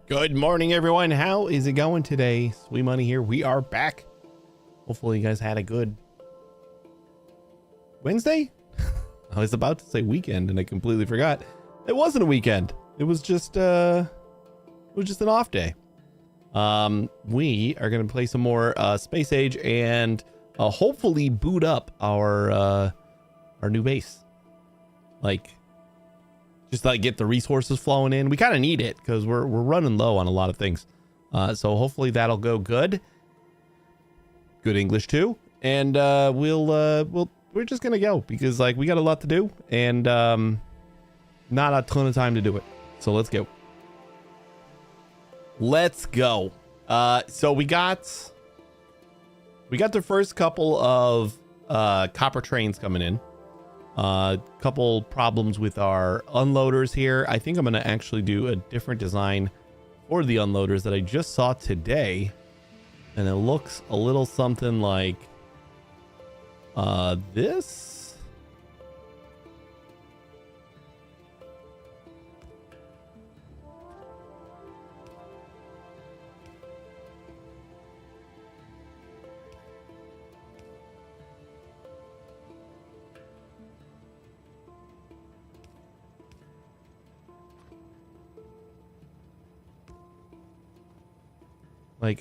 Good morning, everyone. How is it going today? Sweet Money here. We are back. Hopefully you guys had a good Wednesday. I was about to say weekend and I completely forgot. It wasn't a weekend. It was just an off day. We are going to play some more Space Age and hopefully boot up our new base. Just get the resources flowing in. We kind of need it because we're running low on a lot of things. So hopefully that'll go good. Good English too. And we're just gonna go because we got a lot to do and not a ton of time to do it. So let's go. Let's go. So we got the first couple of copper trains coming in. Couple problems with our unloaders here. I think I'm going to actually do a different design for the unloaders that I just saw today. And it looks a little something like this.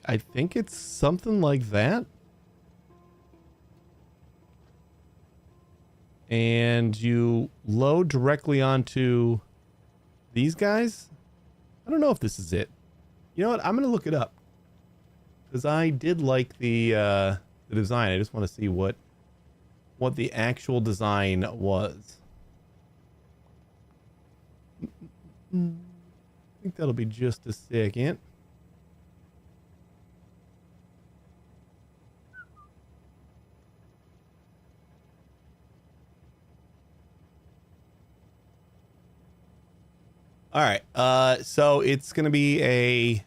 I think it's something like that. And you load directly onto these guys. I don't know if this is it. You know what? I'm going to look it up. Because I did like the design. I just want to see what the actual design was. I think that'll be just a second. All right, so it's gonna be a.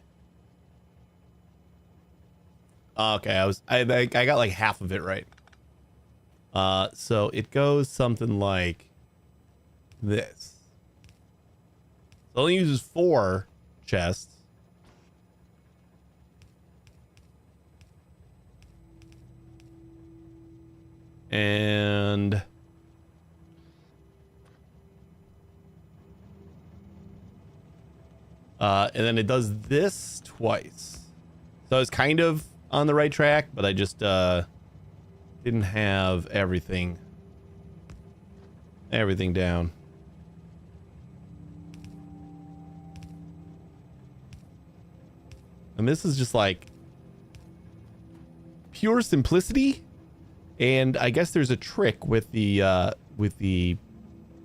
Okay, I got like half of it right. So it goes something like this. So it only uses 4 chests. And then it does this twice. So it's kind of on the right track, but I just didn't have everything down. And this is just pure simplicity. And I guess there's a trick with the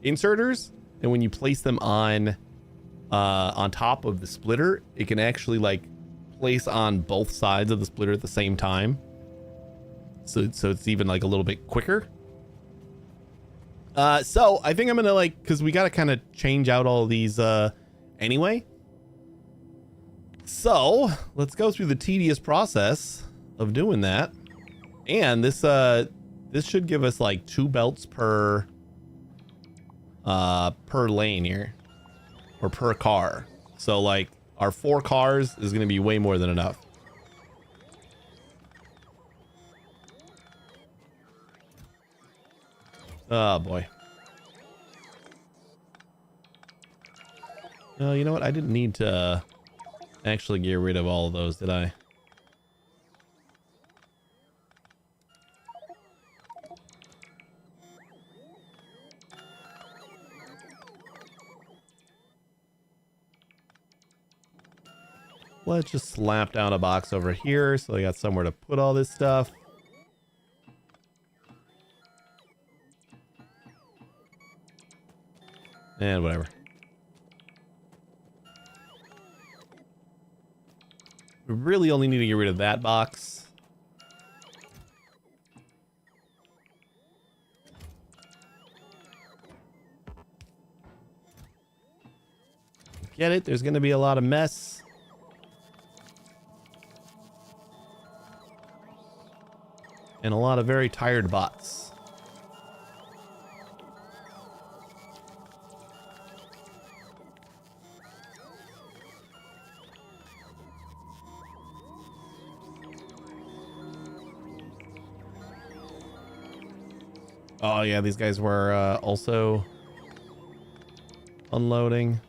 inserters, and when you place them on top of the splitter, it can actually place on both sides of the splitter at the same time. So it's even a little bit quicker. So I think I'm gonna because we gotta kind of change out all these anyway. So let's go through the tedious process of doing that. And this should give us 2 belts per lane here. Or per car. So our 4 cars is going to be way more than enough. Oh boy. Oh, you know what? I didn't need to actually get rid of all of those, did I? Let's just slap down a box over here so I got somewhere to put all this stuff. And whatever. We really only need to get rid of that box. Get it? There's going to be a lot of mess. And a lot of very tired bots. Oh yeah, these guys were also unloading.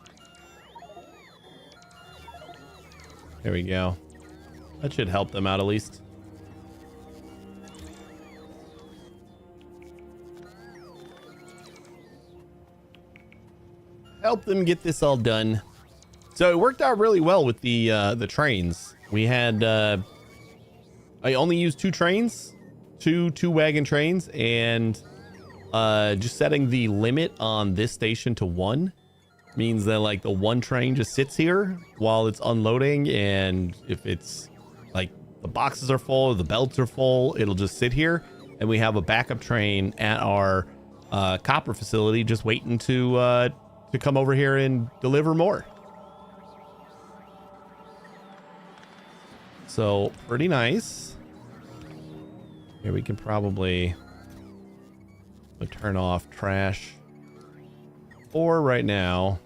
There we go. That should help them out at least. Help them get this all done. So it worked out really well with the trains. We had I only used 2 trains, two wagon trains, and just setting the limit on this station to 1 means that like the 1 train just sits here while it's unloading, and if it's like the boxes are full or the belts are full, it'll just sit here, and we have a backup train at our copper facility just waiting to come over here and deliver more. So pretty nice. Here we can probably turn off trash for right now,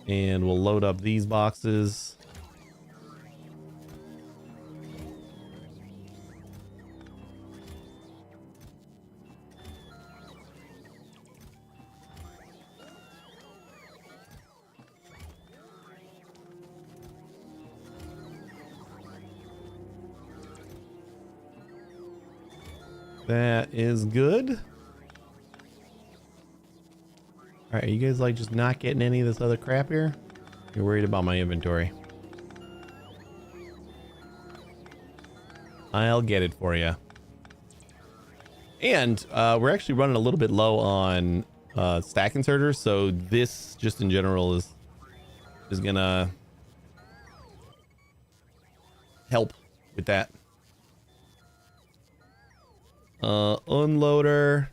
and we'll load up these boxes. That is good. All right, are you guys like just not getting any of this other crap here? You're worried about my inventory. I'll get it for you. And we're actually running a little bit low on stack inserters, so this just in general is gonna help with that. Unloader.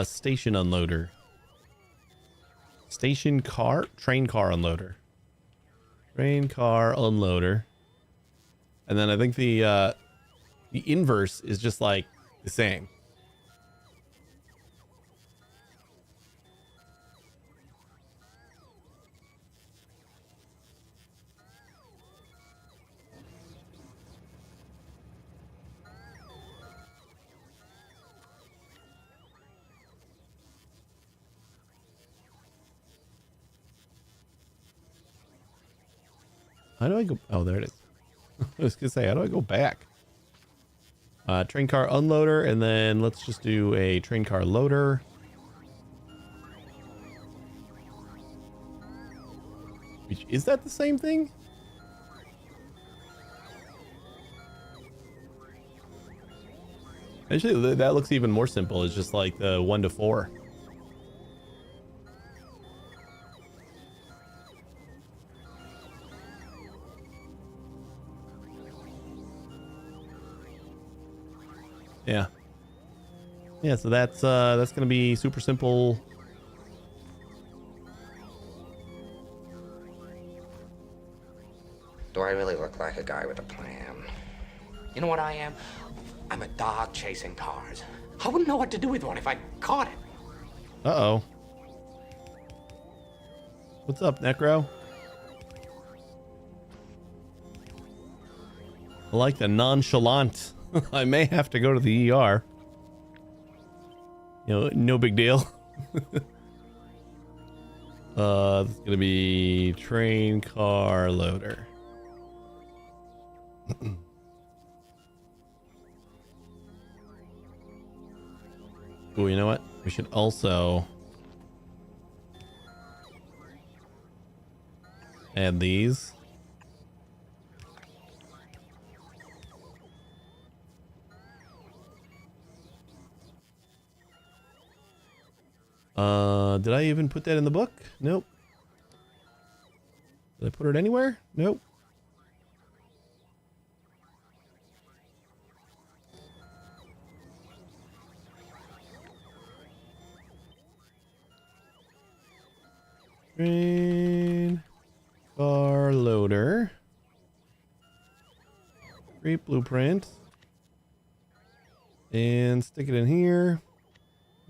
Station unloader. Station car, train car unloader. Train car unloader. And then I think the inverse is just like the same. How do I go? Oh, there it is. I was gonna say, how do I go back? Train car unloader, and then let's just do a train car loader. Is that the same thing? Actually, that looks even more simple. It's just like the 1 to 4. Yeah. Yeah, so that's gonna be super simple. Do I really look like a guy with a plan? You know what I am? I'm a dog chasing cars. I wouldn't know what to do with one if I caught it. Uh-oh. What's up, Necro? I like the nonchalant. I may have to go to the ER. You know, no big deal. It's gonna be train car loader. Oh, you know what? We should also add these. Did I even put that in the book? Nope. Did I put it anywhere? Nope. Train car loader. Create blueprint. And stick it in here.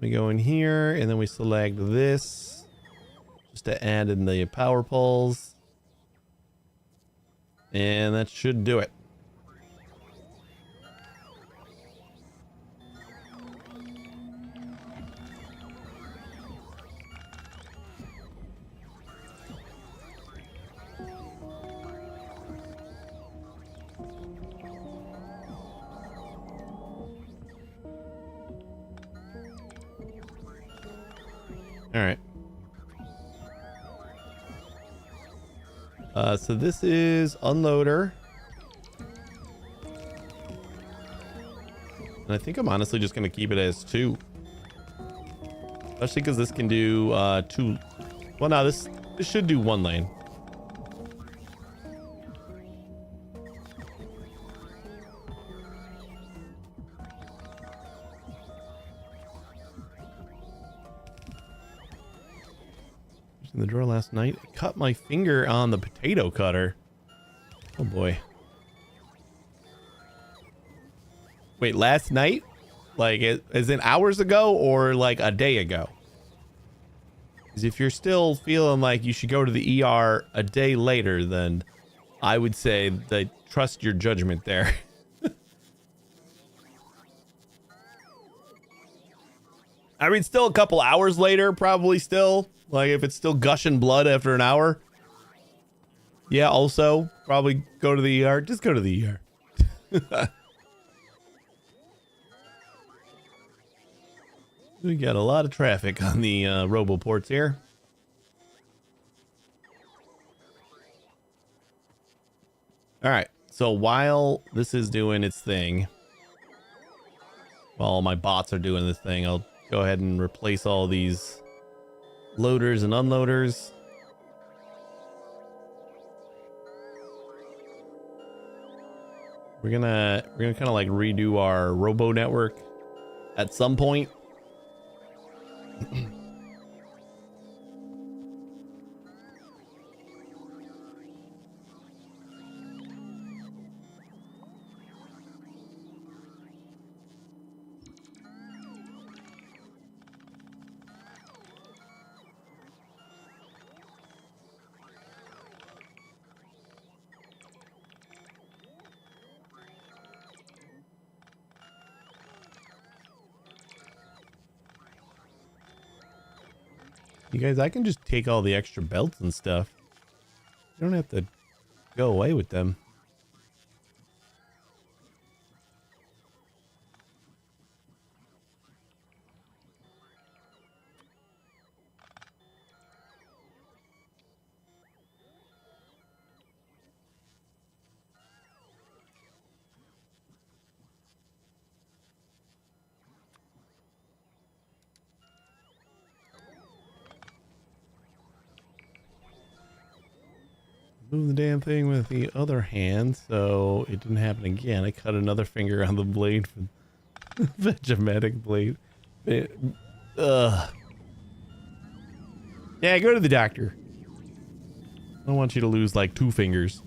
We go in here, and then we select this just to add in the power poles. And that should do it. All right. So this is unloader. And I think I'm honestly just going to keep it as 2. Especially because this can do 2. Well, no, this should do 1 lane. In the drawer last night. I cut my finger on the potato cutter. Oh boy. Wait, last night? Like, as in hours ago or like a day ago? Because if you're still feeling like you should go to the ER a day later, then I would say that trust your judgment there. I mean, still a couple hours later, probably still. Like, if it's still gushing blood after an hour. Yeah, also, probably go to the ER. Just go to the ER. We got a lot of traffic on the roboports here. All right, so while this is doing its thing, while my bots are doing this thing, I'll go ahead and replace all these loaders and unloaders. We're gonna kind of like redo our robo network at some point. You guys, I can just take all the extra belts and stuff. You don't have to go away with them. Move the damn thing with the other hand so it didn't happen again. I cut another finger on the blade for the Vegematic blade. Ugh. Yeah, go to the doctor. I don't want you to lose like 2 fingers.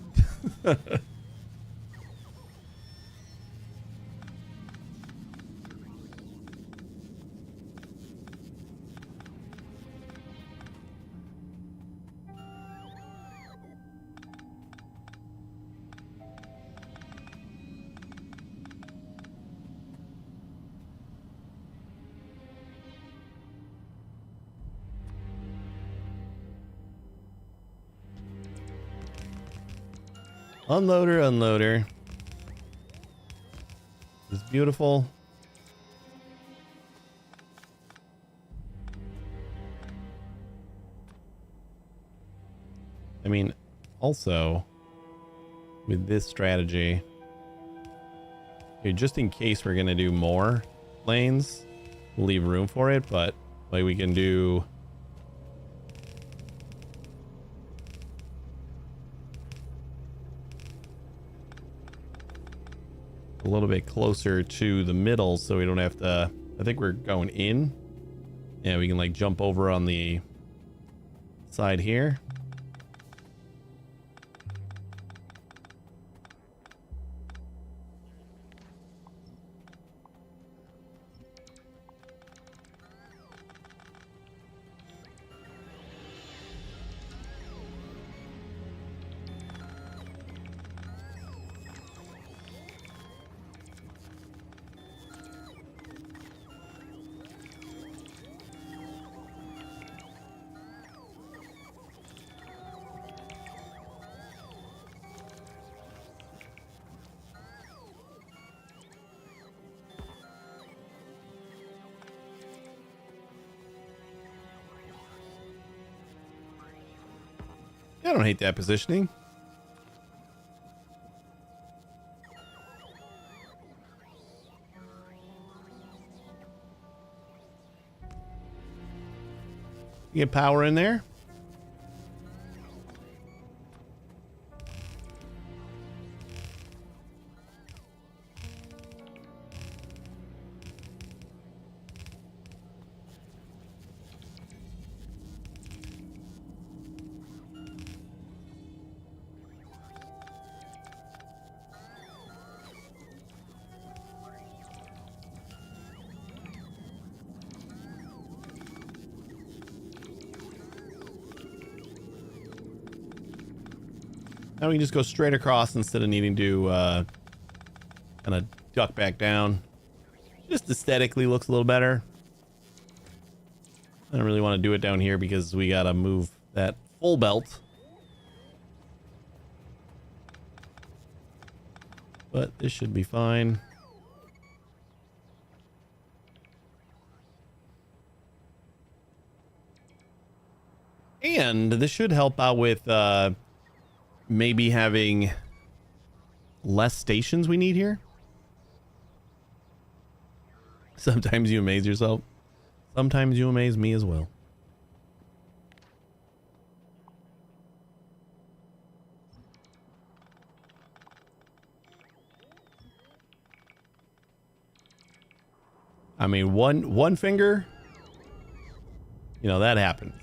Unloader. It's beautiful. I mean, also, with this strategy, okay, just in case we're going to do more lanes, we'll leave room for it, but like we can do... a little bit closer to the middle so we don't have to... I think we're going in. Yeah, we can like jump over on the side here. I don't hate that positioning. You get power in there. Now we can just go straight across instead of needing to kind of duck back down. Just aesthetically looks a little better. I don't really want to do it down here because we got to move that full belt. But this should be fine. And this should help out with maybe having less stations we need here. Sometimes you amaze yourself. Sometimes you amaze me as well. I mean, one finger, you know, that happens.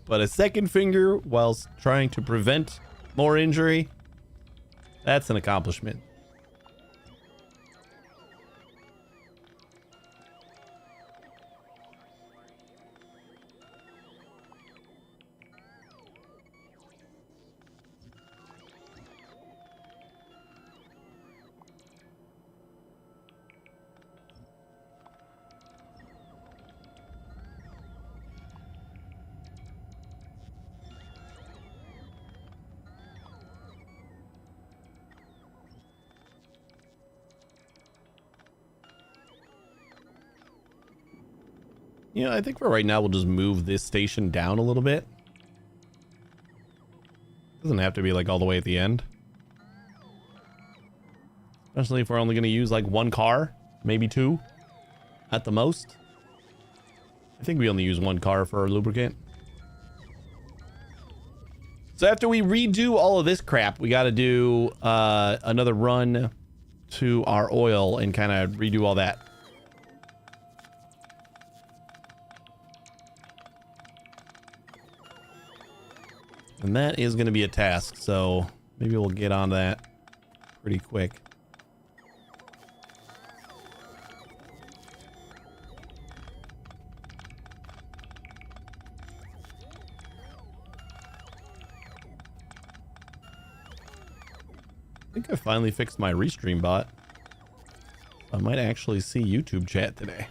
But a second finger whilst trying to prevent more injury, that's an accomplishment. Yeah, I think for right now, we'll just move this station down a little bit. Doesn't have to be like all the way at the end. Especially if we're only going to use like one car, maybe two at the most. I think we only use one car for our lubricant. So after we redo all of this crap, we got to do another run to our oil and kind of redo all that. And that is going to be a task, so maybe we'll get on that pretty quick. I think I finally fixed my restream bot. I might actually see YouTube chat today.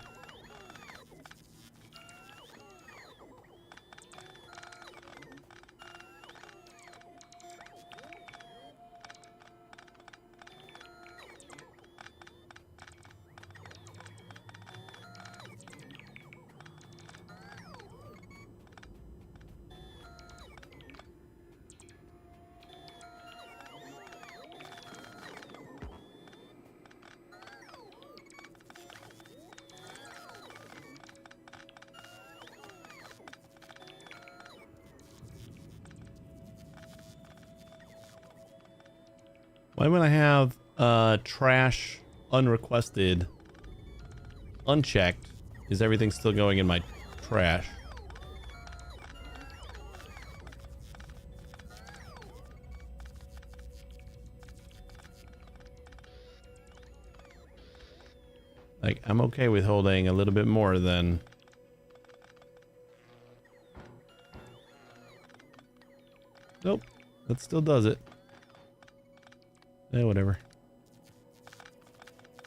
Why would I have trash unrequested unchecked? Is everything still going in my trash? Like, I'm okay with holding a little bit more than... Nope, that still does it. Whatever.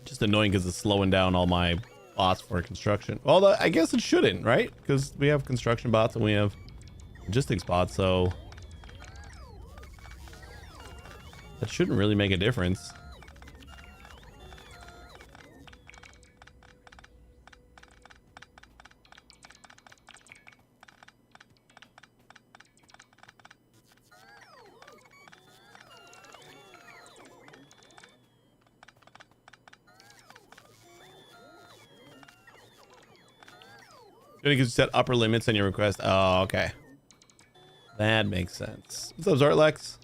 Just annoying because it's slowing down all my bots for construction. Well, I guess it shouldn't, right? Because we have construction bots and we have logistics bots, so that shouldn't really make a difference. Because you set upper limits on your request. Oh, okay. That makes sense. What's up, Zartlex?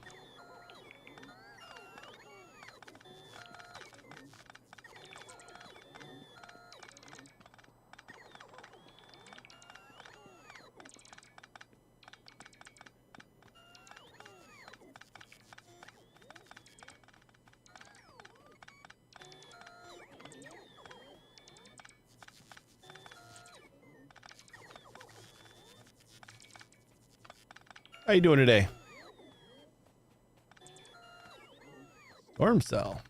How you doing today? Storm cell.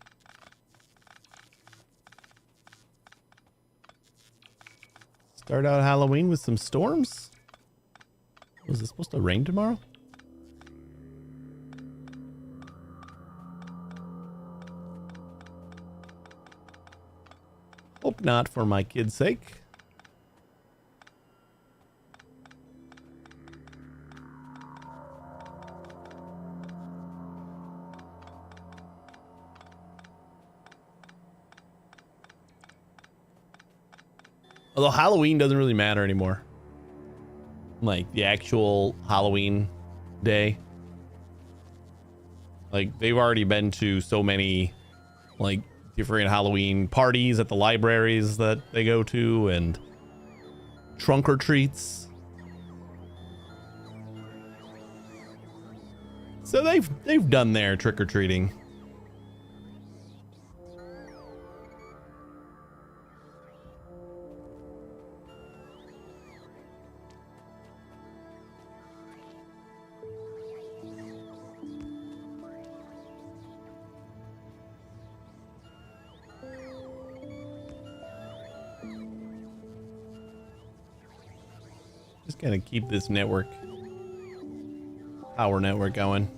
Start out Halloween with some storms? Was it supposed to rain tomorrow? Hope not, for my kid's sake. Although Halloween doesn't really matter anymore. Like the actual Halloween day. Like they've already been to so many like different Halloween parties at the libraries that they go to and trunk or treats. So they've done their trick or treating. Just gonna keep this power network going.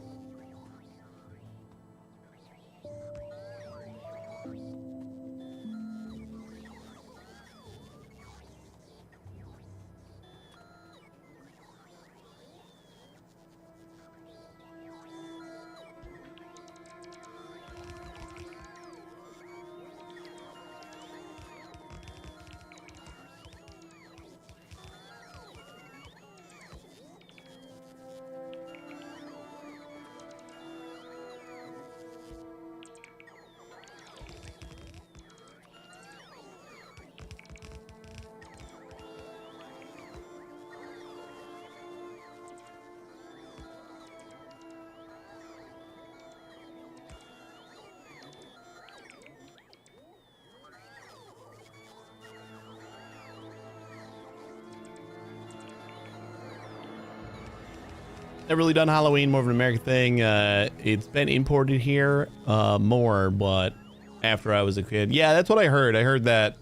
Never really done Halloween, more of an American thing. It's been imported here more, but after I was a kid. Yeah, that's what I heard. I heard that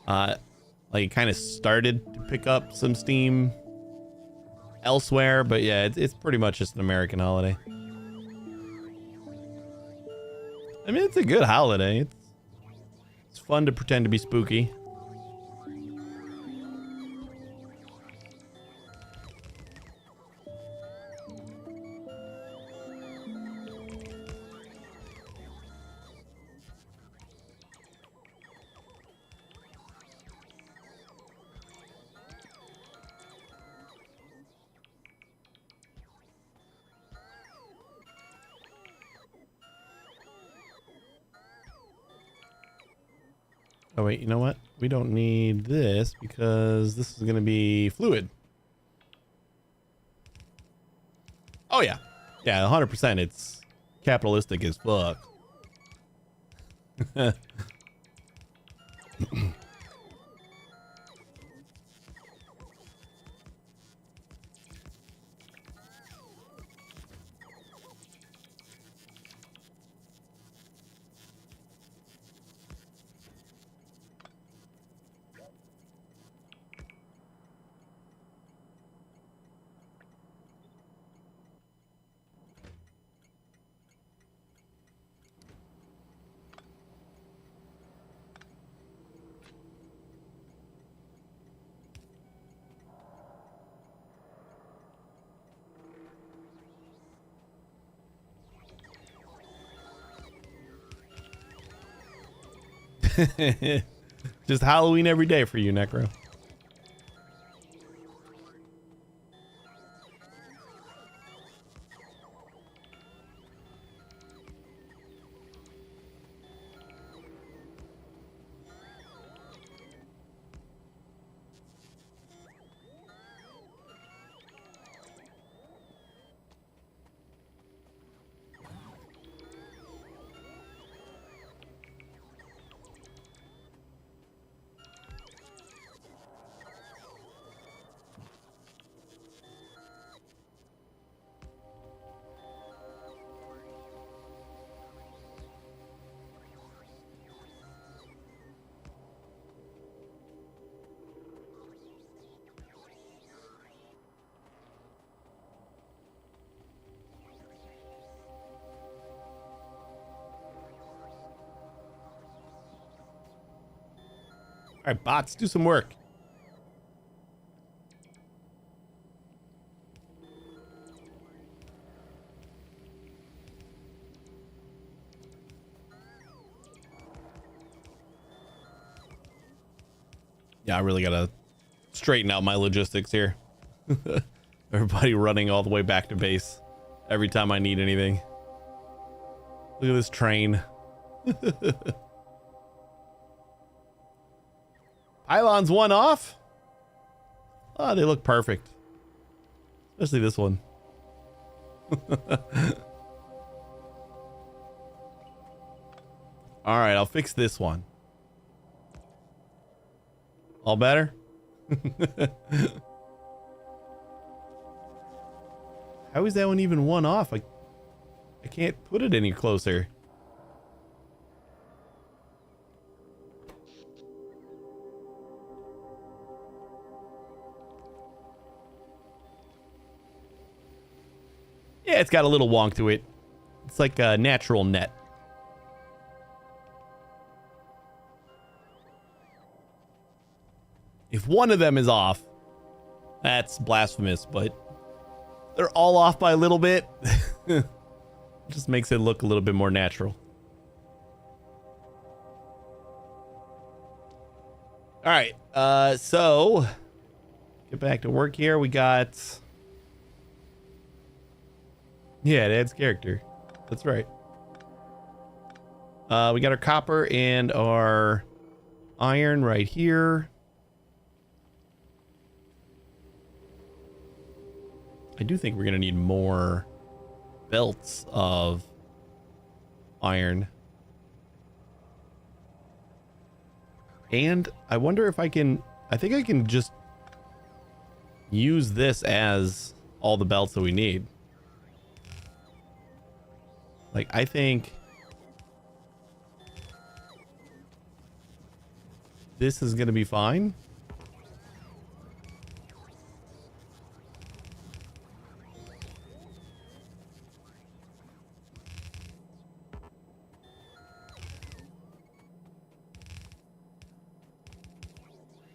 like it kind of started to pick up some steam elsewhere, but yeah, it's pretty much just an American holiday. I mean, it's a good holiday. It's fun to pretend to be spooky. Oh wait, you know what? We don't need this because this is going to be fluid. Oh yeah. Yeah, 100%. It's capitalistic as fuck. Just Halloween every day for you, Necro. All right, bots, do some work. Yeah, I really gotta straighten out my logistics here. Everybody running all the way back to base every time I need anything. Look at this train. Pylons one off. Oh, they look perfect. Especially this one. All right, I'll fix this one. All better? How is that one even one off? I can't put it any closer. Yeah, it's got a little wonk to it. It's like a natural net. If one of them is off, that's blasphemous, but they're all off by a little bit. Just makes it look a little bit more natural. All right, so get back to work here. We got... Yeah, it adds character. That's right. We got our copper and our iron right here. I do think we're going to need more belts of iron. And I wonder if I can... I think I can just use this as all the belts that we need. Like, I think this is going to be fine.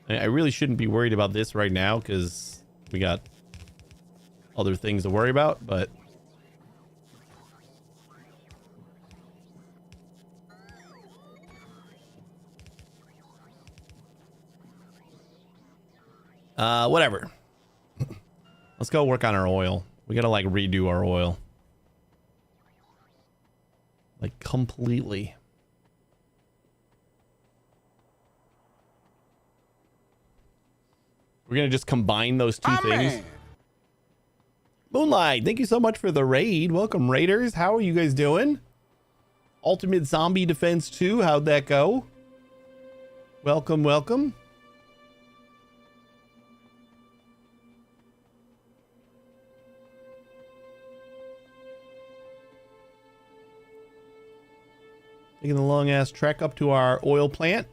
I really shouldn't be worried about this right now because we got other things to worry about, but whatever. Let's go work on our oil. We gotta like redo our oil. Like completely. We're gonna just combine those two things. Man. Moonlight, thank you so much for the raid. Welcome, raiders. How are you guys doing? Ultimate Zombie Defense 2, how'd that go? Welcome, welcome. Taking the long ass trek up to our oil plant.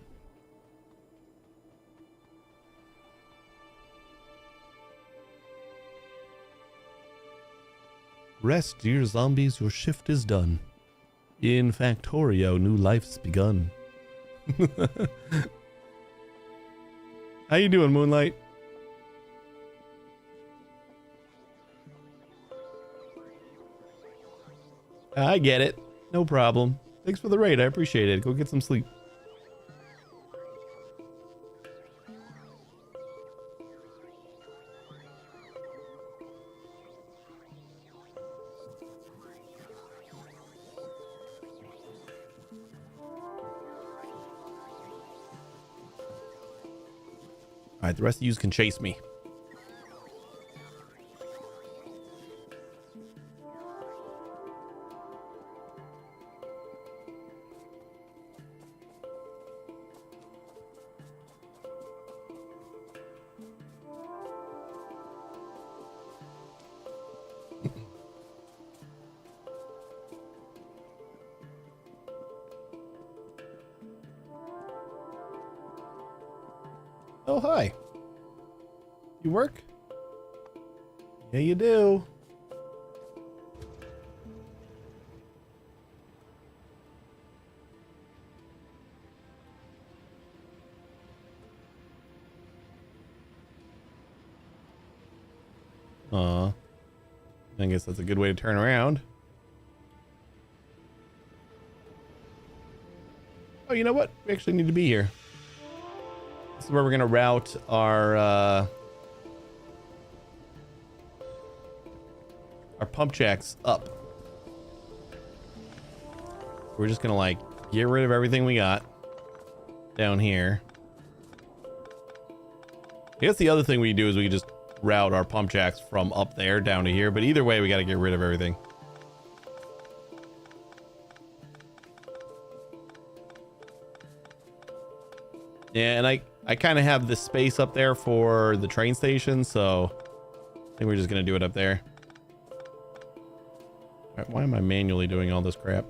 Rest, dear zombies, your shift is done. In Factorio, new life's begun. How you doing, Moonlight? I get it. No problem. Thanks for the raid. I appreciate it. Go get some sleep. All right, the rest of you can chase me. Oh, hi. You work? Yeah, you do. I guess that's a good way to turn around. Oh, you know what? We actually need to be here. This is where we're gonna route our pump jacks up. We're just gonna like get rid of everything we got down here. I guess the other thing we do is we can just route our pump jacks from up there down to here, but either way we got to get rid of everything. Yeah, and I kind of have this space up there for the train station, so I think we're just gonna do it up there. All right, why am I manually doing all this crap?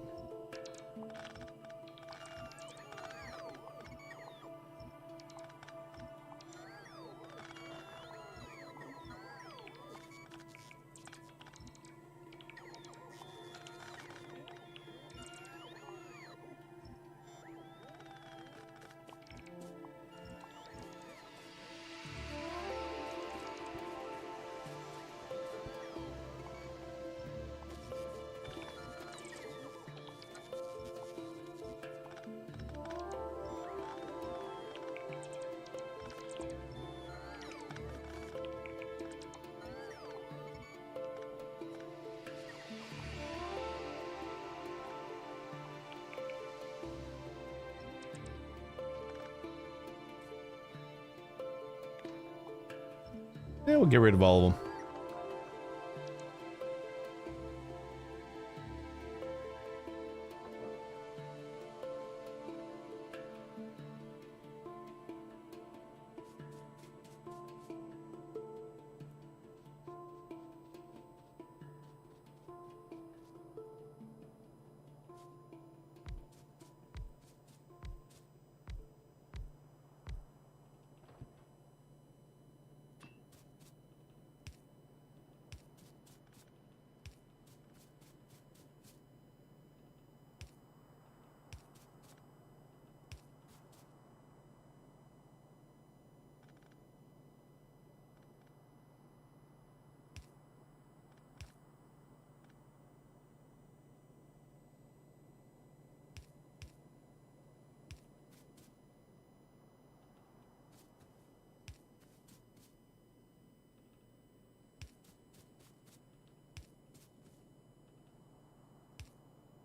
Yeah, we'll get rid of all of them.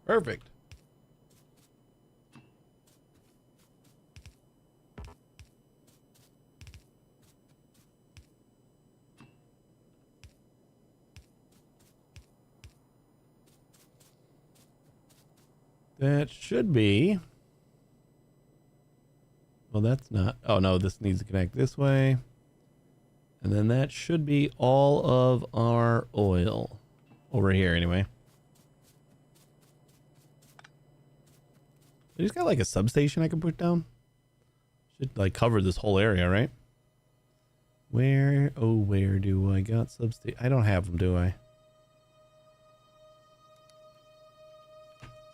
Perfect. That should be. Well, that's not. Oh, no, this needs to connect this way. And then that should be all of our oil over here anyway. They just got like a substation I can put down. Should like cover this whole area, right? Where? Oh, where do I got substation? I don't have them, do I?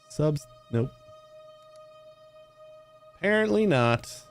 Subs? Nope. Apparently not.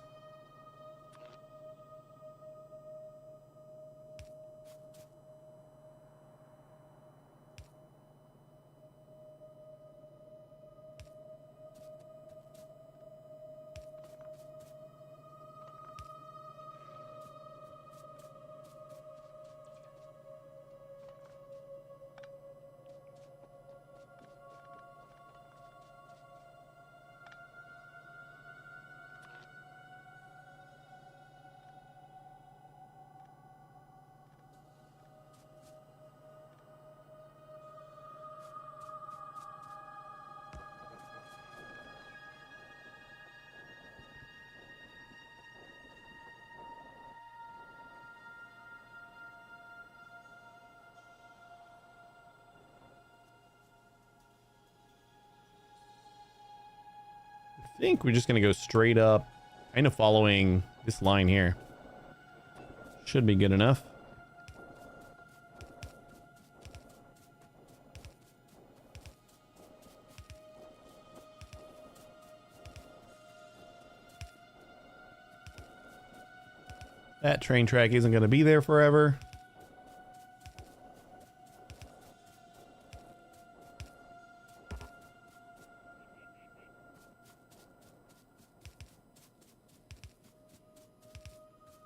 I think we're just going to go straight up, kind of following this line here. Should be good enough. That train track isn't going to be there forever.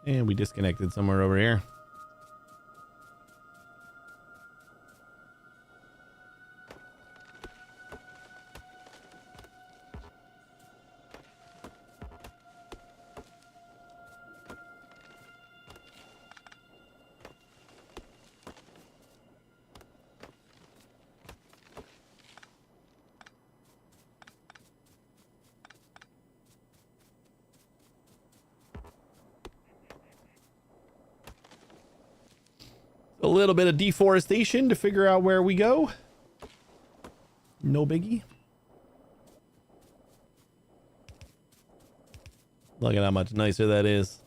And we disconnected somewhere over here. A little bit of deforestation to figure out where we go. No biggie. Look at how much nicer that is.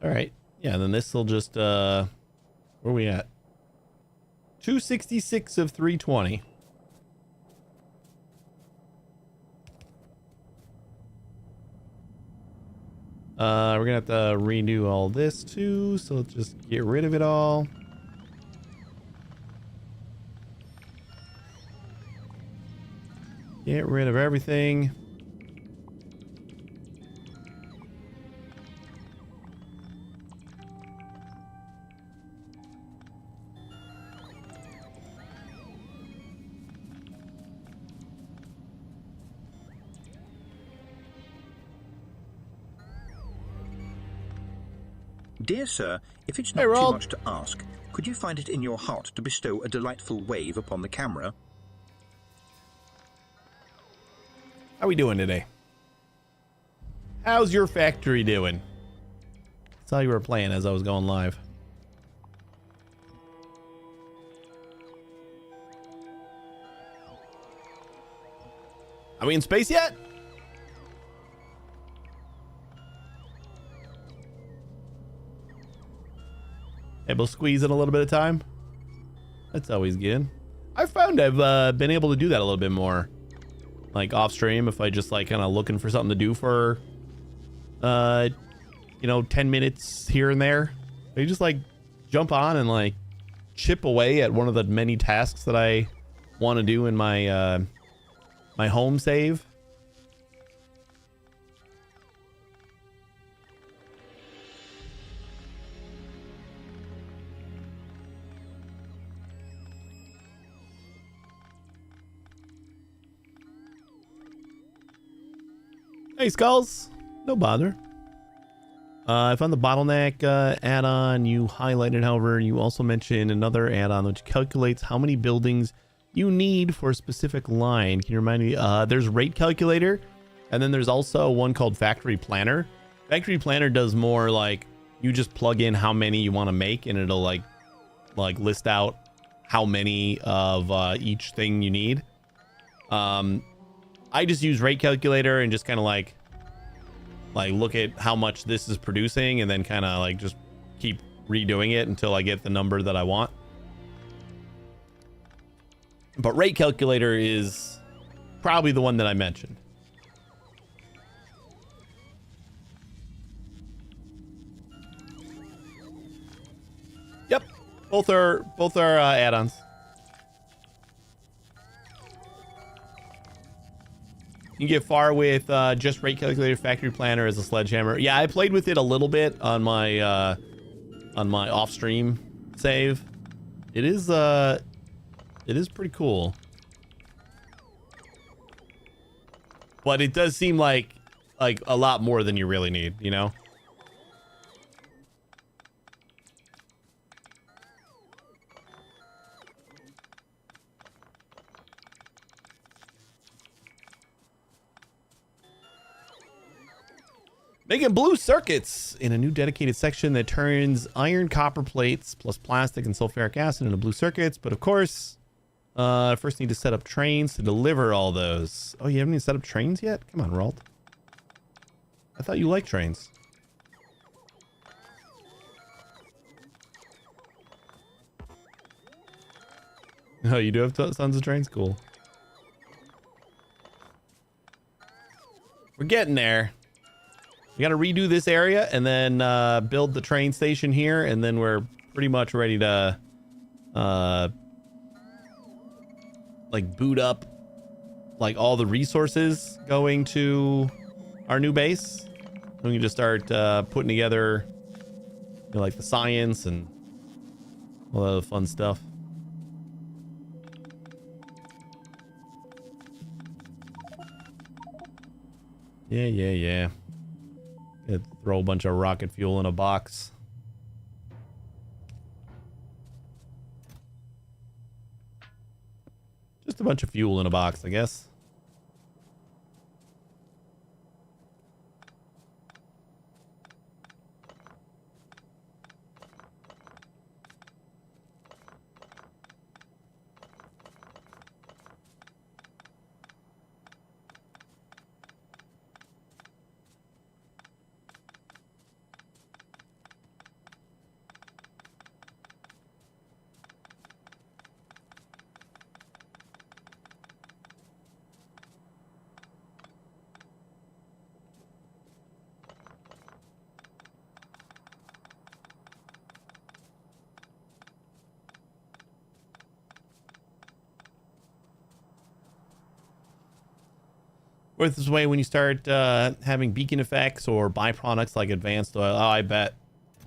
All right. Yeah, and then this will just where are we at? 266 of 320. We're gonna have to redo all this too, so let's just get rid of it all. Get rid of everything. Dear sir, if it's not too much to ask, could you find it in your heart to bestow a delightful wave upon the camera? How we doing today? How's your factory doing? Saw you were playing as I was going live. Are we in space yet? Able to squeeze in a little bit of time. That's always good. I found I've been able to do that a little bit more, like off stream, if I just like kind of looking for something to do for you know, 10 minutes here and there. I just like jump on and like chip away at one of the many tasks that I want to do in my my home save. Hey, Skulls. No bother. I found the bottleneck add-on you highlighted. However, you also mentioned another add-on which calculates how many buildings you need for a specific line. Can you remind me? There's rate calculator, and then there's also one called Factory Planner. Factory Planner does more like you just plug in how many you want to make, and it'll like list out how many of each thing you need. I just use rate calculator and just kind of like look at how much this is producing, and then kind of like just keep redoing it until I get the number that I want. But rate calculator is probably the one that I mentioned. Yep, both are add-ons. You can get far with just rate calculator, Factory Planner as a sledgehammer. Yeah, I played with it a little bit on my off-stream save. It is pretty cool, but it does seem like a lot more than you really need, you know. Making blue circuits in a new dedicated section that turns iron copper plates plus plastic and sulfuric acid into blue circuits. But of course, first need to set up trains to deliver all those. Oh, you haven't even set up trains yet? Come on, Ralt. I thought you liked trains. Oh, you do have tons of trains? Cool. We're getting there. We got to redo this area and then build the train station here, and then we're pretty much ready to like boot up like all the resources going to our new base. We can just start putting together, you know, like the science and all the fun stuff. Yeah. Could throw a bunch of rocket fuel in a box. Just a bunch of fuel in a box, I guess. Or this way, when you start having beacon effects or byproducts like advanced oil, oh, I bet.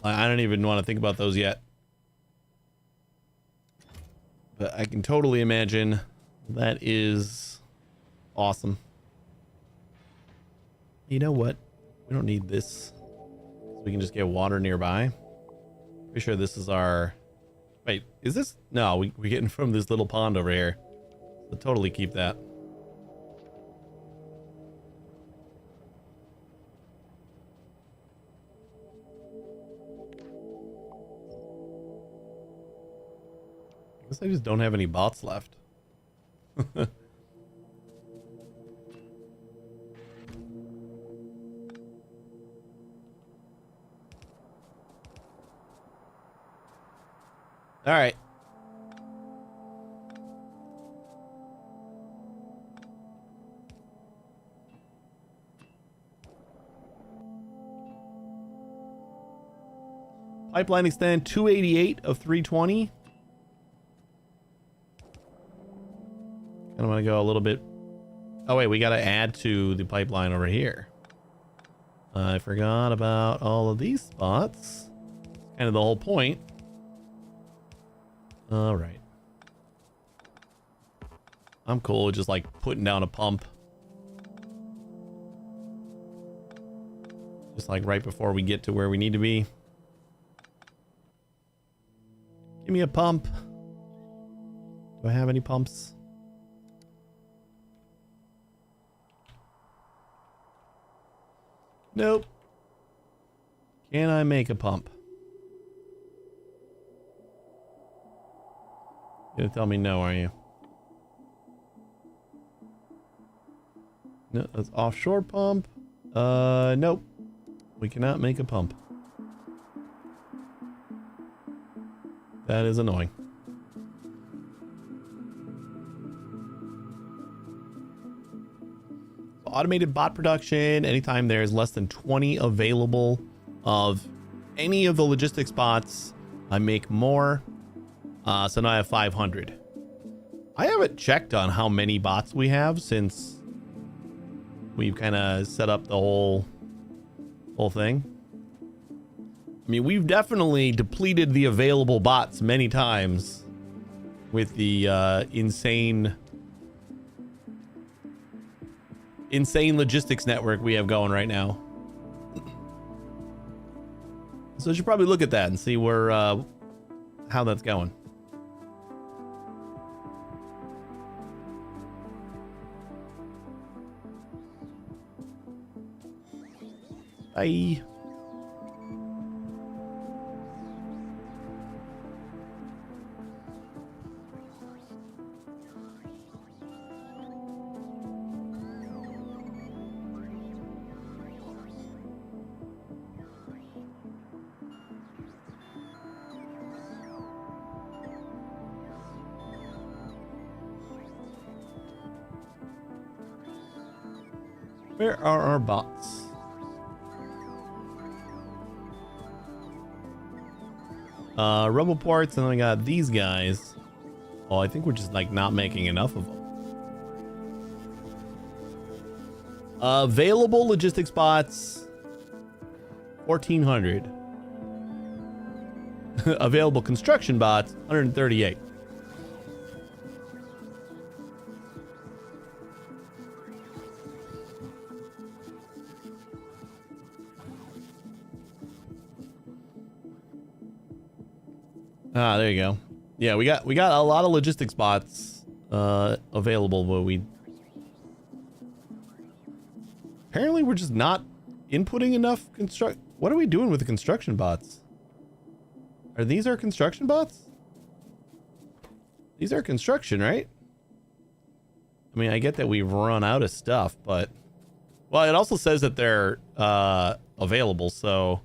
I don't even want to think about those yet. But I can totally imagine that is awesome. You know what? We don't need this. So we can just get water nearby. Pretty sure this is our... Wait, is this? No, we're getting from this little pond over here. So totally keep that. I guess I just don't have any bots left. All right. Pipeline extend 288 of 320. I'm gonna go a little bit. Oh wait, we gotta add to the pipeline over here. I forgot about all of these spots. Kind of the whole point. All right. I'm cool with just like putting down a pump. Just like right before we get to where we need to be. Give me a pump. Do I have any pumps? Nope. Can I make a pump? You're gonna tell me no, are you? No, that's offshore pump. Nope. We cannot make a pump. That is annoying. Automated bot production. Anytime there's less than 20 available of any of the logistics bots, I make more. So now I have 500. I haven't checked on how many bots we have since we've kind of set up the whole thing. I mean, we've definitely depleted the available bots many times with the insane logistics network we have going right now. So I should probably look at that and see where how that's going. Bye. Where are our bots? Roboports, and then I got these guys Well, I think we're just like not making enough of them. Available logistics bots, 1,400. Available construction bots, 138. Ah, there you go. Yeah, we got a lot of logistics bots available, but apparently we're just not inputting enough What are we doing with the construction bots? Are these our construction bots? These are construction, right? I mean, I get that we've run out of stuff, but well, it also says that they're available, so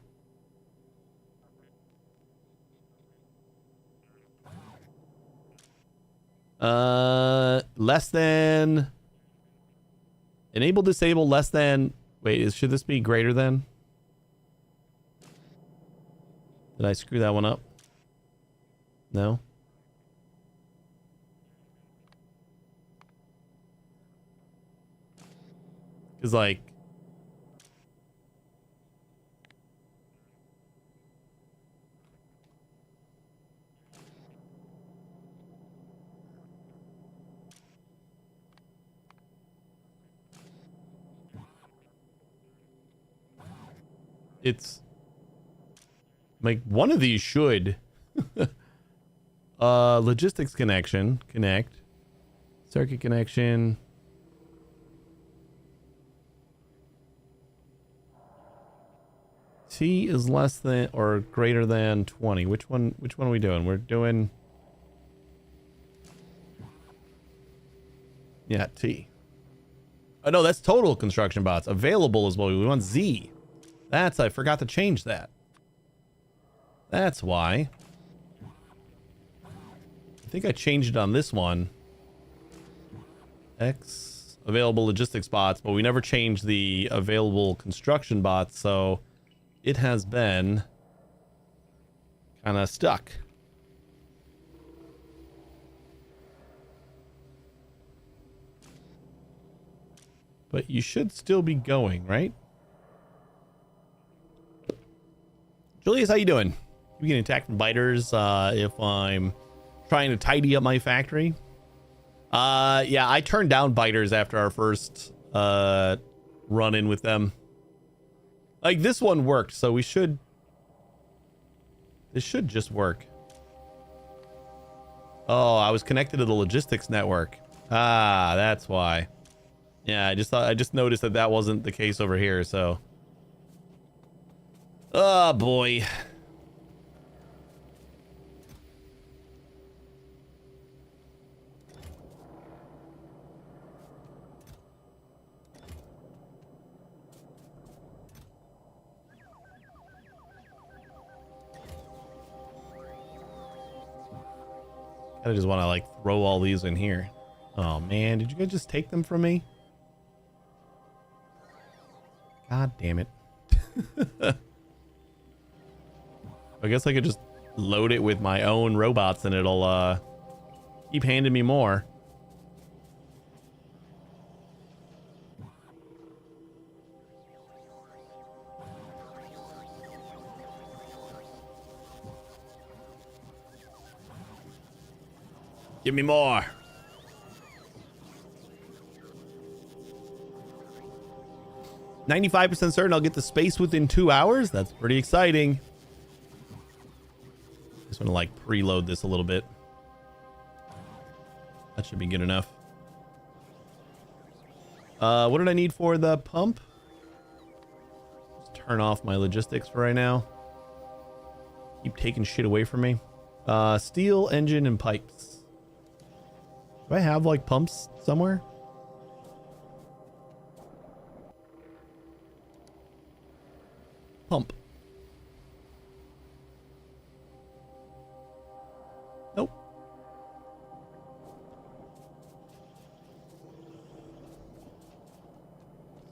less than enable, disable, less than. Wait, should this be greater than? Did I screw that one up? No. Because like it's like one of these should logistics connection connect, circuit connection, T is less than or greater than 20. Which one are we doing? We're doing, yeah, T. Oh no, that's total construction bots. Available is what we want. Z. I forgot to change that. That's why. I think I changed it on this one. X available logistics bots, but we never changed the available construction bots, so it has been kind of stuck. But you should still be going, right? Julius, how you doing? You getting attacked from biters if I'm trying to tidy up my factory? Yeah, I turned down biters after our first run-in with them. Like, this one worked, so this should just work. Oh, I was connected to the logistics network. Ah, that's why. Yeah, I just noticed that wasn't the case over here, so. Oh boy. I just want to like throw all these in here. Oh man, did you guys just take them from me? God damn it. I guess I could just load it with my own robots and it'll keep handing me more. Give me more. "95% certain I'll get to space within 2 hours." That's pretty exciting. Just want to like preload this a little bit. That should be good enough. What did I need for the pump? Just turn off my logistics for right now. Keep taking shit away from me. Steel, engine, and pipes. Do I have like pumps somewhere? Pump. Nope.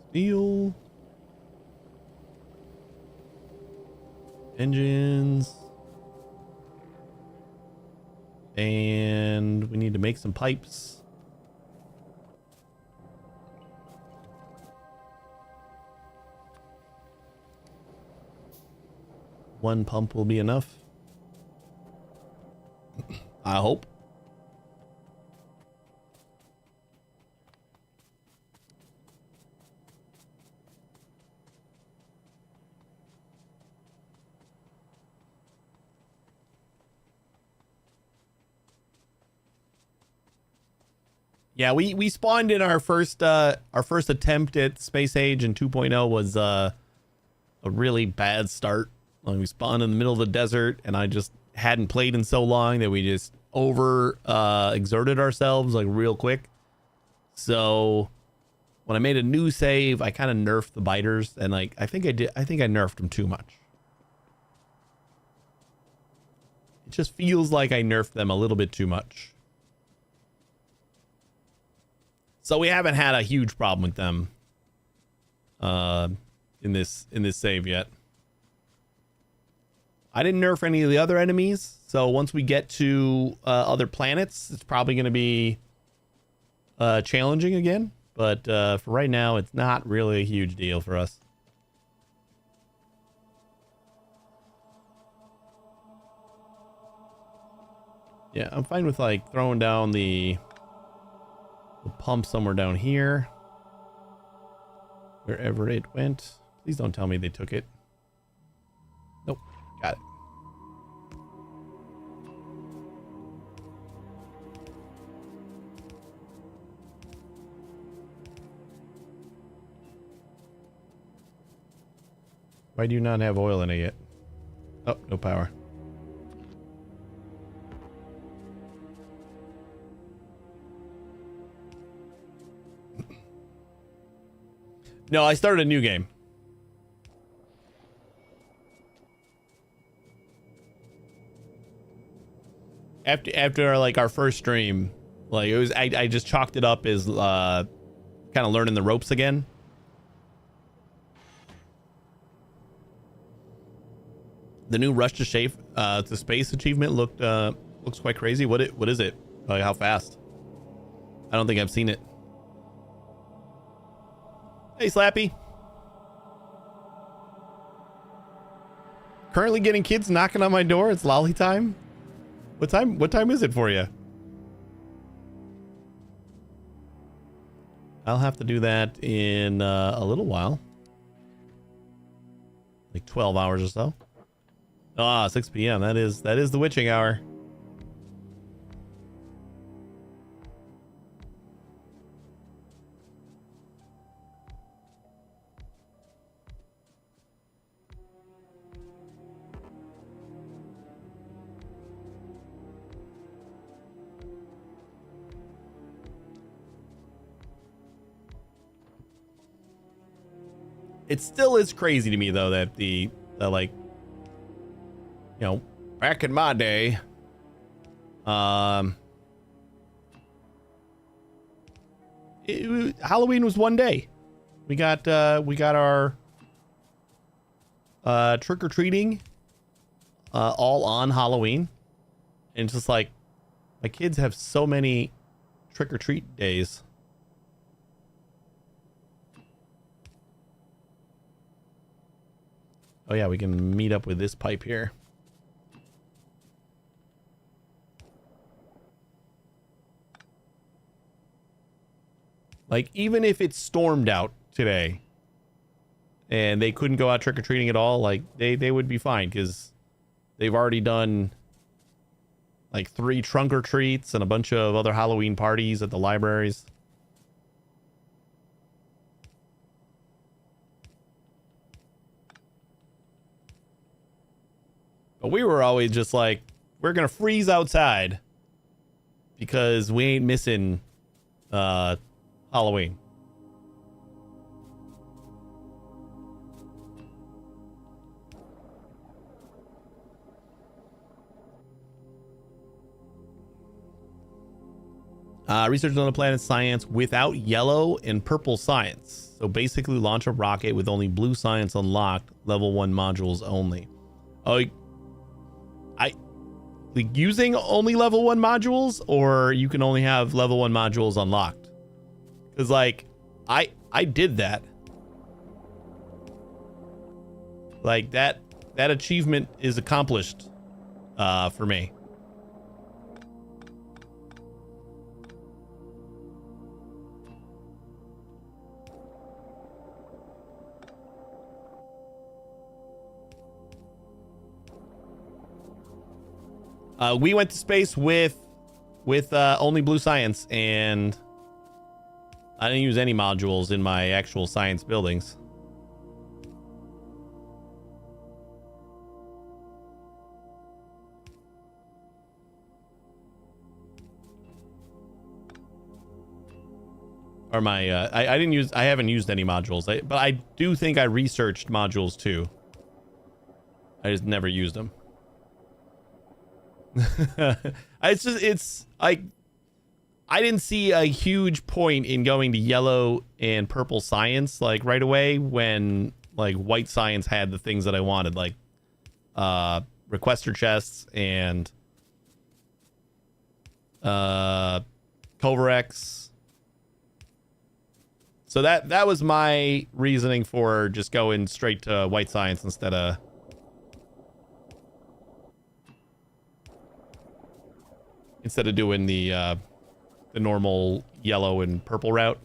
Steel. Engines. And we need need to make some pipes. One pump will be enough. I hope. Yeah, we spawned in our first attempt at Space Age, and 2.0 was a really bad start. Like, we spawned in the middle of the desert, and I just hadn't played in so long that we just exerted ourselves like real quick. So when I made a new save, I kind of nerfed the biters, and like I think I nerfed them too much. It just feels like I nerfed them a little bit too much. So we haven't had a huge problem with them in this save yet. I didn't nerf any of the other enemies, so once we get to other planets, it's probably going to be challenging again. But for right now, it's not really a huge deal for us. Yeah, I'm fine with like throwing down the pump somewhere down here. Wherever it went. Please don't tell me they took it. Nope. Got it. Why do you not have oil in it yet? Oh, no power. No, I started a new game. After our first stream, like it was, I just chalked it up as kind of learning the ropes again. The new Rush to Space achievement looks quite crazy. What is it? Like how fast? I don't think I've seen it. Hey, Slappy. Currently getting kids knocking on my door. It's lolly time. What time is it for you? I'll have to do that in a little while. Like 12 hours or so. Ah, 6 p.m. That is the witching hour. It still is crazy to me though that like, you know, back in my day, Halloween was one day. We got our trick-or-treating all on Halloween. And it's just like my kids have so many trick-or-treat days. Oh yeah, we can meet up with this pipe here. Like, even if it stormed out today and they couldn't go out trick-or-treating at all, like, they would be fine because they've already done like 3 trunk-or-treats and a bunch of other Halloween parties at the libraries. But we were always just like, we're going to freeze outside because we ain't missing Halloween. Research on the planet science without yellow and purple science. So basically launch a rocket with only blue science unlocked, level 1 modules only. Oh, like using only level 1 modules, or you can only have level 1 modules unlocked. Because like I did that. Like that achievement is accomplished for me. We went to space with only blue science, and I didn't use any modules in my actual science buildings. Or my I haven't used any modules, but I do think I researched modules too. I just never used them. It's like I didn't see a huge point in going to yellow and purple science like right away when like white science had the things that I wanted, like requester chests and Covarex. So that was my reasoning for just going straight to white science instead of doing the normal yellow and purple route.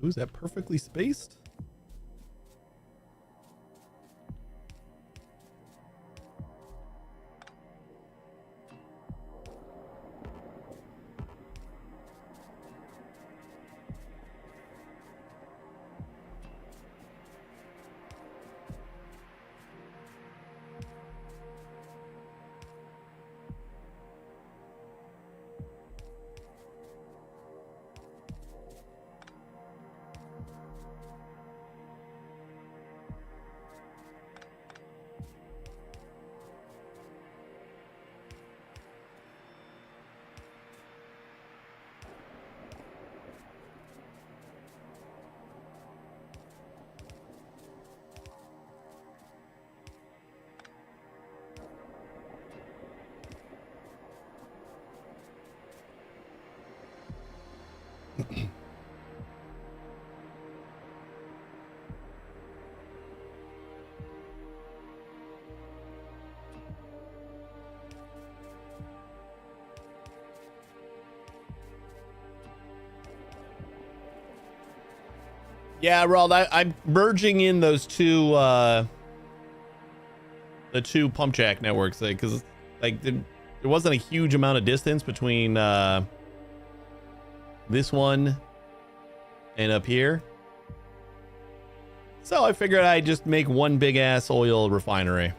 Ooh, is that perfectly spaced? Yeah, Rald, I'm merging in those two, the two pump jack networks, because like there wasn't a huge amount of distance between this one and up here. So I figured I'd just make one big ass oil refinery.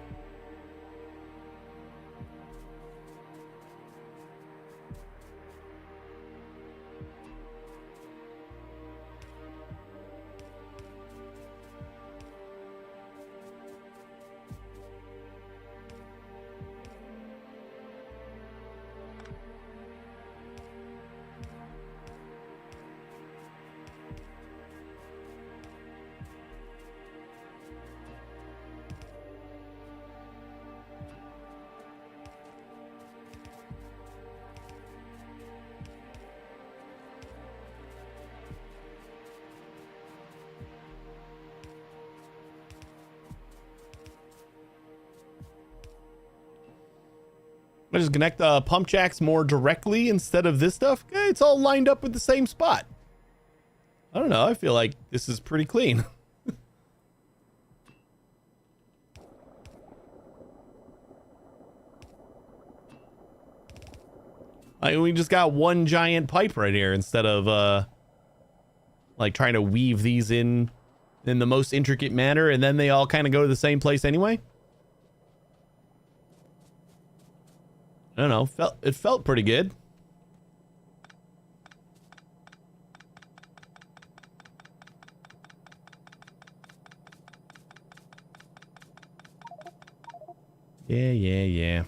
I just connect the pump jacks more directly instead of this stuff. Okay, it's all lined up with the same spot. I don't know. I feel like this is pretty clean. We just got one giant pipe right here instead of like trying to weave these in the most intricate manner, and then they all kind of go to the same place anyway. I don't know. It felt pretty good. Yeah.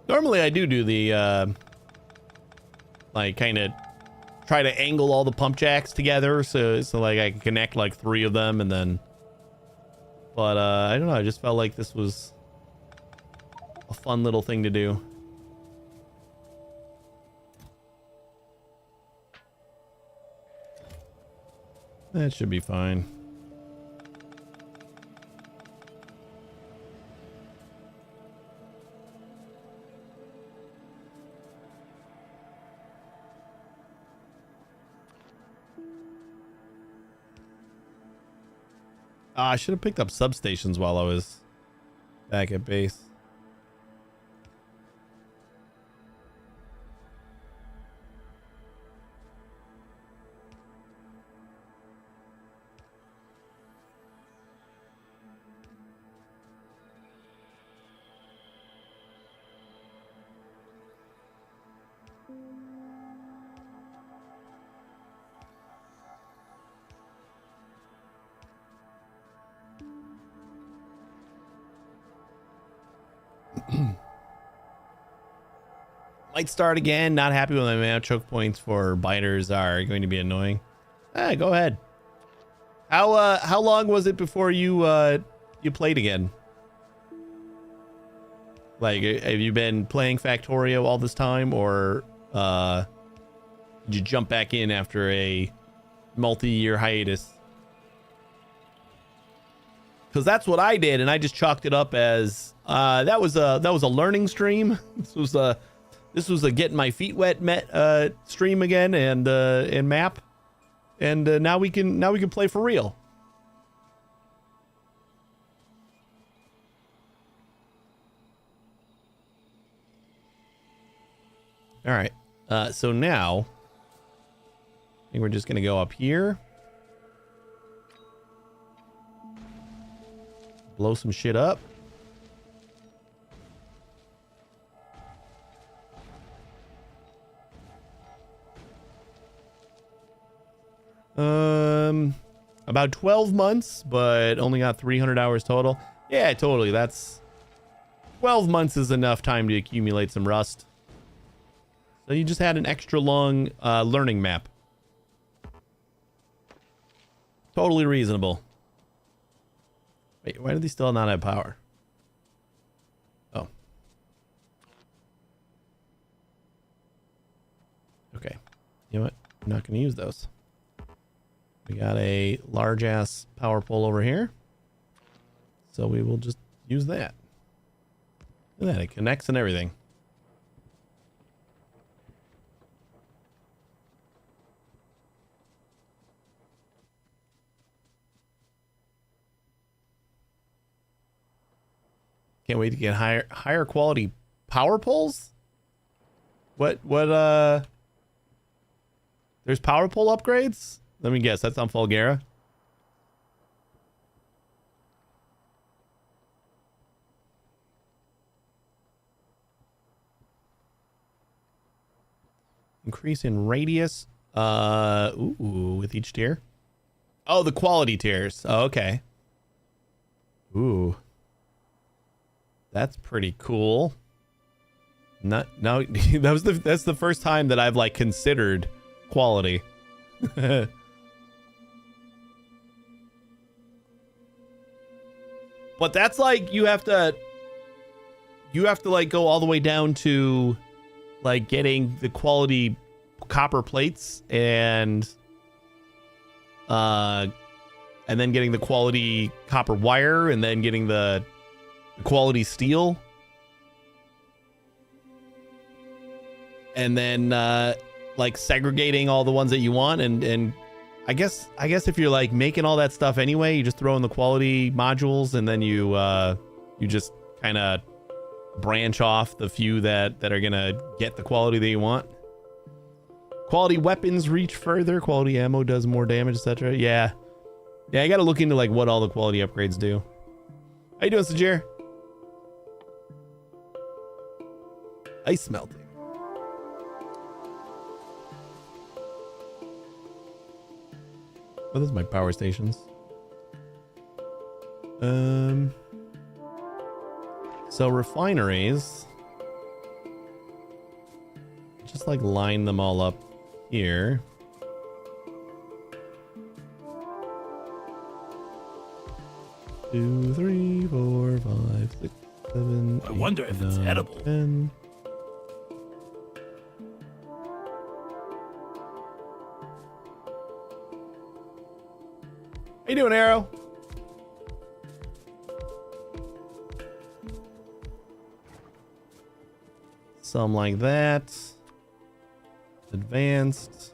Normally I do the, like, kind of try to angle all the pump jacks together so like I can connect like 3 of them and then... But, I don't know, I just felt like this was a fun little thing to do. That should be fine. I should have picked up substations while I was back at base. Might start again. Not happy with my mana choke points for biters are going to be annoying. Go ahead. How long was it before you you played again? Like, have you been playing Factorio all this time, or did you jump back in after a multi-year hiatus? Because that's what I did, and I just chalked it up as that was a learning stream. This was a getting my feet wet stream again, and map, and now we can play for real. All right, so now I think we're just gonna go up here, blow some shit up. About 12 months, but only got 300 hours total. Yeah, totally. That's 12 months is enough time to accumulate some rust. So you just had an extra long learning map. Totally reasonable. Wait, why do they still not have power? Oh. Okay. You know what? I'm not going to use those. We got a large ass power pole over here, so we will just use that. Look at that, it connects and everything. Can't wait to get higher quality power poles. What there's power pole upgrades? Let me guess, that's on Fulgara. Increase in radius. Ooh, with each tier. Oh, the quality tiers. Oh, okay. Ooh. That's pretty cool. No, that's the first time that I've like considered quality. But that's like you have to like go all the way down to like getting the quality copper plates and then getting the quality copper wire and then getting the quality steel. And then like segregating all the ones that you want and I guess if you're like making all that stuff anyway, you just throw in the quality modules and then you You just kind of branch off the few that are going to get the quality that you want. Quality weapons reach further. Quality ammo does more damage, etc. Yeah. Yeah, I got to look into like what all the quality upgrades do. How you doing, Sajir? Ice melting. Oh, those are my power stations. So refineries, just like line them all up here. Two, three, four, five, six, seven. I wonder if it's edible. 10. How you doing, Arrow? Some like that. Advanced.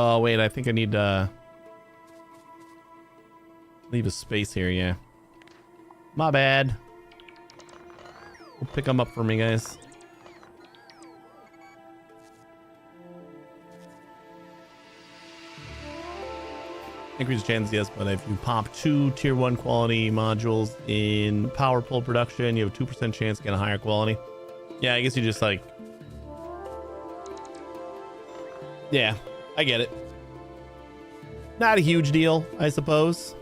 Oh, wait, I think I need to leave a space here, yeah. My bad. We'll pick them up for me, guys. Increase chance, yes, but if you pop 2 tier 1 quality modules in power pole production, you have a 2% chance to get a higher quality. Yeah, I guess you just like... Yeah, I get it. Not a huge deal, I suppose.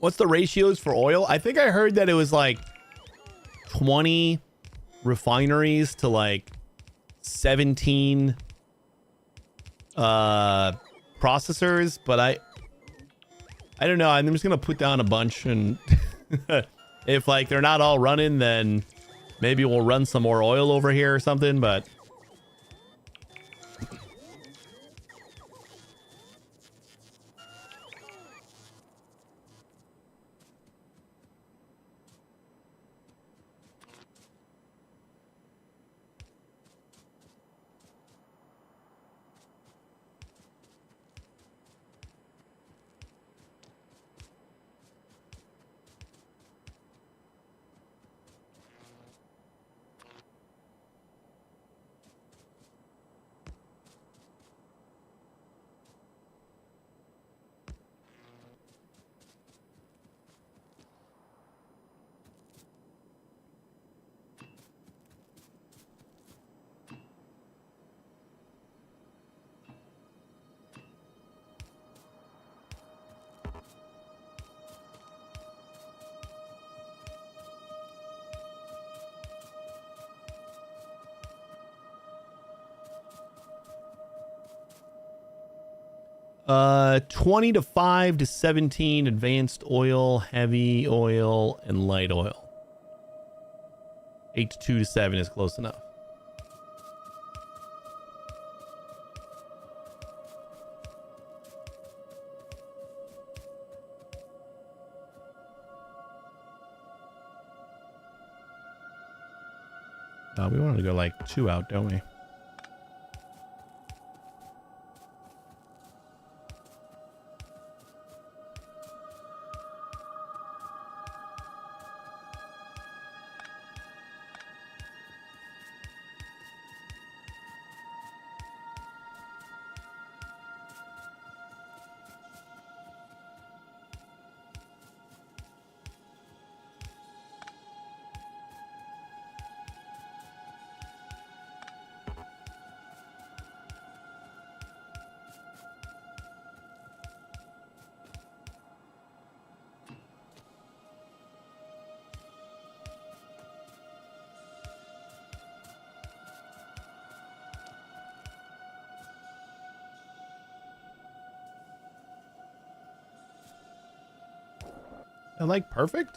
What's the ratios for oil? I think I heard that it was like 20 refineries to like 17 processors, but I don't know. I'm just gonna put down a bunch, and if like they're not all running, then maybe we'll run some more oil over here or something, but uh 20 to 5 to 17 advanced oil, heavy oil, and light oil. 8 to 2 to 7 is close enough. We wanted to go like 2 out, don't we? And like perfect?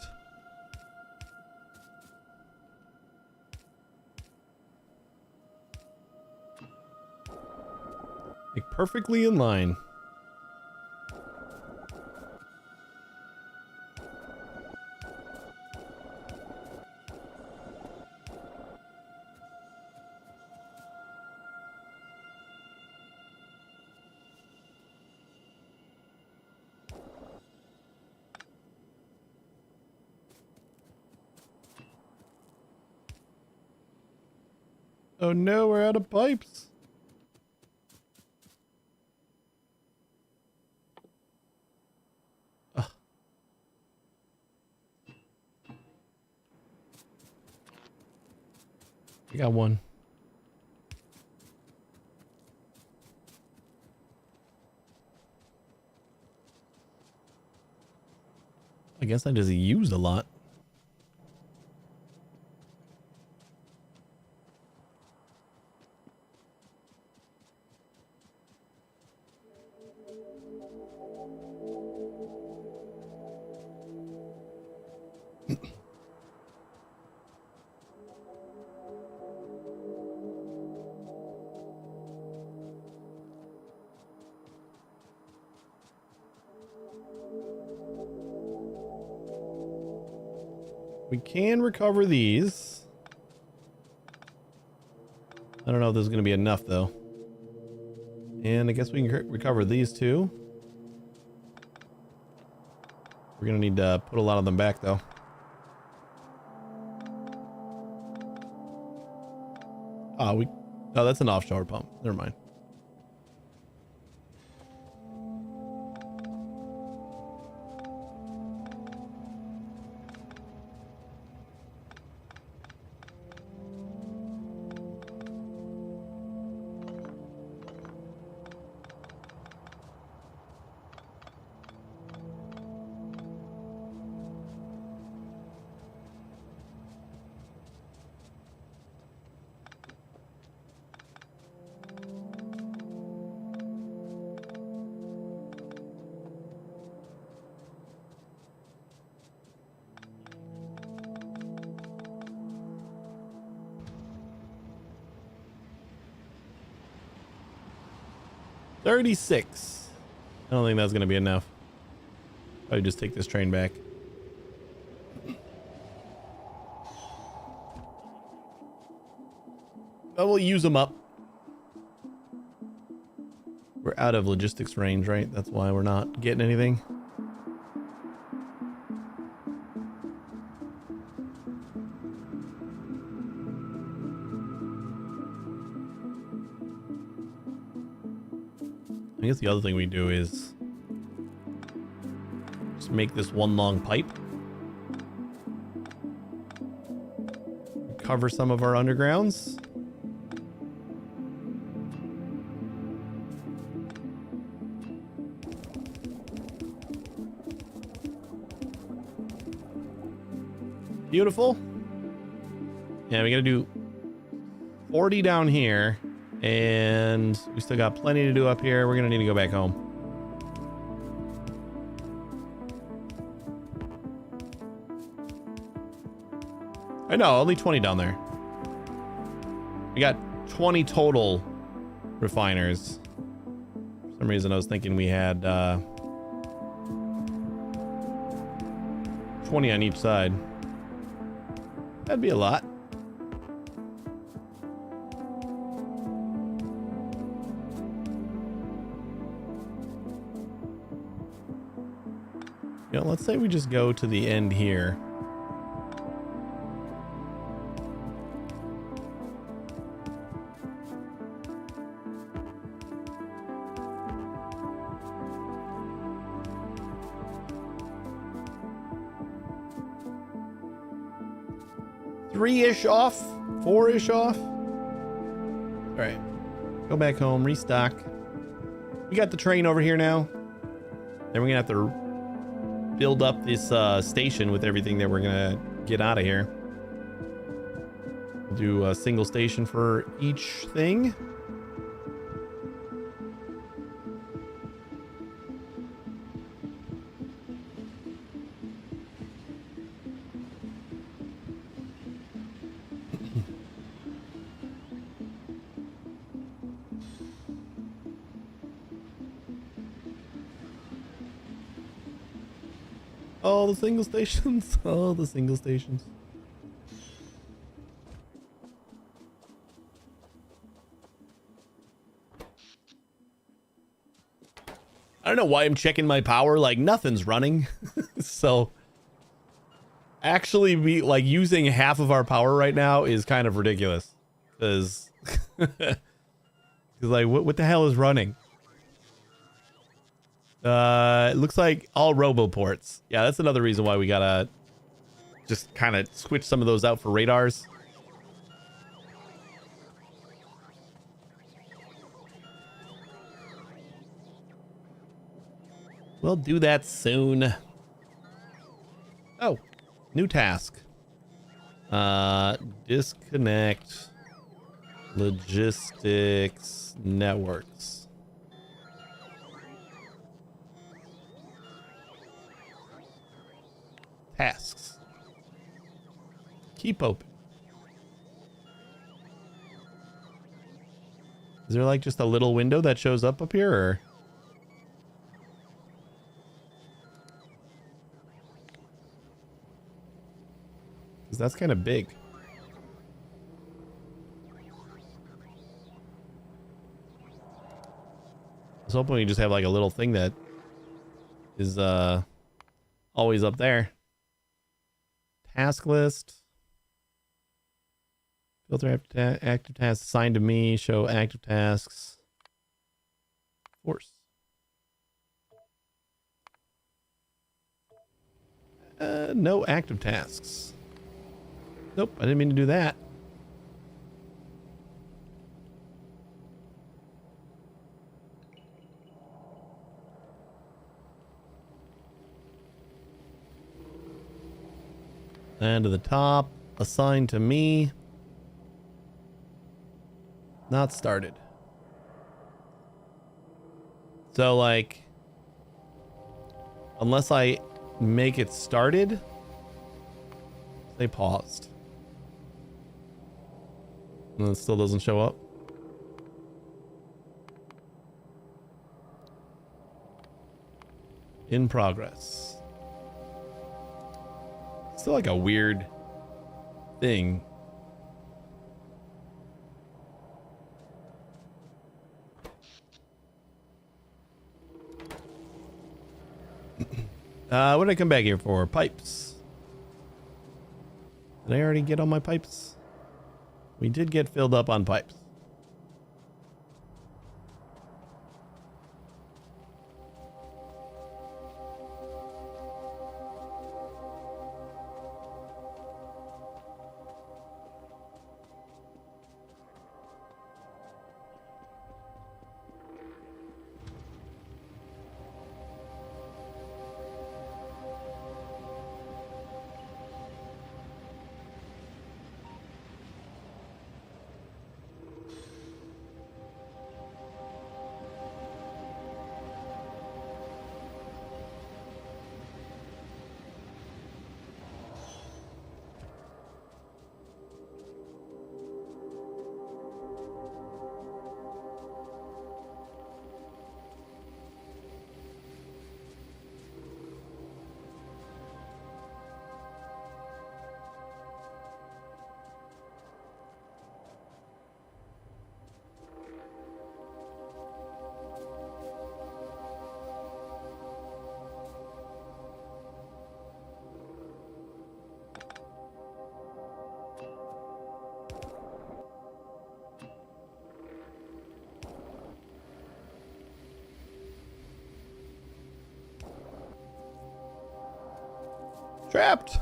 Like perfectly in line. Oh no, we're out of pipes. Ugh. I got one. I guess I just used a lot. We can recover these. I don't know if this is going to be enough, though. And I guess we can recover these too. We're going to need to put a lot of them back, though. Oh, that's an offshore pump. Never mind. $36. I don't think that's going to be enough. Probably just take this train back. But we'll use them up. We're out of logistics range, right? That's why we're not getting anything. I guess the other thing we do is just make this one long pipe. Cover some of our undergrounds. Beautiful. Yeah, we gotta do 40 down here. And we still got plenty to do up here. We're gonna need to go back home. I know, only 20 down there. We got 20 total refiners. For some reason I was thinking we had 20 on each side. That'd be a lot. You know, let's say we just go to the end here. Three-ish off, four-ish off. All right, go back home, restock. We got the train over here now. Then we're gonna have to build up this station with everything that we're gonna get out of here. We'll do a single station for each thing. All the single stations. All the single stations. I don't know why I'm checking my power. Like nothing's running. So actually be like using half of our power right now is kind of ridiculous. Because like what the hell is running? It looks like all roboports. Yeah, that's another reason why we gotta just kind of switch some of those out for radars. We'll do that soon. Oh, new task. Disconnect logistics networks. Tasks. Keep open. Is there like just a little window that shows up here, or? Because that's kind of big. I was hoping we just have like a little thing that is always up there. Task list. Filter active tasks assigned to me. Show active tasks. Force. No active tasks. Nope, I didn't mean to do that. And to the top, assigned to me. Not started. So like, unless I make it started, they paused. And it still doesn't show up. In progress. Still like a weird thing. What did I come back here for? Pipes. Did I already get all my pipes? We did get filled up on pipes. Trapped.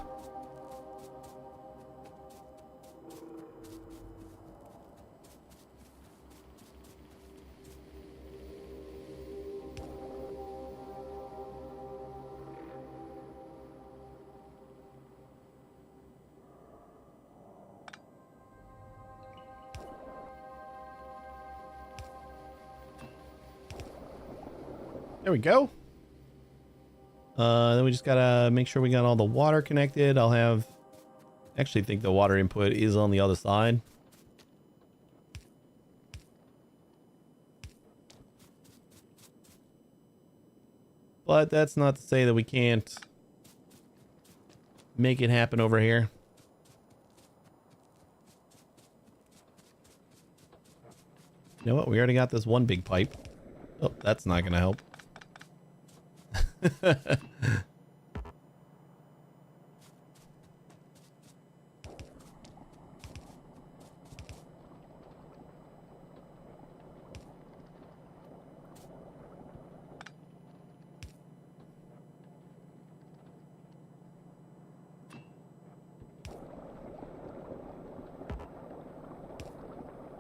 There we go. Then we just gotta make sure we got all the water connected. Actually think the water input is on the other side. But that's not to say that we can't make it happen over here. You know what? We already got this one big pipe. Oh, that's not gonna help.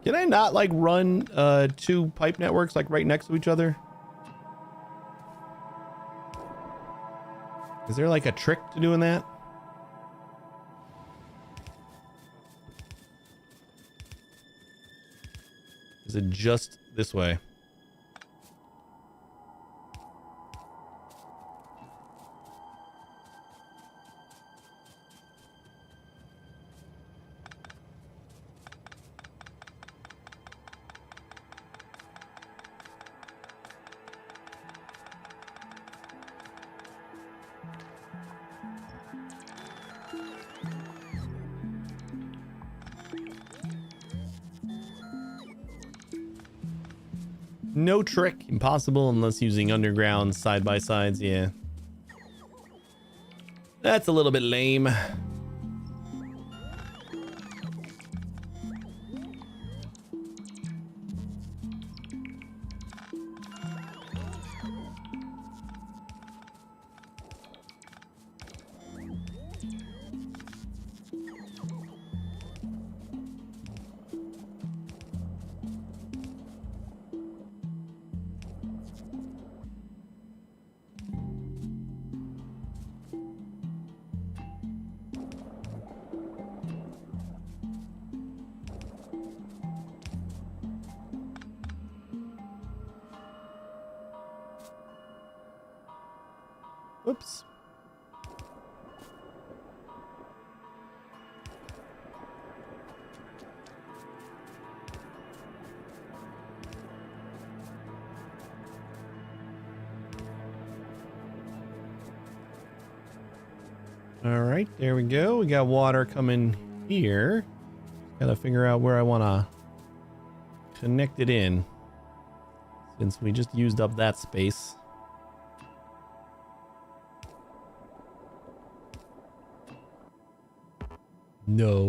Can I not like run two pipe networks like right next to each other? Is there like a trick to doing that? Is it just this way? No trick. Impossible unless using underground side-by-sides. Yeah. That's a little bit lame. Whoops. All right, there we go. We got water coming here. Gotta figure out where I want to connect it in, since we just used up that space. No.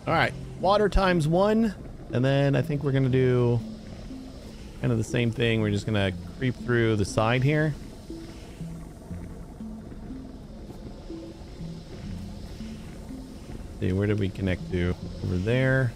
All right, water times 1, and then I think we're gonna do kind of the same thing. We're just gonna creep through the side here. See, where did we connect to? Over there.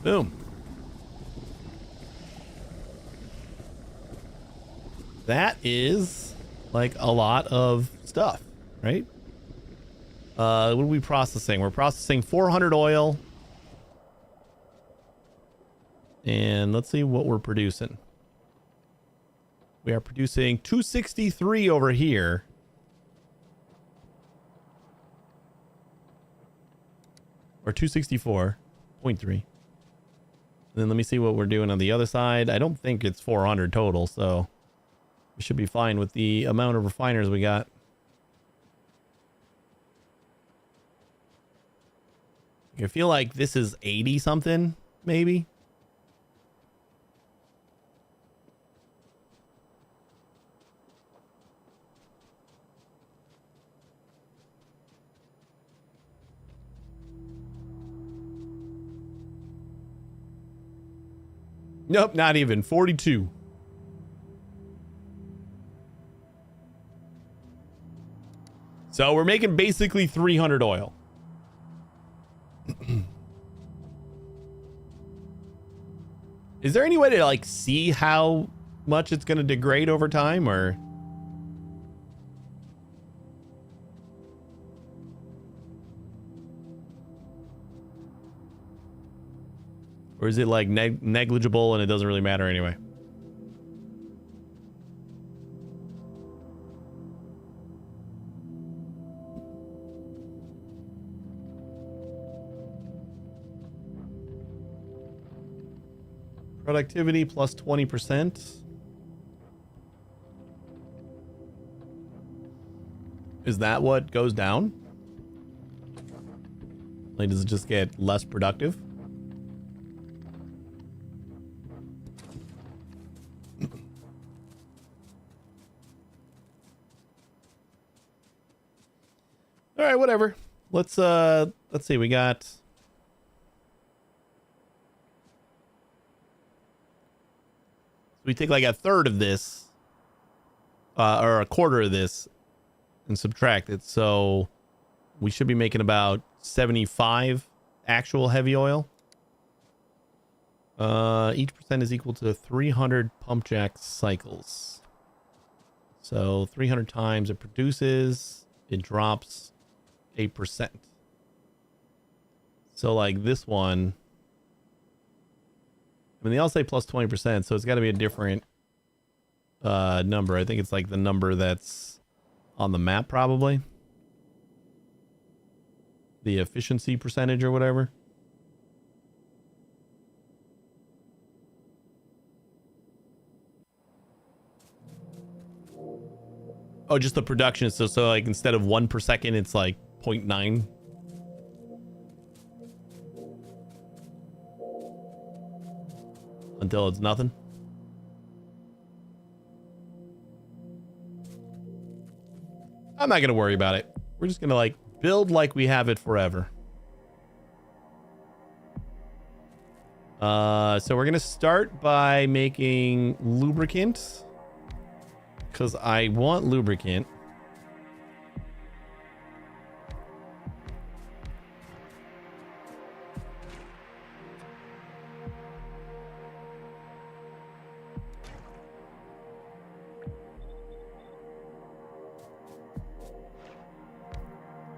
Boom. That is like a lot of stuff, right? What are we processing? We're processing 400 oil. And let's see what we're producing. We are producing 263 over here. or 264.3. Then let me see what we're doing on the other side. I don't think it's 400 total, so we should be fine with the amount of refiners we got. I feel like this is 80 something, maybe. Nope, not even 42. So we're making basically 300 oil. Is there any way to like see how much it's going to degrade over time, or is it like negligible and it doesn't really matter anyway? Productivity plus 20%. Is that what goes down? Like, does it just get less productive? All right, whatever. Let's see. We got we take like a third of this or a quarter of this and subtract it, so we should be making about 75 actual heavy oil. Each percent is equal to 300 pump jack cycles, so 300 times it produces, it drops 8%. So like this one, I mean, they all say plus 20%, so it's got to be a different number. I think it's like the number that's on the map, probably. The efficiency percentage or whatever. Oh, just the production. So like instead of 1 per second, it's like 0.9. Until it's nothing. I'm not gonna worry about it. We're just gonna like build like we have it forever. So we're gonna start by making lubricant, because I want lubricant.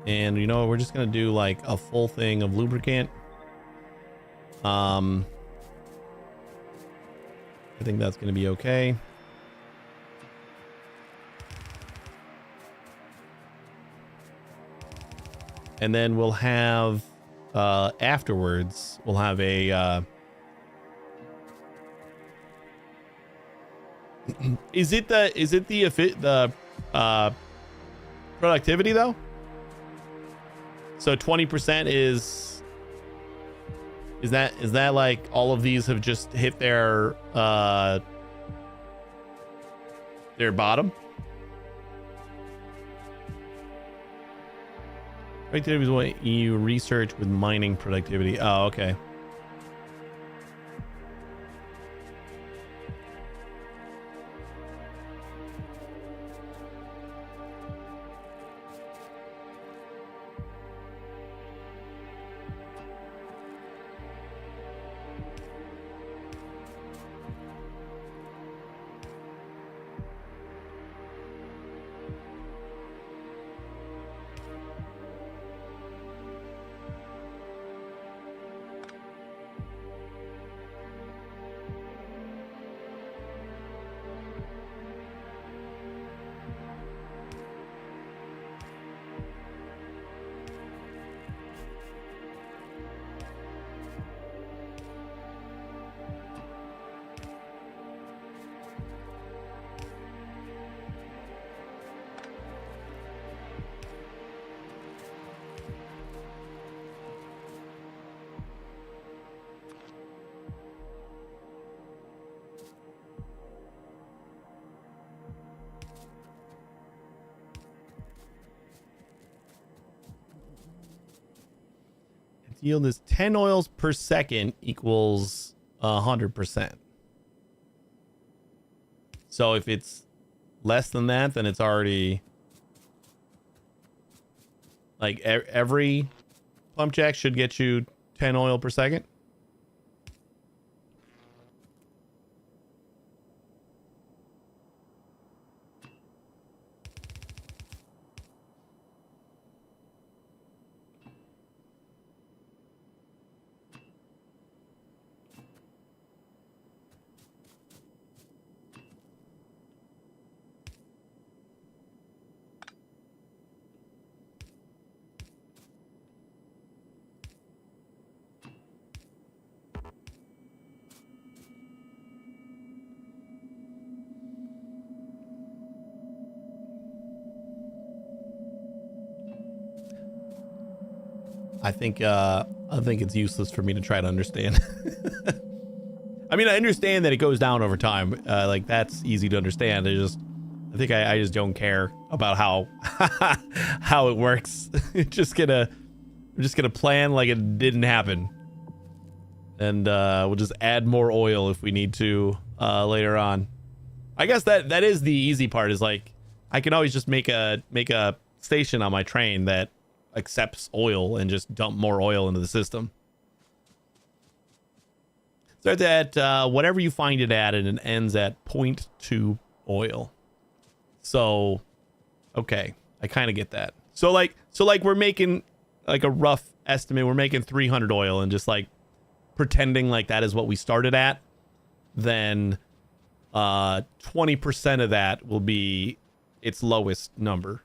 And you know what, we're just gonna do like a full thing of lubricant. I think that's gonna be okay. And then we'll have afterwards we'll have a is it the productivity though? So 20% is that like all of these have just hit their bottom? Productivity is what you research with mining productivity. Oh, okay. yield is 10 oils per second equals 100%. So if it's less than that, then it's already like every pump jack should get you 10 oil per second. I think it's useless for me to try to understand. I mean, I understand that it goes down over time. Like that's easy to understand. I think I just don't care about how how it works. We're just gonna plan like it didn't happen, and we'll just add more oil if we need to later on. I guess that is the easy part. Is like I can always just make a station on my train that accepts oil and just dump more oil into the system. Starts at whatever you find it at, and it ends at 0.2 oil. So, okay, I kind of get that. So like we're making like a rough estimate. We're making 300 oil and just like pretending like that is what we started at. Then 20% of that will be its lowest number.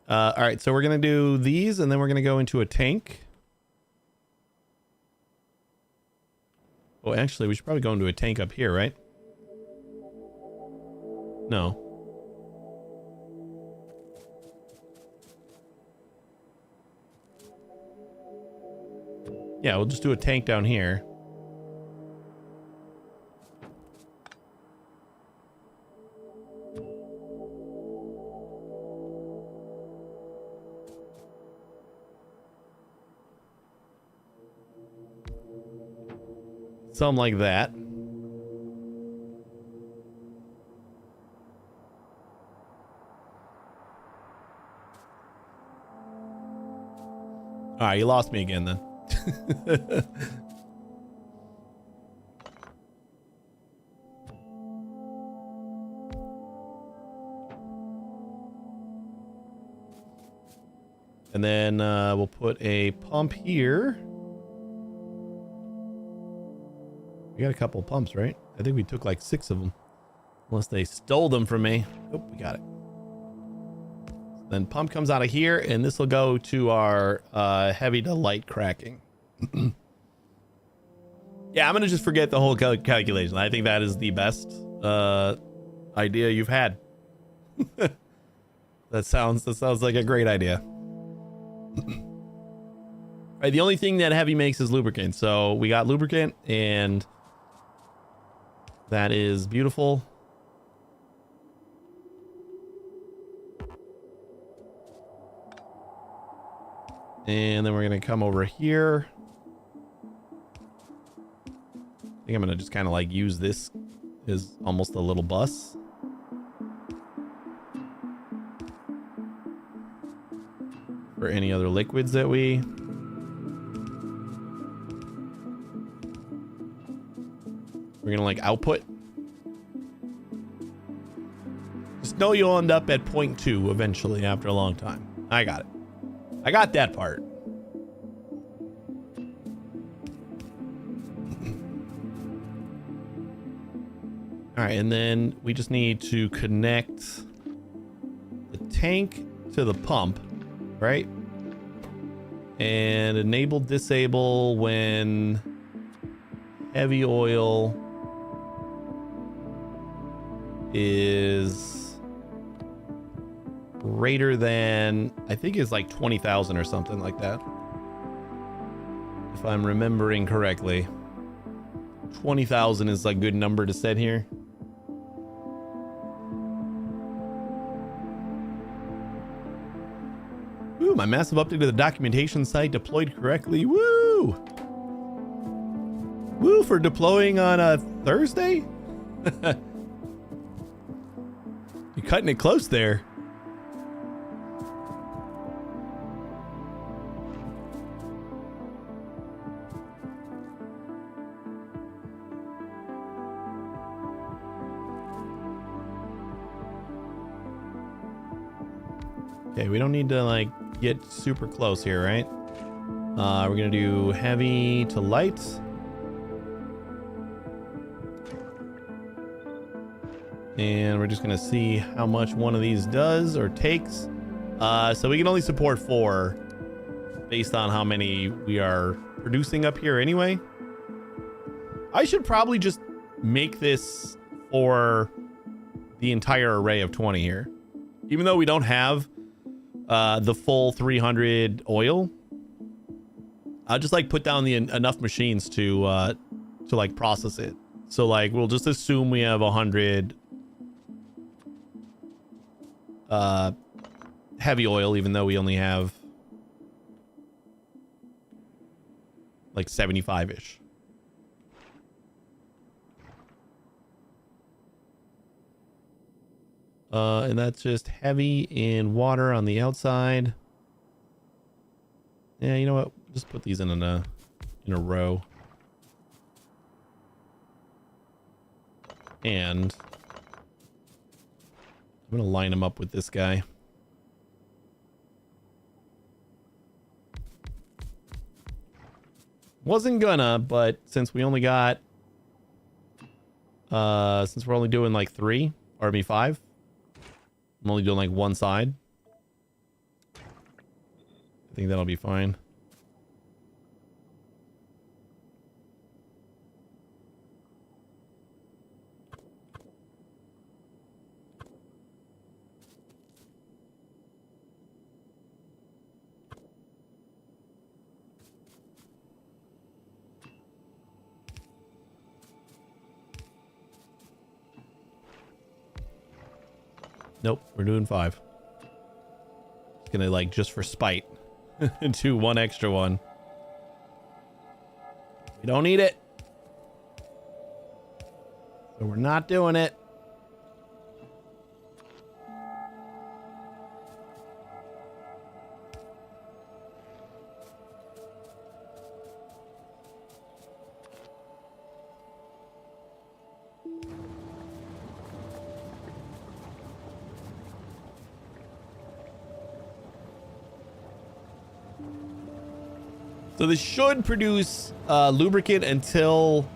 All right, so we're going to do these, and then we're going to go into a tank. Oh, actually, we should probably go into a tank up here, right? No. Yeah, we'll just do a tank down here. Something like that. All right, you lost me again then. And then we'll put a pump here. We got a couple of pumps, right? I think we took like 6 of them. Unless they stole them from me. Oh, we got it. Then pump comes out of here, and this will go to our heavy to light cracking. Yeah, I'm going to just forget the whole calculation. I think that is the best idea you've had. That sounds like a great idea. Right, the only thing that heavy makes is lubricant. So we got lubricant, and that is beautiful. And then we're going to come over here. I think I'm going to just kind of like use this as almost a little bus. For any other liquids that we're going to like output. Just know you'll end up at 0.2 eventually after a long time. I got it. I got that part. All right, and then we just need to connect the tank to the pump, right? And enable disable when heavy oil is greater than, I think it's like 20,000 or something like that. if I'm remembering correctly. 20,000 is a good number to set here. Ooh, my massive update to the documentation site deployed correctly. Woo! Woo, for deploying on a Thursday? You're cutting it close there. Okay, we don't need to like get super close here, right? We're gonna do heavy to light. And we're just gonna see how much one of these does or takes. So we can only support 4 based on how many we are producing up here anyway. I should probably just make this for the entire array of 20 here. Even though we don't have the full 300 oil, I'll just like put down the enough machines to like process it. So like we'll just assume we have 100 heavy oil, even though we only have like 75-ish. And that's just heavy and water on the outside. Yeah, you know what? Just put these in a row. And I'm gonna line them up with this guy. Wasn't gonna, but since we only got since we're only doing like 3 or maybe 5, I'm only doing like one side. I think that'll be fine. Nope, we're doing 5. It's gonna like just for spite do one extra one. We don't need it, so we're not doing it. So this should produce lubricant until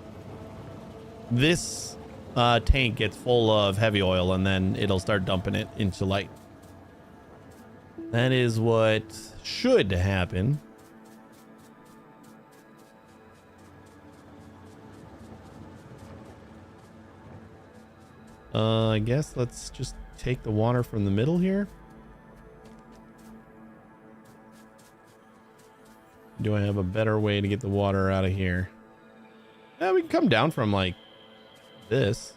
this tank gets full of heavy oil, and then it'll start dumping it into light. That is what should happen. I guess let's just take the water from the middle here. Do I have a better way to get the water out of here? Yeah, we can come down from like this.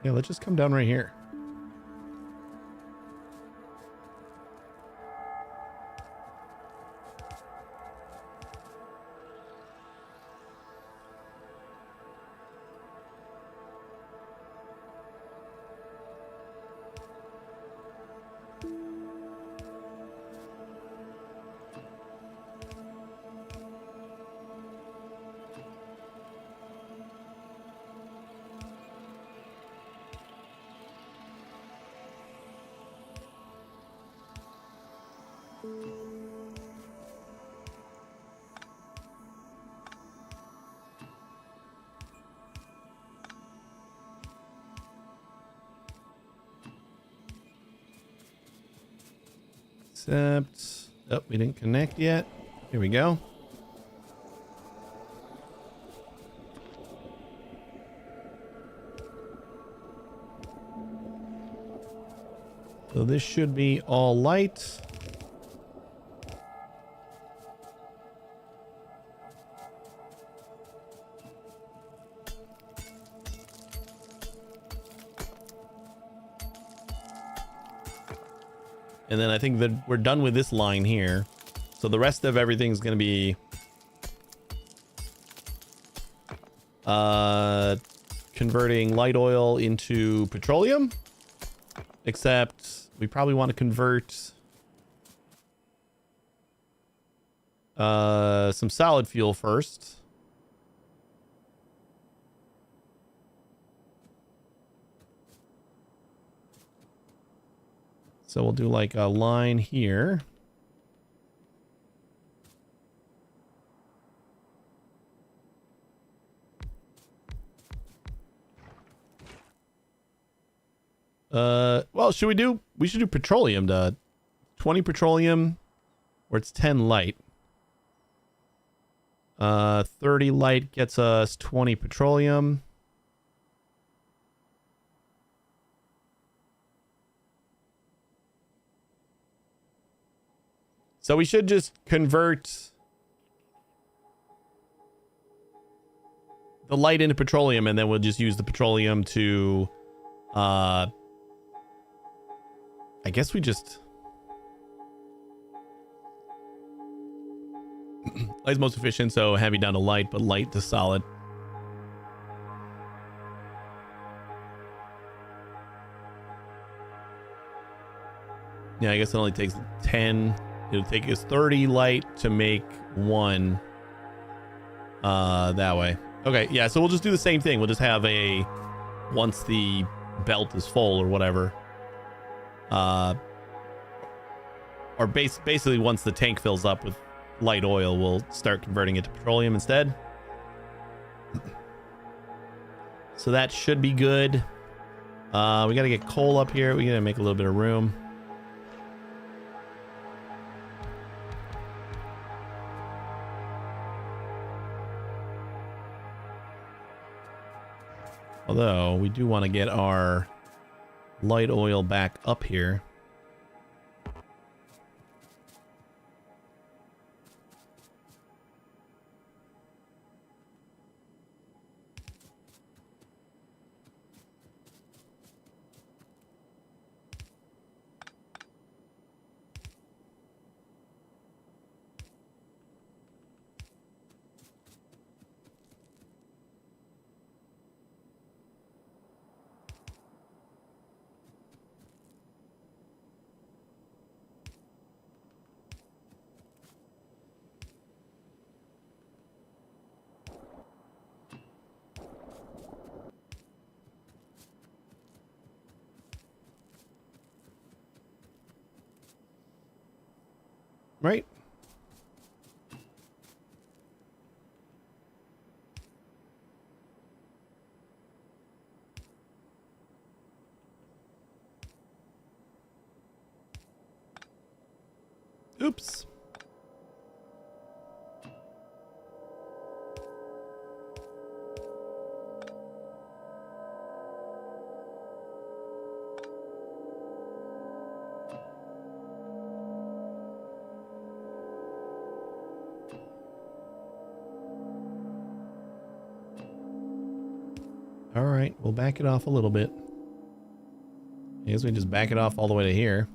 Yeah, let's just come down right here. Except, oh, we didn't connect yet. Here we go. So this should be all light. And then I think that we're done with this line here. So the rest of everything's going to be converting light oil into petroleum. Except we probably want to convert some solid fuel first. So we'll do like a line here. Well, we should do petroleum to 20 petroleum where it's 10 light. 30 light gets us 20 petroleum. So we should just convert the light into petroleum, and then we'll just use the petroleum to, I guess we just... Light's most efficient, so heavy down to light, but light to solid. Yeah, I guess it only takes 10... It'll take us 30 light to make one that way. Okay, yeah, so we'll just do the same thing. We'll just have a, once the belt is full or whatever, or basically once the tank fills up with light oil, we'll start converting it to petroleum instead. So that should be good. We got to get coal up here. We got to make a little bit of room. Although, we do want to get our light oil back up here. Right? Oops. All right, we'll back it off a little bit. I guess we just back it off all the way to here.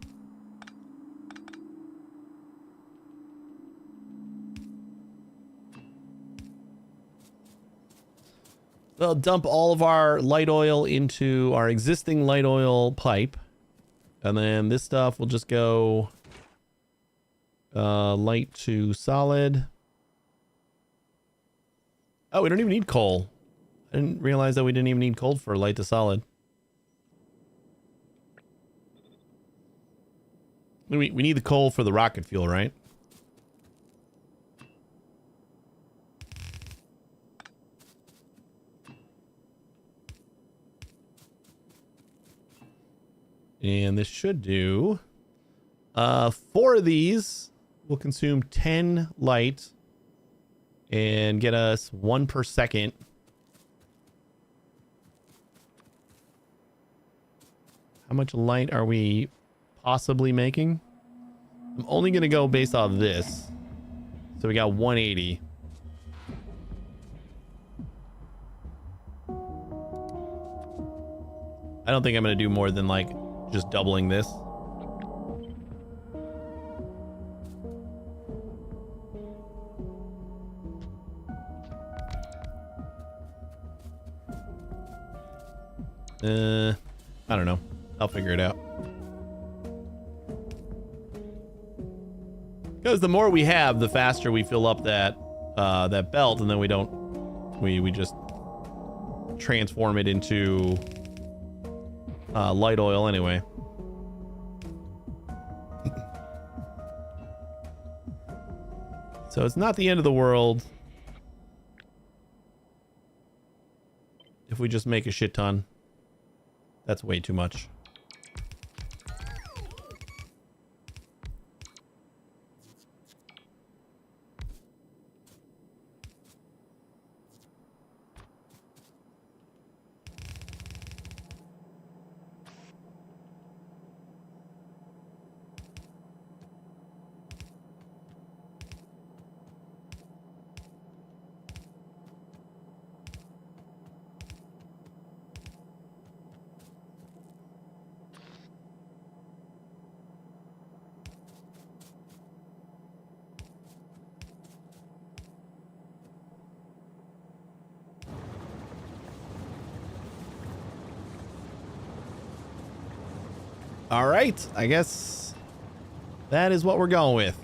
We'll dump all of our light oil into our existing light oil pipe. And then this stuff will just go light to solid. Oh, we don't even need coal. I didn't realize that we didn't even need coal for light to solid. We need the coal for the rocket fuel, right? And this should do 4 of these will consume 10 light and get us 1 per second. How much light are we possibly making. I'm only going to go based off this. So we got 180. I don't think I'm going to do more than like just doubling this. I don't know. I'll figure it out. Because the more we have, the faster we fill up that that belt, and then we just transform it into light oil anyway. So it's not the end of the world if we just make a shit ton. That's way too much. All right, I guess that is what we're going with.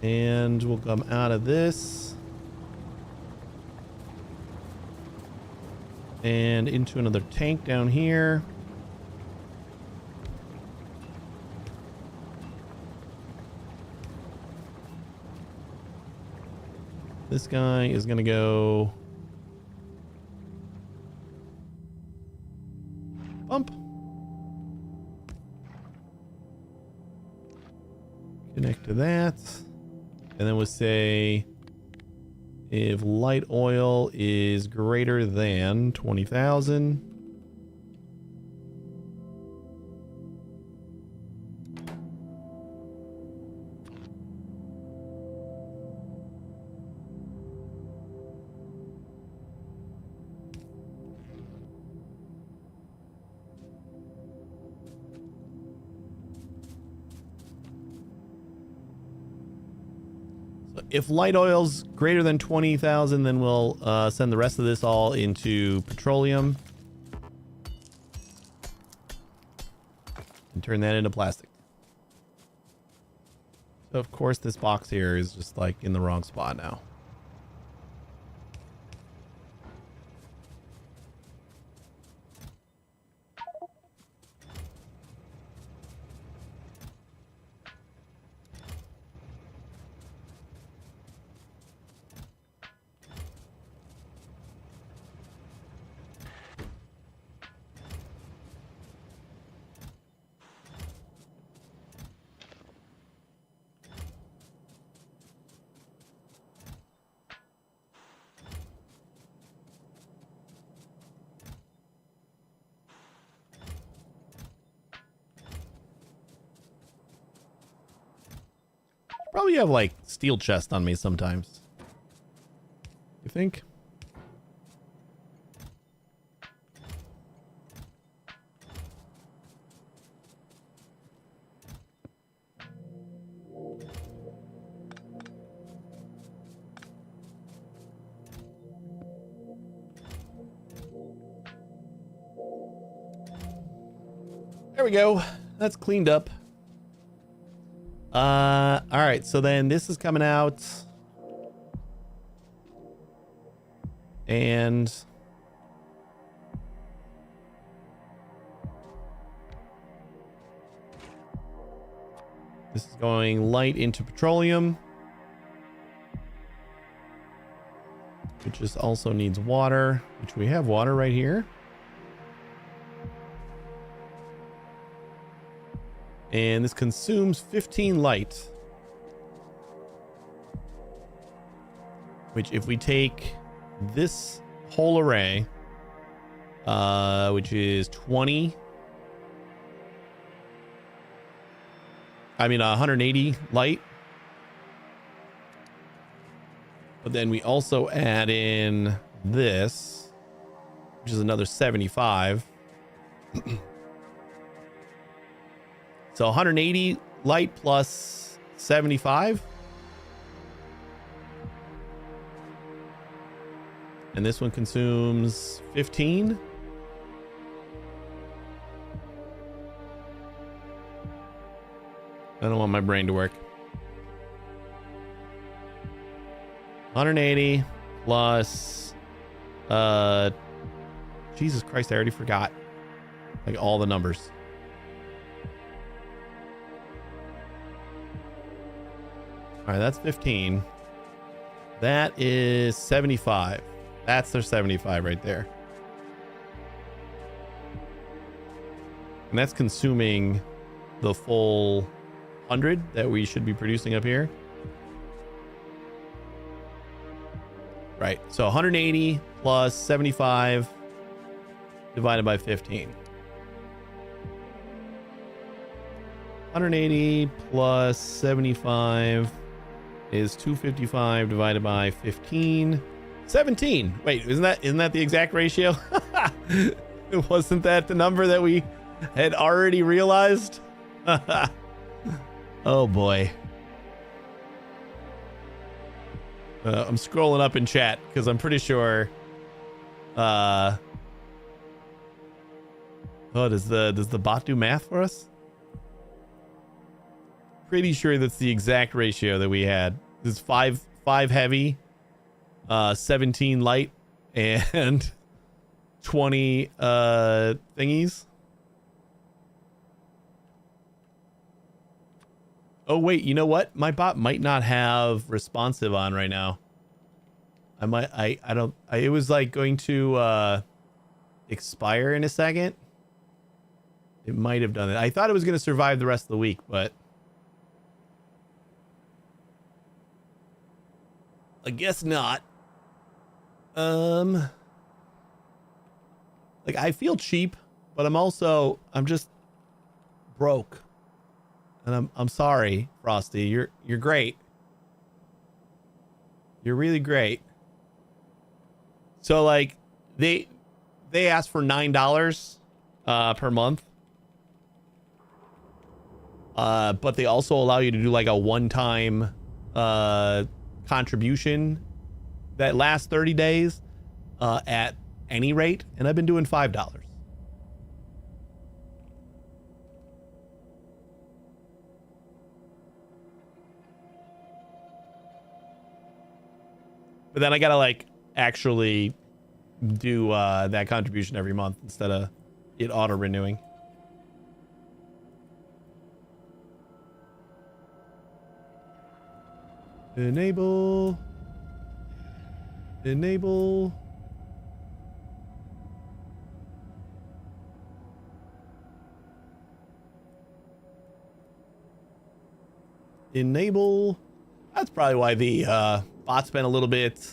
And we'll come out of this and into another tank down here. This guy is going to go bump. Connect to that. And then we'll say if light oil is greater than 20,000. If light oil's greater than 20,000, then we'll send the rest of this all into petroleum and turn that into plastic. So of course this box here is just like in the wrong spot now. Probably have like steel chest on me sometimes. You think? There we go. That's cleaned up. All right, so then this is coming out. And this is going light into petroleum, which is also needs water, which we have water right here. And this consumes 15 light. Which if we take this whole array, which is 20 I mean, 180 light. But then we also add in this, which is another 75. So 180 light plus 75. And this one consumes 15. I don't want my brain to work. 180 plus Jesus Christ, I already forgot like all the numbers. All right, that's 15. That is 75. That's their 75 right there. And that's consuming the full 100 that we should be producing up here. Right. So 180 plus 75 divided by 15. 180 plus 75 is 255 divided by 15. 17. Wait, isn't that the exact ratio? Wasn't that the number that we had already realized? Oh boy. I'm scrolling up in chat because I'm pretty sure does the bot do math for us? Pretty sure that's the exact ratio that we had. This is 5 heavy, 17 light, and 20 thingies. Oh wait, you know what? My bot might not have responsive on right now. It was like going to expire in a second. It might have done it. I thought it was going to survive the rest of the week, but I guess not. Like I feel cheap, but I'm just broke. And I'm sorry, Frosty. You're great. You're really great. So like they asked for $9 per month. But they also allow you to do like a one-time contribution that lasts 30 days at any rate, and I've been doing $5. But then I gotta like actually do that contribution every month instead of it auto renewing. Enable. Enable. Enable. That's probably why the bot's been a little bit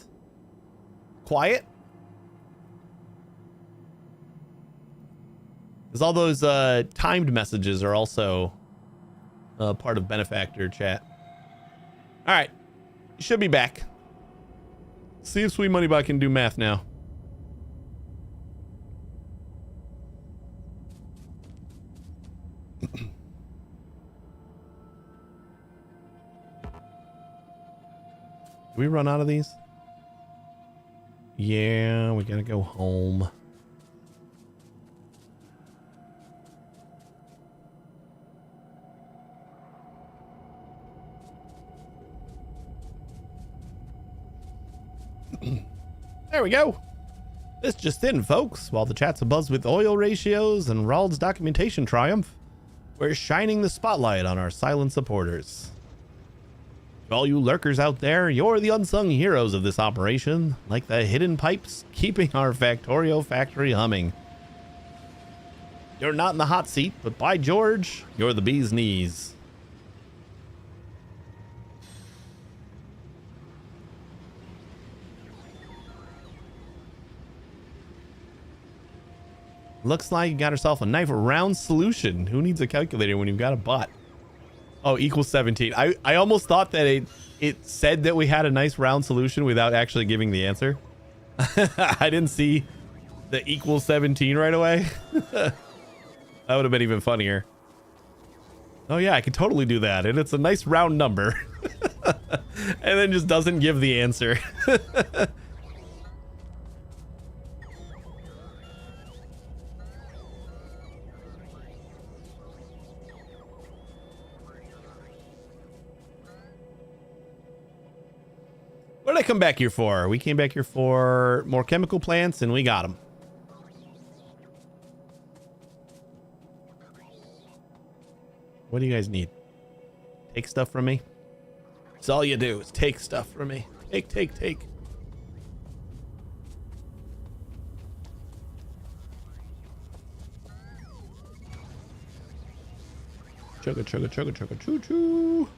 quiet. Because all those timed messages are also part of Benefactor chat. All right. You should be back. See if Sweet Moneybot can do math now. Did we run out of these? Yeah, we gotta go home. There we go. This just in, folks. While the chat's abuzz with oil ratios and Rald's documentation triumph, we're shining the spotlight on our silent supporters. To all you lurkers out there, you're the unsung heroes of this operation, like the hidden pipes keeping our Factorio factory humming. You're not in the hot seat, but by George, you're the bee's knees. Looks like you got yourself a knife around solution. Who needs a calculator when you've got a bot? Oh, equals 17. I almost thought that it said that we had a nice round solution without actually giving the answer. I didn't see the equals 17 right away. That would have been even funnier. Oh yeah, I could totally do that. And it's a nice round number. And then just doesn't give the answer. What did I come back here for? We came back here for more chemical plants and we got them. What do you guys need? Take stuff from me? That's all you do is take stuff from me. Take. Chugga, choo-choo.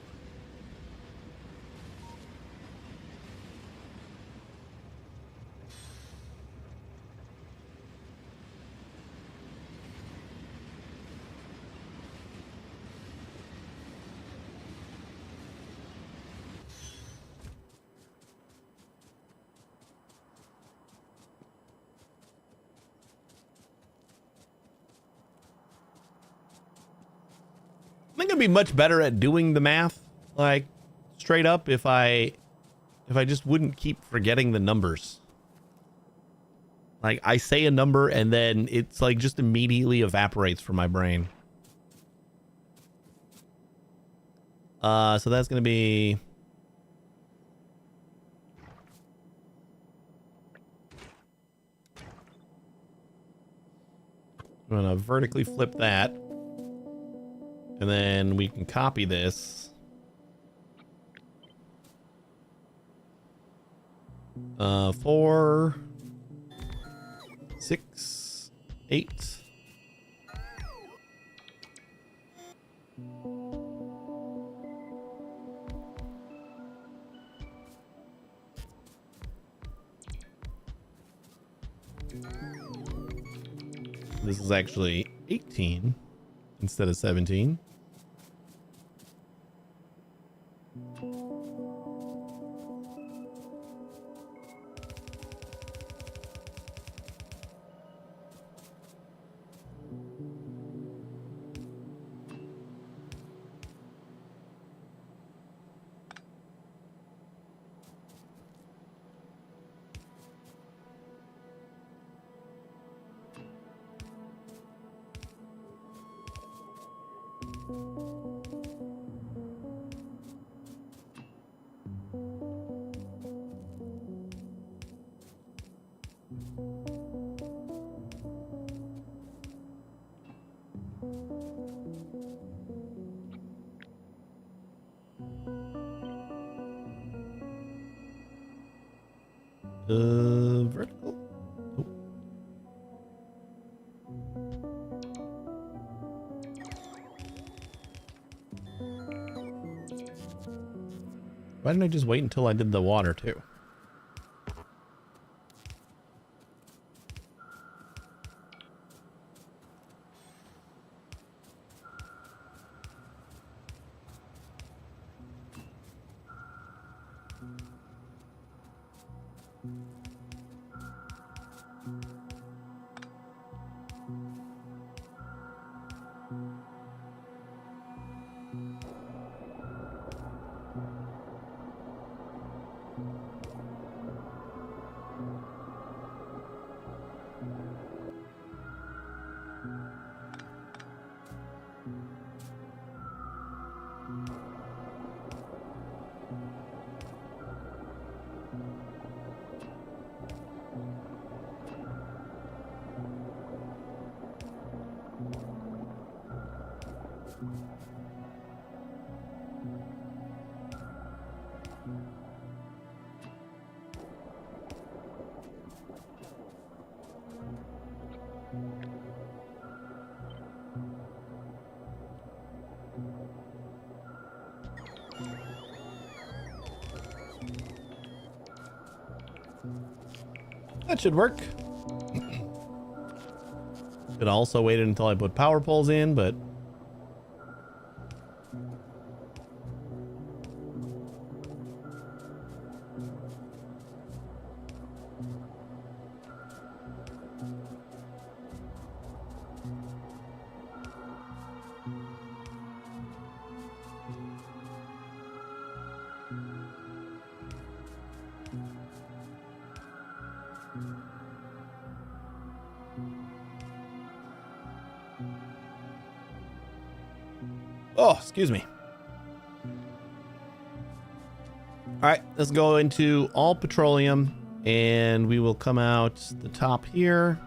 I think I'd be much better at doing the math, like straight up, if I just wouldn't keep forgetting the numbers. Like I say a number and then it's like just immediately evaporates from my brain. So that's gonna be I'm gonna vertically flip that. And then we can copy this. 4, 6, 8. This is actually 18 instead of 17. Vertical. Oh. Why didn't I just wait until I did the water too? That should work. Could also wait until I put power poles in, but Oh, excuse me. All right, let's go into all petroleum, and we will come out the top here.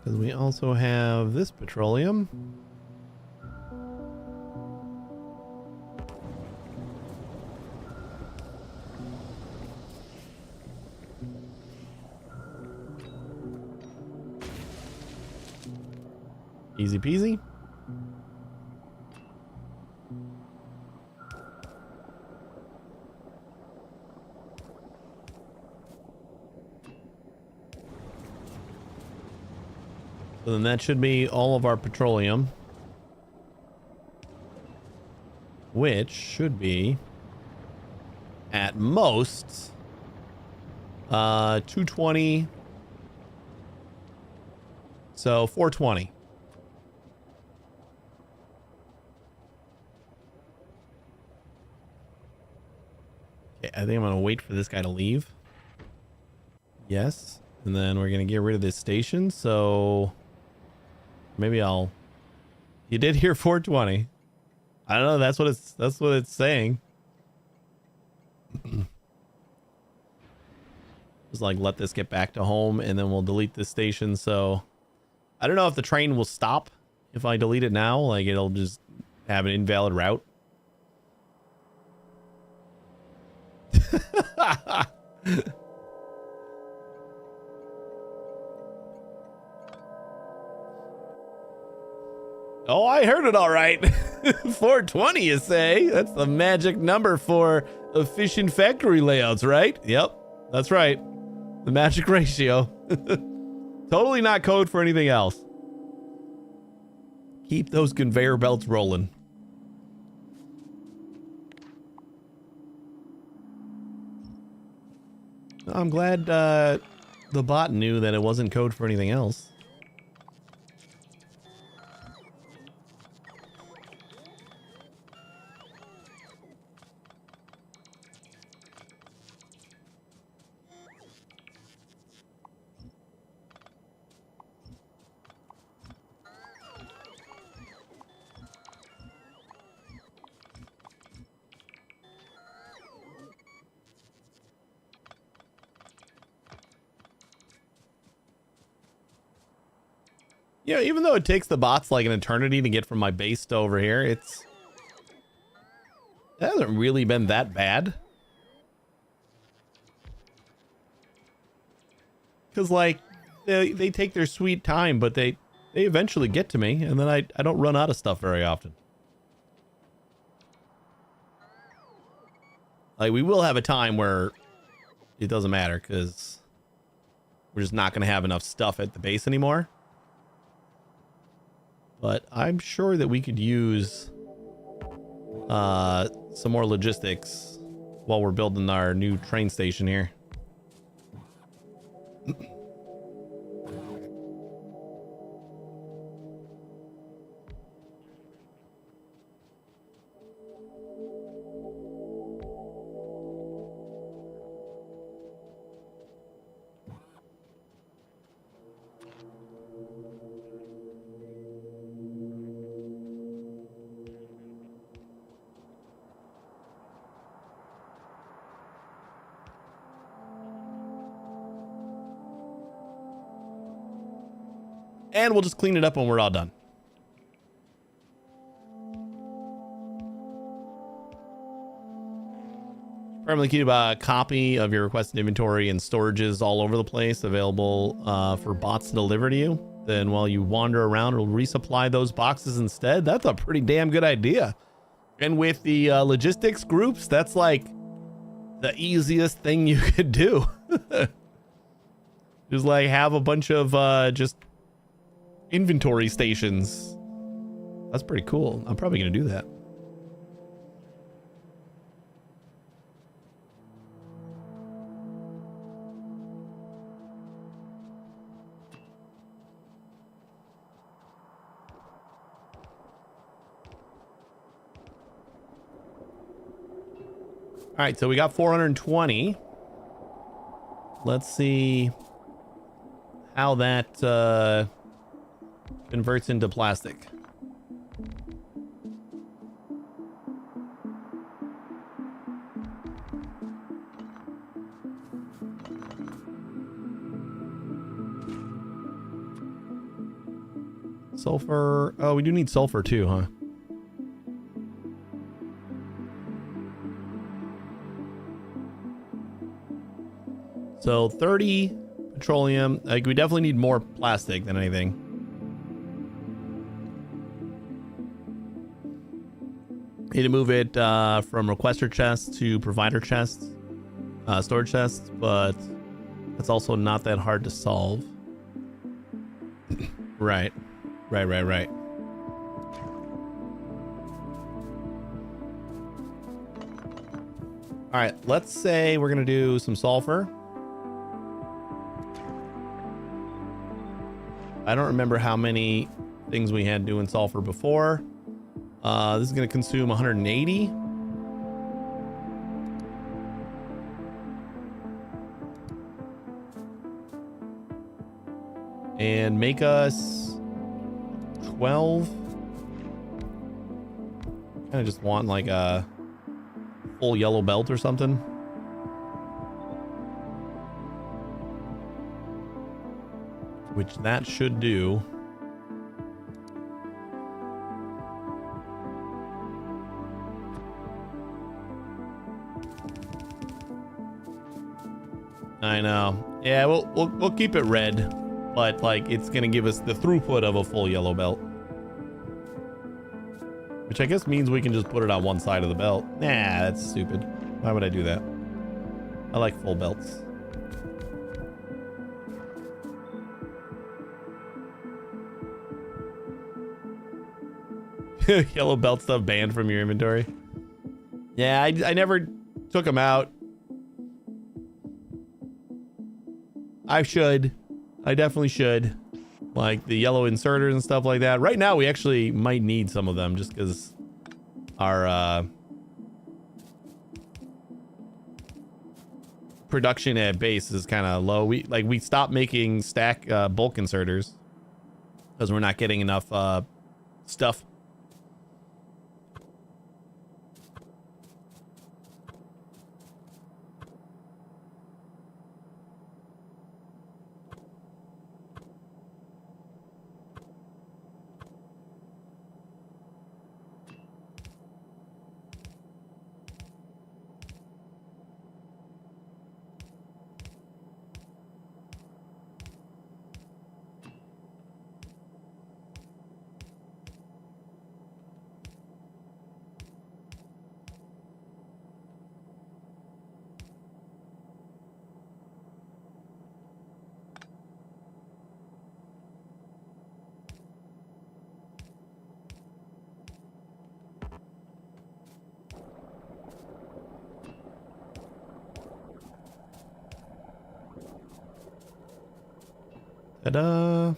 Because we also have this petroleum. Easy peasy. So then that should be all of our petroleum, which should be at most 220. So 420. Okay, I think I'm gonna wait for this guy to leave. Yes, and then we're gonna get rid of this station. So maybe I'll. You did hear 420. I don't know. That's what it's saying. Just like let this get back to home, and then we'll delete this station. So I don't know if the train will stop if I delete it now. Like it'll just have an invalid route. Oh, I heard it all right. 420, you say? That's the magic number for efficient factory layouts, right? Yep, that's right. The magic ratio. Totally not code for anything else. Keep those conveyor belts rolling. I'm glad the bot knew that it wasn't code for anything else. Yeah, even though it takes the bots like an eternity to get from my base to over here, it hasn't really been that bad. Because, like, they take their sweet time, but they eventually get to me, and then I don't run out of stuff very often. Like, we will have a time where it doesn't matter, because we're just not going to have enough stuff at the base anymore. But I'm sure that we could use some more logistics while we're building our new train station here. And we'll just clean it up when we're all done. Permanently keep a copy of your requested inventory and storages all over the place, available for bots to deliver to you. Then while you wander around, it'll resupply those boxes instead. That's a pretty damn good idea. And with the logistics groups, that's like the easiest thing you could do. Just like have a bunch of just inventory stations. That's pretty cool. I'm probably gonna do that. right, so we got 420. Let's see how that converts into plastic. Sulfur. Oh, we do need sulfur too, huh? So 30 petroleum. Like, we definitely need more plastic than anything. Need to move it from requester chests to provider chests, storage chests, but that's also not that hard to solve. Right. Right. All right, let's say we're gonna do some sulfur. I don't remember how many things we had doing sulfur before. This is gonna consume 180. And make us 12. Kind of just want like a full yellow belt or something. Which that should do. I know. Yeah, we'll keep it red, but like it's gonna give us the throughput of a full yellow belt. Which I guess means we can just put it on one side of the belt. Nah, that's stupid. Why would I do that? I like full belts. Yellow belt stuff banned from your inventory. Yeah, I never took them out. I should. I definitely should. Like the yellow inserters and stuff like that. Right now, we actually might need some of them just because our production at base is kind of low. We stopped making stack bulk inserters because we're not getting enough stuff. Ta-da!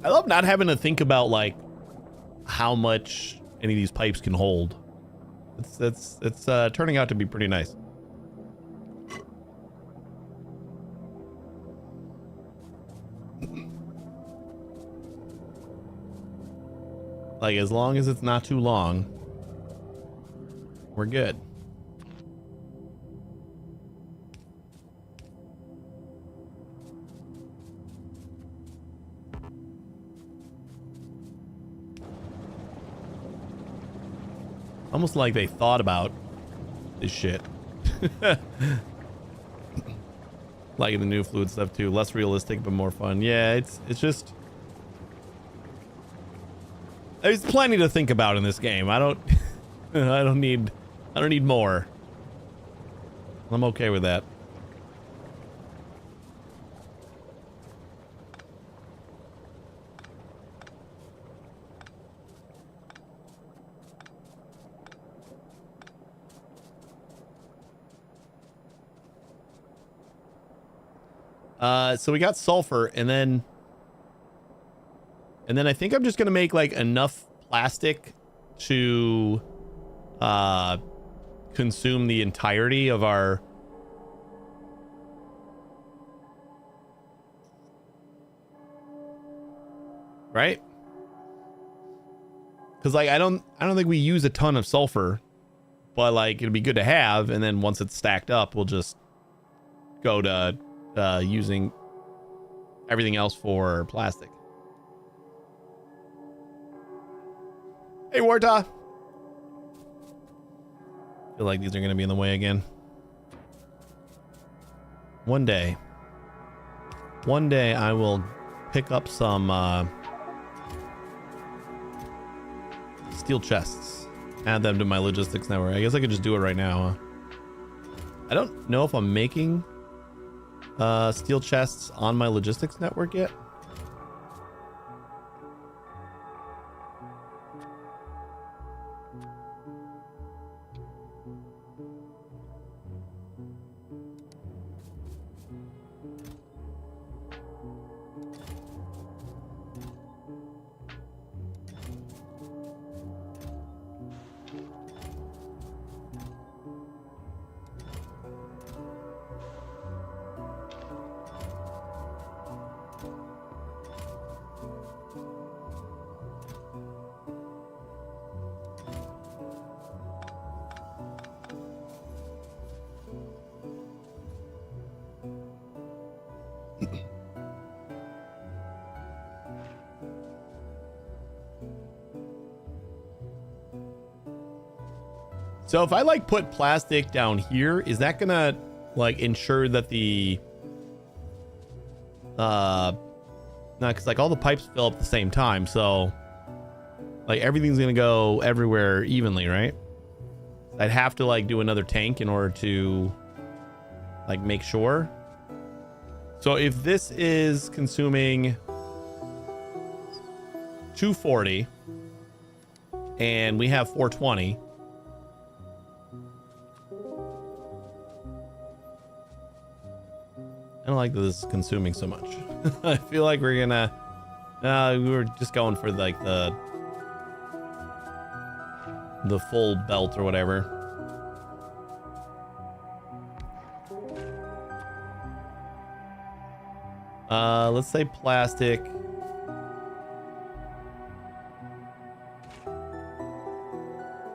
I love not having to think about like how much any of these pipes can hold. It's turning out to be pretty nice. Like as long as it's not too long, we're good. Almost like they thought about this shit. Liking the new fluid stuff too. Less realistic, but more fun. Yeah, it's just... There's plenty to think about in this game. I don't... I don't need more. I'm okay with that. So we got sulfur, and then I think I'm just gonna make like enough plastic to consume the entirety of our right, because like I don't think we use a ton of sulfur, but like it'd be good to have, and then once it's stacked up we'll just go to using everything else for plastic. Hey, Warta. Feel like these are going to be in the way again. One day I will pick up some steel chests, add them to my logistics network. I guess I could just do it right now. I don't know if I'm making steel chests on my logistics network yet. So if I like put plastic down here, is that gonna like ensure that the no, because like all the pipes fill up at the same time, so like everything's gonna go everywhere evenly, right? I'd have to like do another tank in order to like make sure. So if this is consuming 240 and we have 420, I don't like that this is consuming so much. I feel like we're gonna we were just going for like the full belt or whatever. Let's say plastic.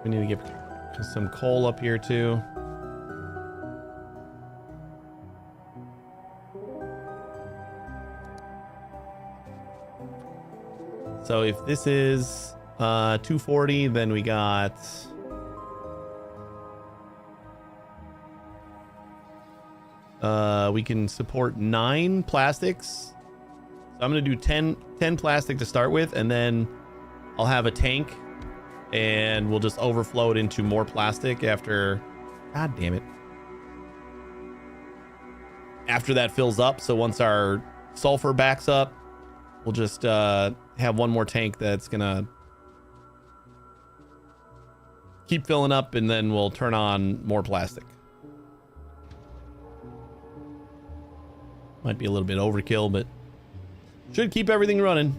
We need to get some coal up here too. So if this is 240, then we got we can support 9 plastics. So I'm gonna do 10 plastic to start with, and then I'll have a tank and we'll just overflow it into more plastic after, god damn it, after that fills up. So once our sulfur backs up, we'll just have one more tank that's gonna keep filling up, and then we'll turn on more plastic. Might be a little bit overkill, but should keep everything running.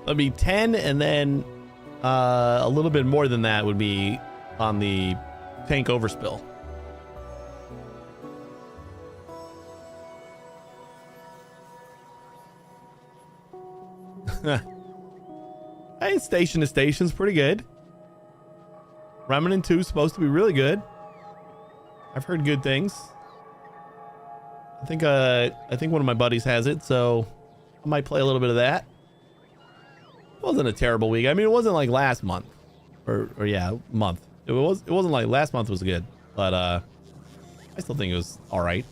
That'd be 10, and then a little bit more than that would be on the tank overspill. Hey, station to station's pretty good. Remnant 2 is supposed to be really good. I've heard good things. I think one of my buddies has it, so I might play a little bit of that. It wasn't a terrible week. I mean, it wasn't like last month, or yeah, month. It wasn't like last month was good, but I still think it was all right.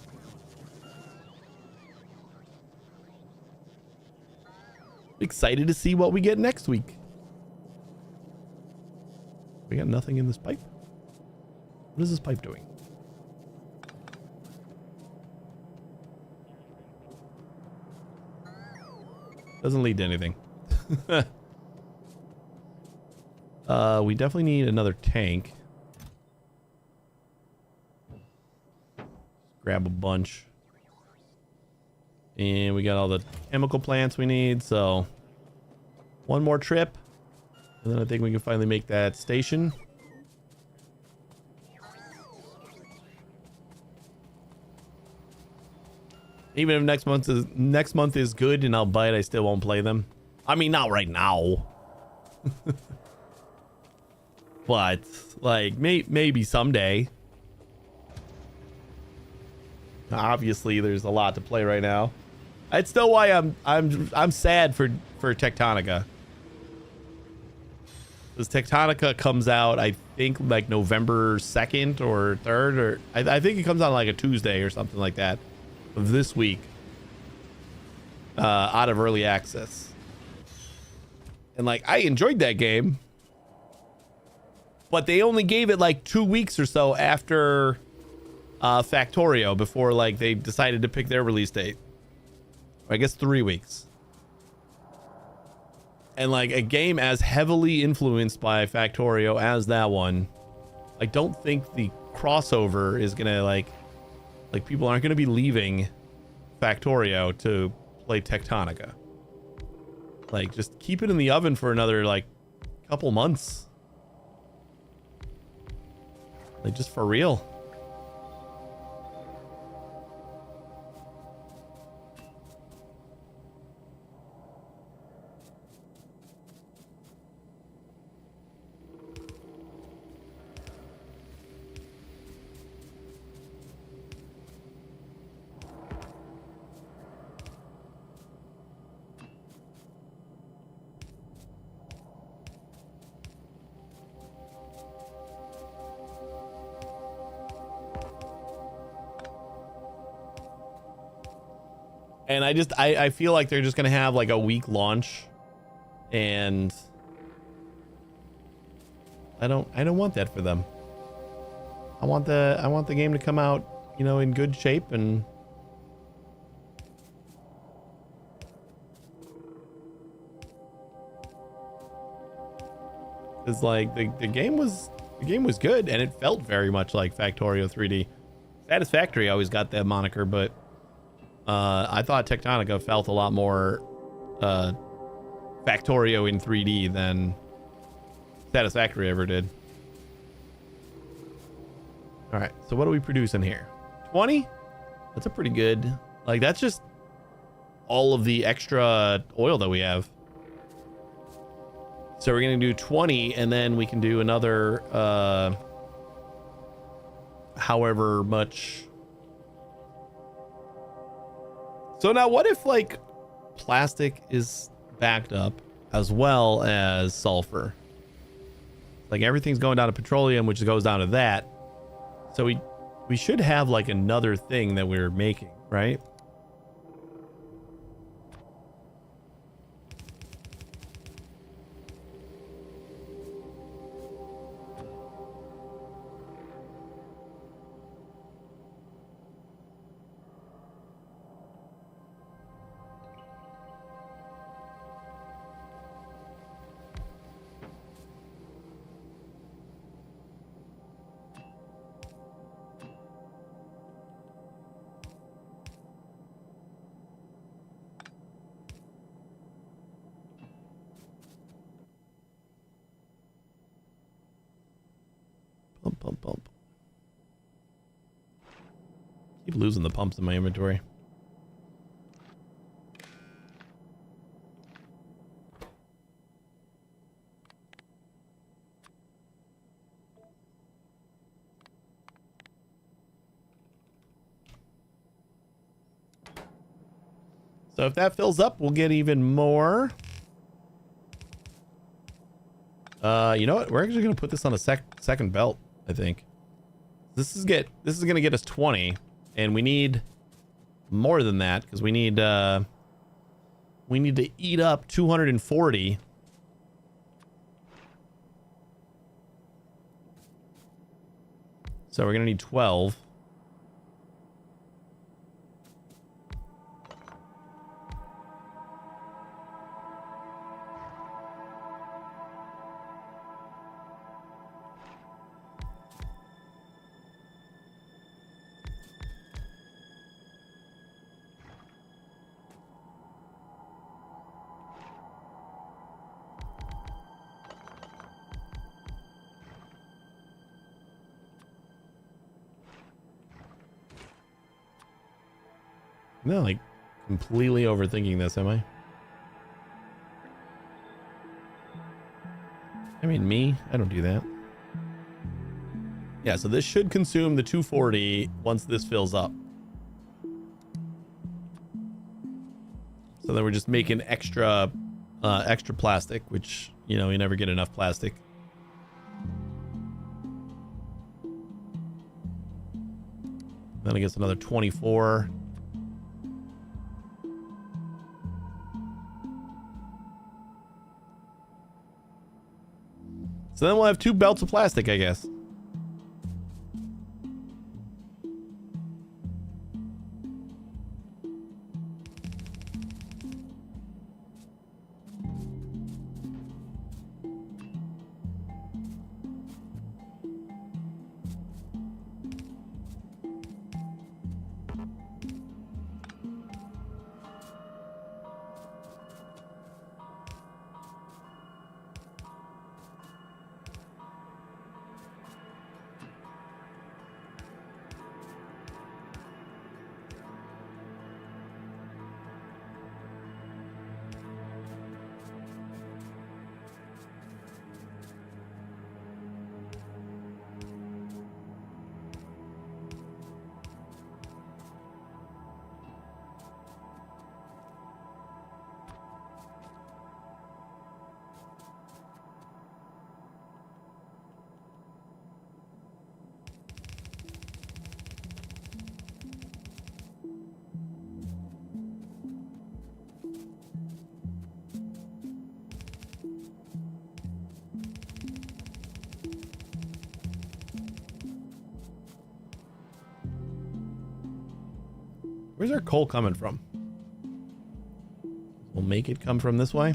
Excited to see what we get next week. We got nothing in this pipe. What is this pipe doing? Doesn't lead to anything. We definitely need another tank. Grab a bunch. And we got all the chemical plants we need, so one more trip. And then I think we can finally make that station. Even if next month is good and I'll buy it, I still won't play them. I mean, not right now. But like maybe someday. Obviously, there's a lot to play right now. It's still why I'm sad for Tectonica. Because Tectonica comes out, I think, like November 2nd or 3rd, or I think it comes out like a Tuesday or something like that of this week. Out of early access. And like, I enjoyed that game. But they only gave it like 2 weeks or so after Factorio before like they decided to pick their release date. I guess 3 weeks. And like a game as heavily influenced by Factorio as that one, I don't think the crossover is gonna like people aren't gonna be leaving Factorio to play Tectonica. Like, just keep it in the oven for another like couple months. Like, just for real. And I feel like they're just gonna have like a week launch, and I don't want that for them. I want the game to come out, you know, in good shape, and it's like the game was good, and it felt very much like Factorio 3D. Satisfactory always got that moniker, but I thought Tectonica felt a lot more Factorio in 3D than Satisfactory ever did. All right, so what do we produce in here? 20? That's a pretty good. Like, that's just all of the extra oil that we have. So we're gonna do 20, and then we can do another however much. So now what if like plastic is backed up as well as sulfur? Like, everything's going down to petroleum, which goes down to that. So we should have like another thing that we're making, right? Keep losing the pumps in my inventory. So if that fills up, we'll get even more. You know what? We're actually going to put this on a second belt, I think. This is going to get us 20, and we need more than that because we need to eat up 240. So we're going to need 12. I'm not like completely overthinking this, am I? I mean, me, I don't do that. Yeah, so this should consume the 240 once this fills up. So then we're just making extra plastic, which, you know, you never get enough plastic. Then I guess another 24. So then we'll have 2 belts of plastic, I guess. Where's our coal coming from? We'll make it come from this way.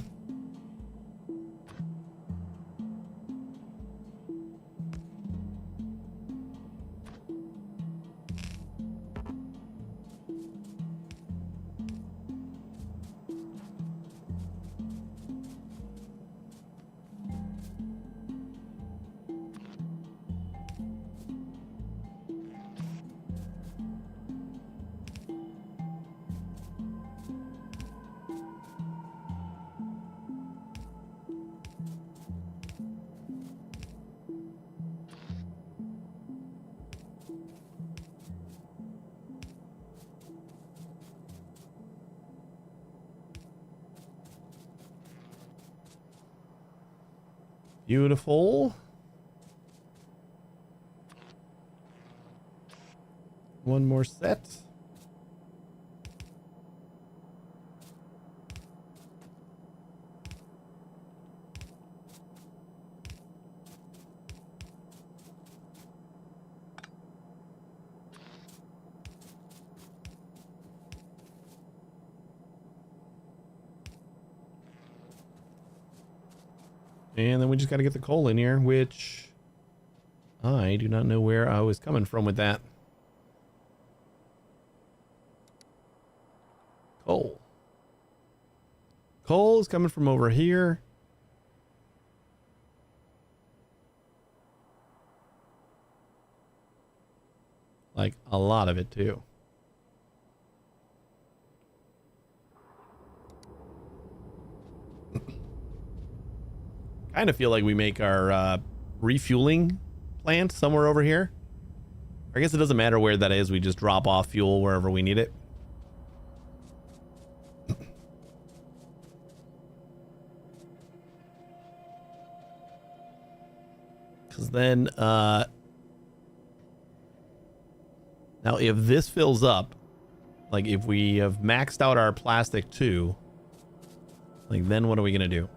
Beautiful. One more set. And then we just got to get the coal in here, which I do not know where I was coming from with that. Coal. Coal is coming from over here. Like a lot of it too. Kind of feel like we make our refueling plant somewhere over here. I guess it doesn't matter where that is. We just drop off fuel wherever we need it. Because then, now if this fills up, like if we have maxed out our plastic too, like then what are we going to do?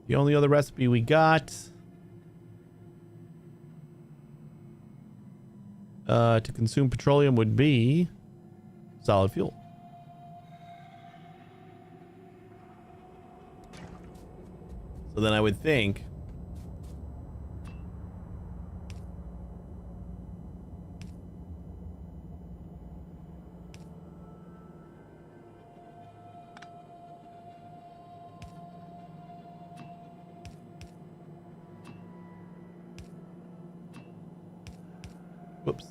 The only other recipe we got to consume petroleum would be solid fuel. So then I would think whoops.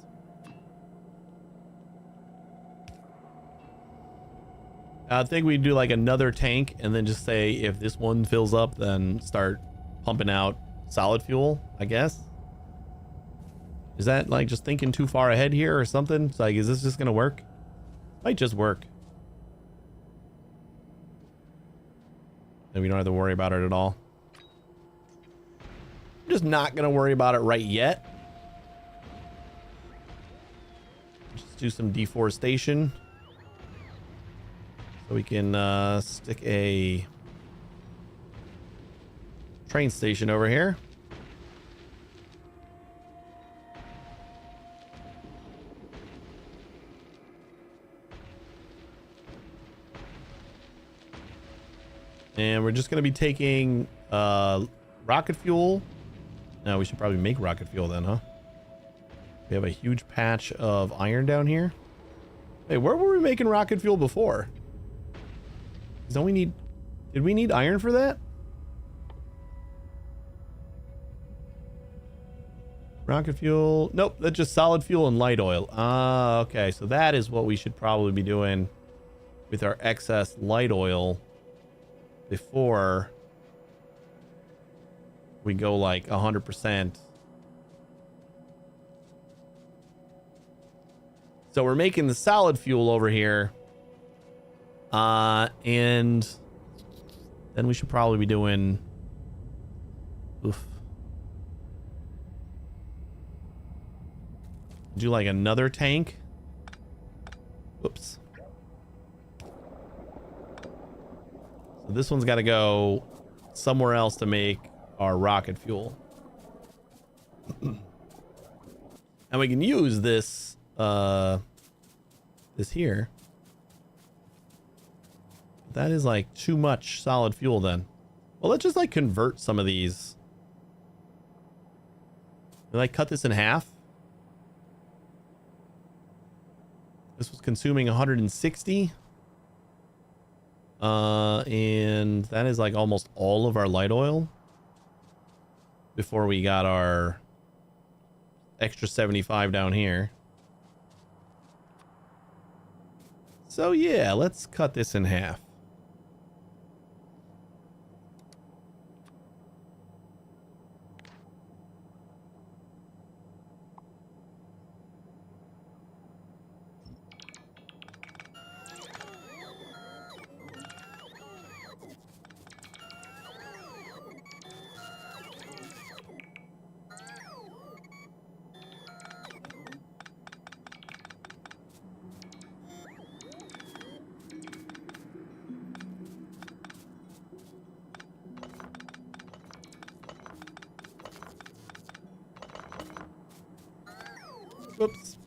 I think we do like another tank and then just say if this one fills up, then start pumping out solid fuel, I guess. Is that like just thinking too far ahead here or something? It's like, is this just gonna work? Might just work. And we don't have to worry about it at all. I'm just not gonna worry about it right yet. Just do some deforestation. So we can stick a train station over here. And we're just going to be taking rocket fuel. No, we should probably make rocket fuel then, huh? We have a huge patch of iron down here. Hey, where were we making rocket fuel before? Don't we need... Did we need iron for that? Rocket fuel... Nope, that's just solid fuel and light oil. Ah, okay. So that is what we should probably be doing with our excess light oil before we go like 100%. So we're making the solid fuel over here. And then we should probably be doing... Oof. Do like another tank. Whoops. So this one's got to go somewhere else to make our rocket fuel. And we can use this, this here. That is like too much solid fuel then. Well, let's just like convert some of these. We like cut this in half. This was consuming 160. And that is like almost all of our light oil before we got our extra 75 down here. So yeah, let's cut this in half. Whoops.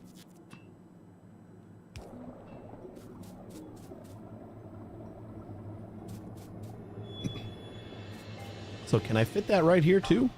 So can I fit that right here too?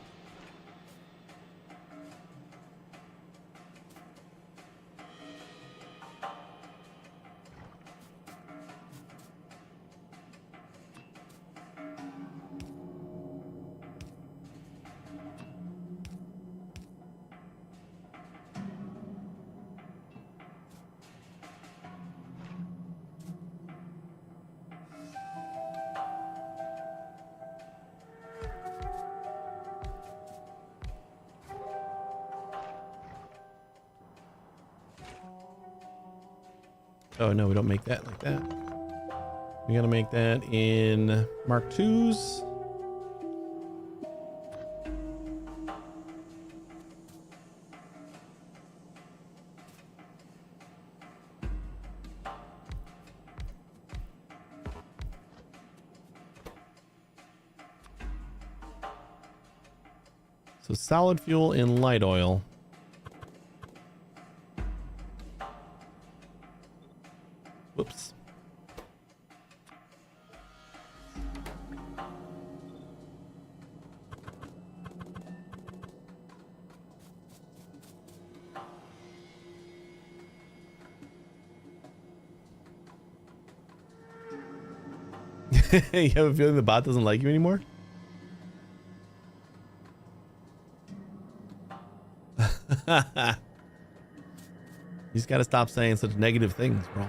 Oh, no, we don't make that like that. We gotta make that in Mark IIs. So solid fuel in light oil. Whoops. You have a feeling the bot doesn't like you anymore? You just gotta stop saying such negative things, bro.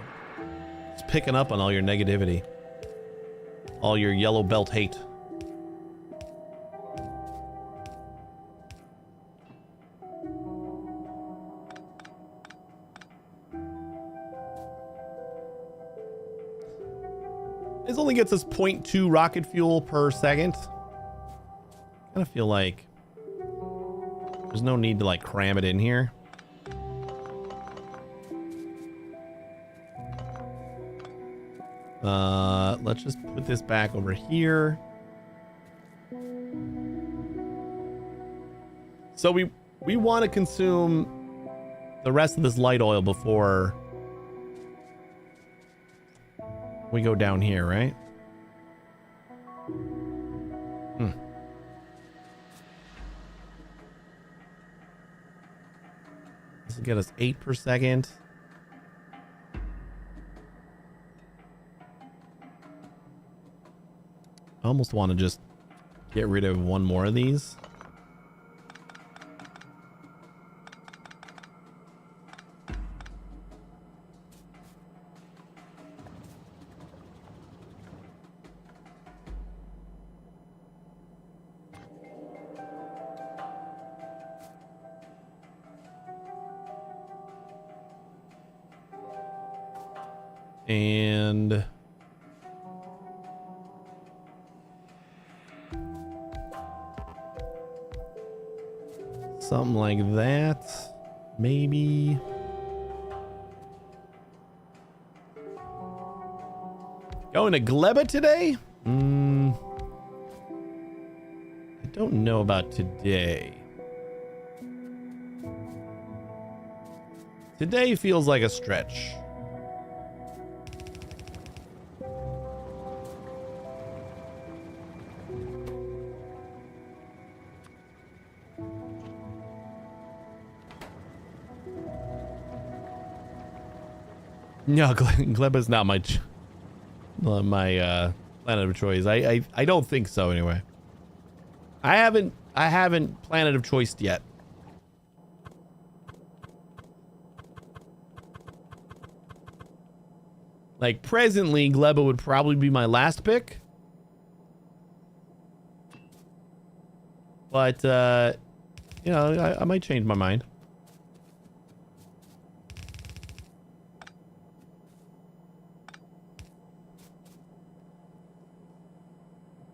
It's picking up on all your negativity. All your yellow belt hate. This only gets us 0.2 rocket fuel per second. Kind of feel like there's no need to like cram it in here. Let's just put this back over here. So we want to consume the rest of this light oil before we go down here, right? This will get us 8 per second. I almost want to just get rid of one more of these. And something like that, maybe. Going to Gleba today? I don't know about today. Today feels like a stretch. No, Gleba's not my planet of choice. I don't think so anyway. I haven't planet of choiced yet. Like presently, Gleba would probably be my last pick. But you know, I might change my mind.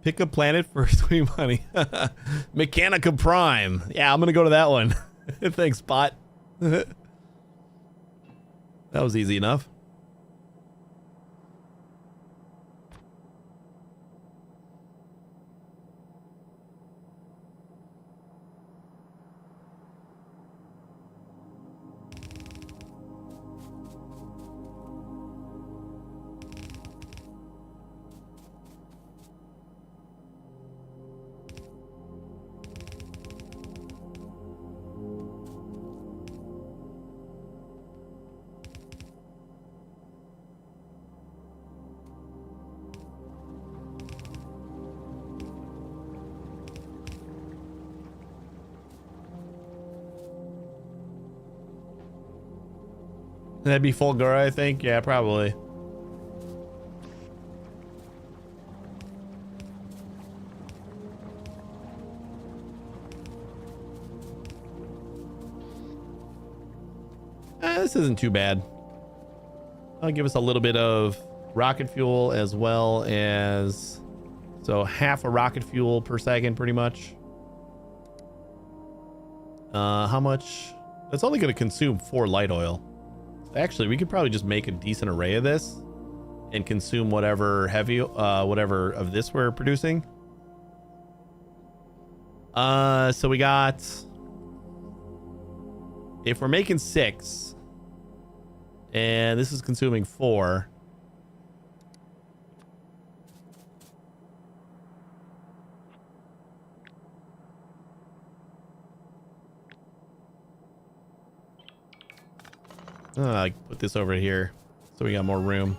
Pick a planet for sweet money. Mechanica Prime. Yeah, I'm gonna go to that one. Thanks, bot. That was easy enough. That'd be Fulgur, I think. Yeah, probably. This isn't too bad. That'll give us a little bit of rocket fuel as well as, so half a rocket fuel per second, pretty much. How much? That's only going to consume 4 light oil. Actually, we could probably just make a decent array of this and consume whatever heavy, whatever of this we're producing. So we got, if we're making 6 and this is consuming 4. I put this over here so we got more room.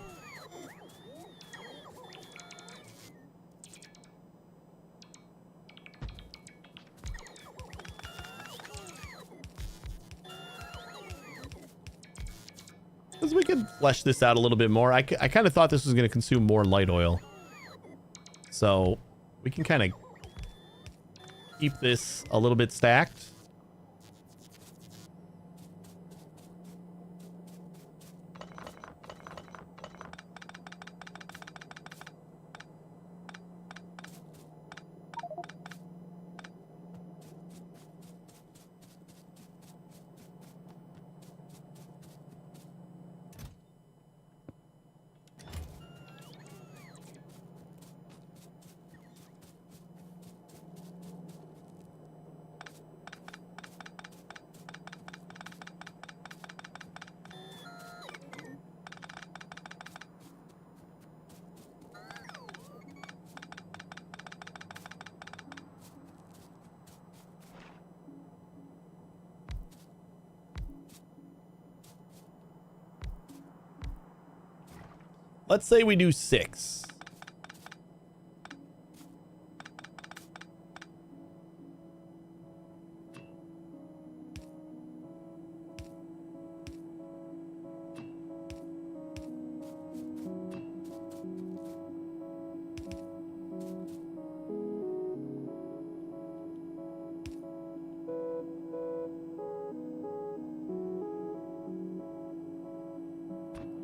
Because we could flesh this out a little bit more. I kind of thought this was going to consume more light oil. So we can kind of keep this a little bit stacked. Let's say we do 6.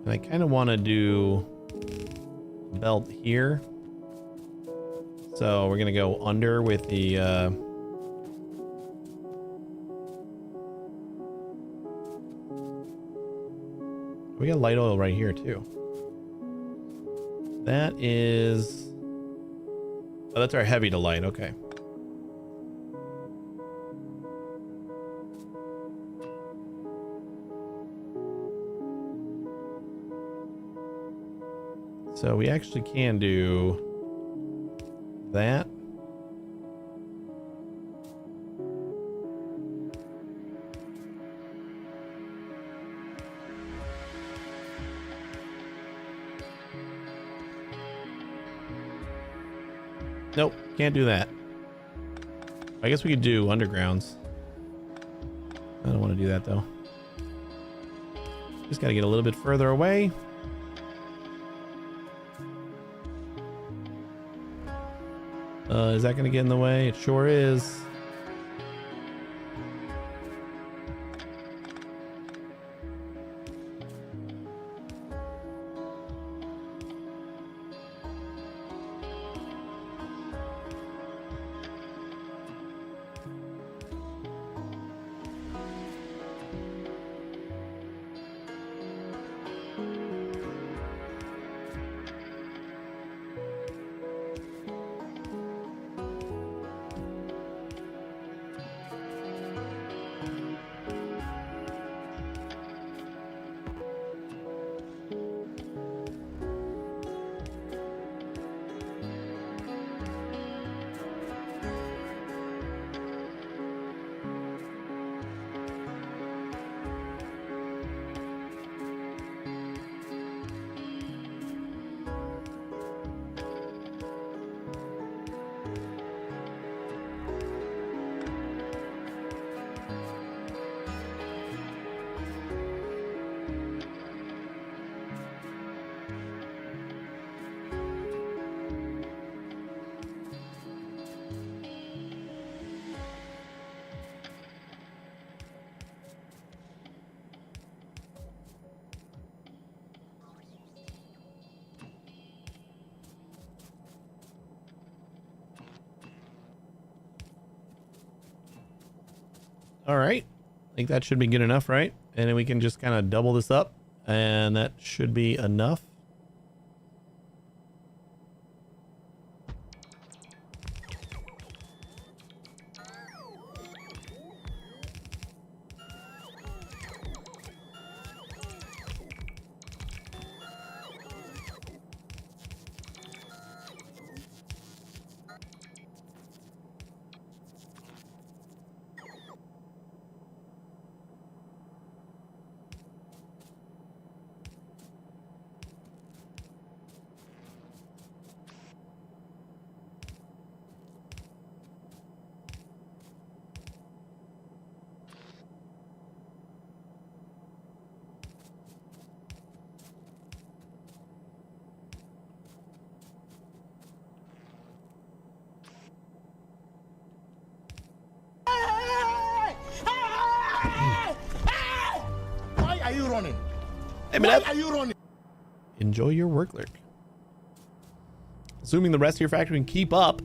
And I kind of want to do belt here, so we're gonna go under with the we got light oil right here too. That is, oh, that's our heavy to light. Okay. So we actually can do that. Nope, can't do that. I guess we could do undergrounds. I don't want to do that though. Just got to get a little bit further away. Is that going to get in the way? It sure is. All right. I think that should be good enough, right? And then we can just kind of double this up, and that should be enough. Why are you running? Hey, Why are you running? Enjoy your work, Lurk. Assuming the rest of your factory can keep up,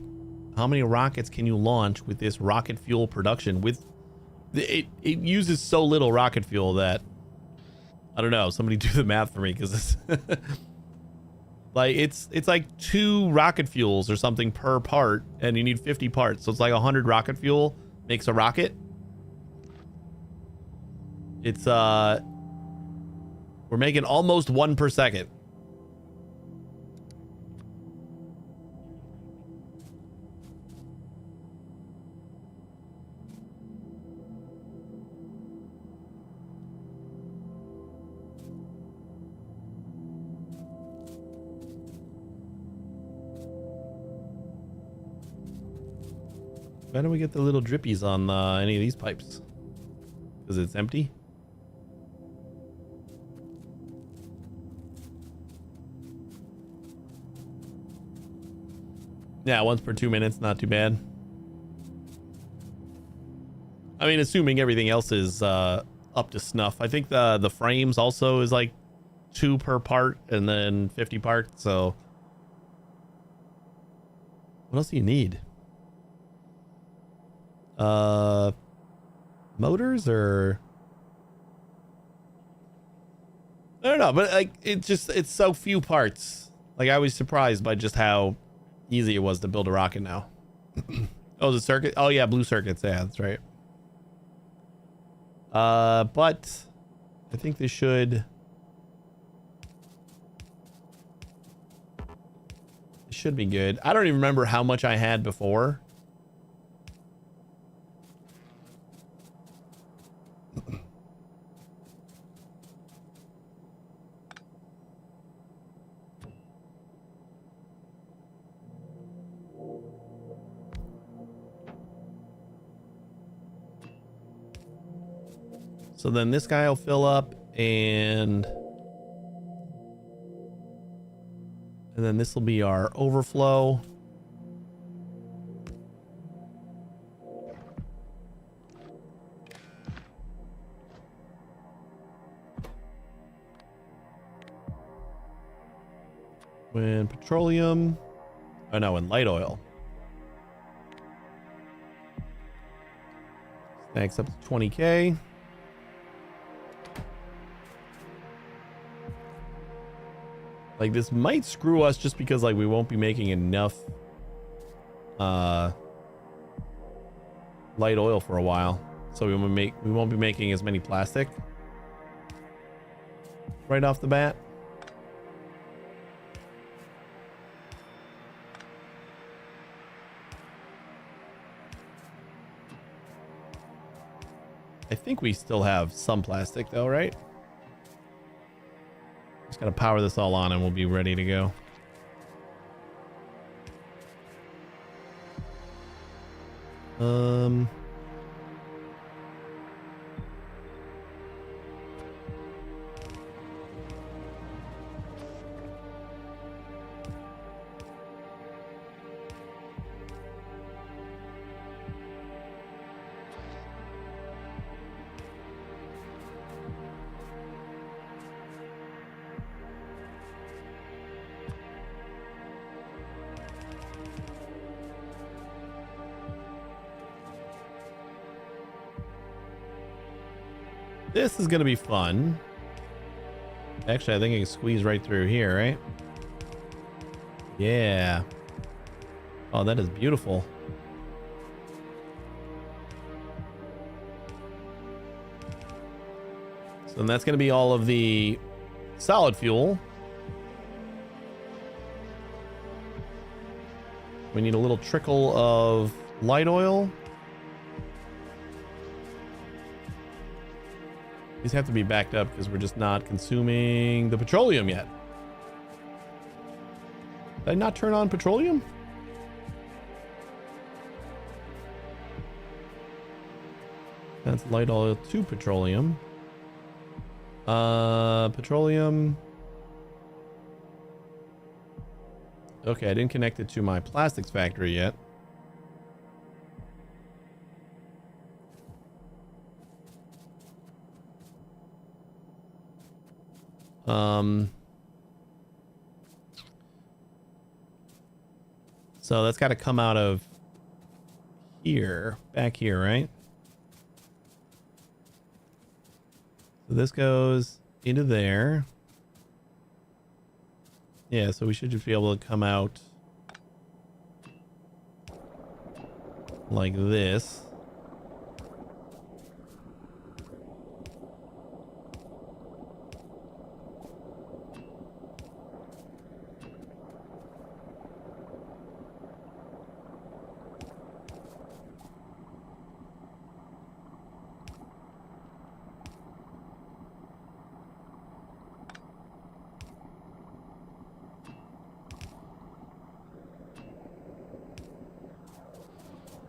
how many rockets can you launch with this rocket fuel production? With it uses so little rocket fuel that I don't know. Somebody do the math for me, because it's like it's like 2 rocket fuels or something per part, and you need 50 parts. So it's like 100 rocket fuel makes a rocket. It's we're making almost 1 per second. Why don't we get the little drippies on any of these pipes? Because it's empty. Yeah, once per 2 minutes, not too bad. I mean, assuming everything else is up to snuff. I think the frames also is like 2 per part and then 50 parts. So what else do you need? Motors or I don't know, but like it's so few parts. Like I was surprised by just how easy it was to build a rocket now. Oh, the circuit. Oh yeah, blue circuits. Yeah, that's right. But I think this should be good. I don't even remember how much I had before. So then this guy will fill up, and then this will be our overflow. When petroleum, oh no, and light oil. Stacks up to 20K. Like this might screw us just because like we won't be making enough light oil for a while. So we won't be making as many plastic right off the bat. I think we still have some plastic though, right? Just gotta power this all on and we'll be ready to go. This is going to be fun. Actually, I think I can squeeze right through here, right? Yeah. Oh, that is beautiful. So that's going to be all of the solid fuel. We need a little trickle of light oil. These have to be backed up because we're just not consuming the petroleum yet. Did I not turn on petroleum? That's light oil to petroleum. Petroleum. Okay, I didn't connect it to my plastics factory yet. So that's got to come out of here, back here, right? So this goes into there. Yeah, so we should just be able to come out like this.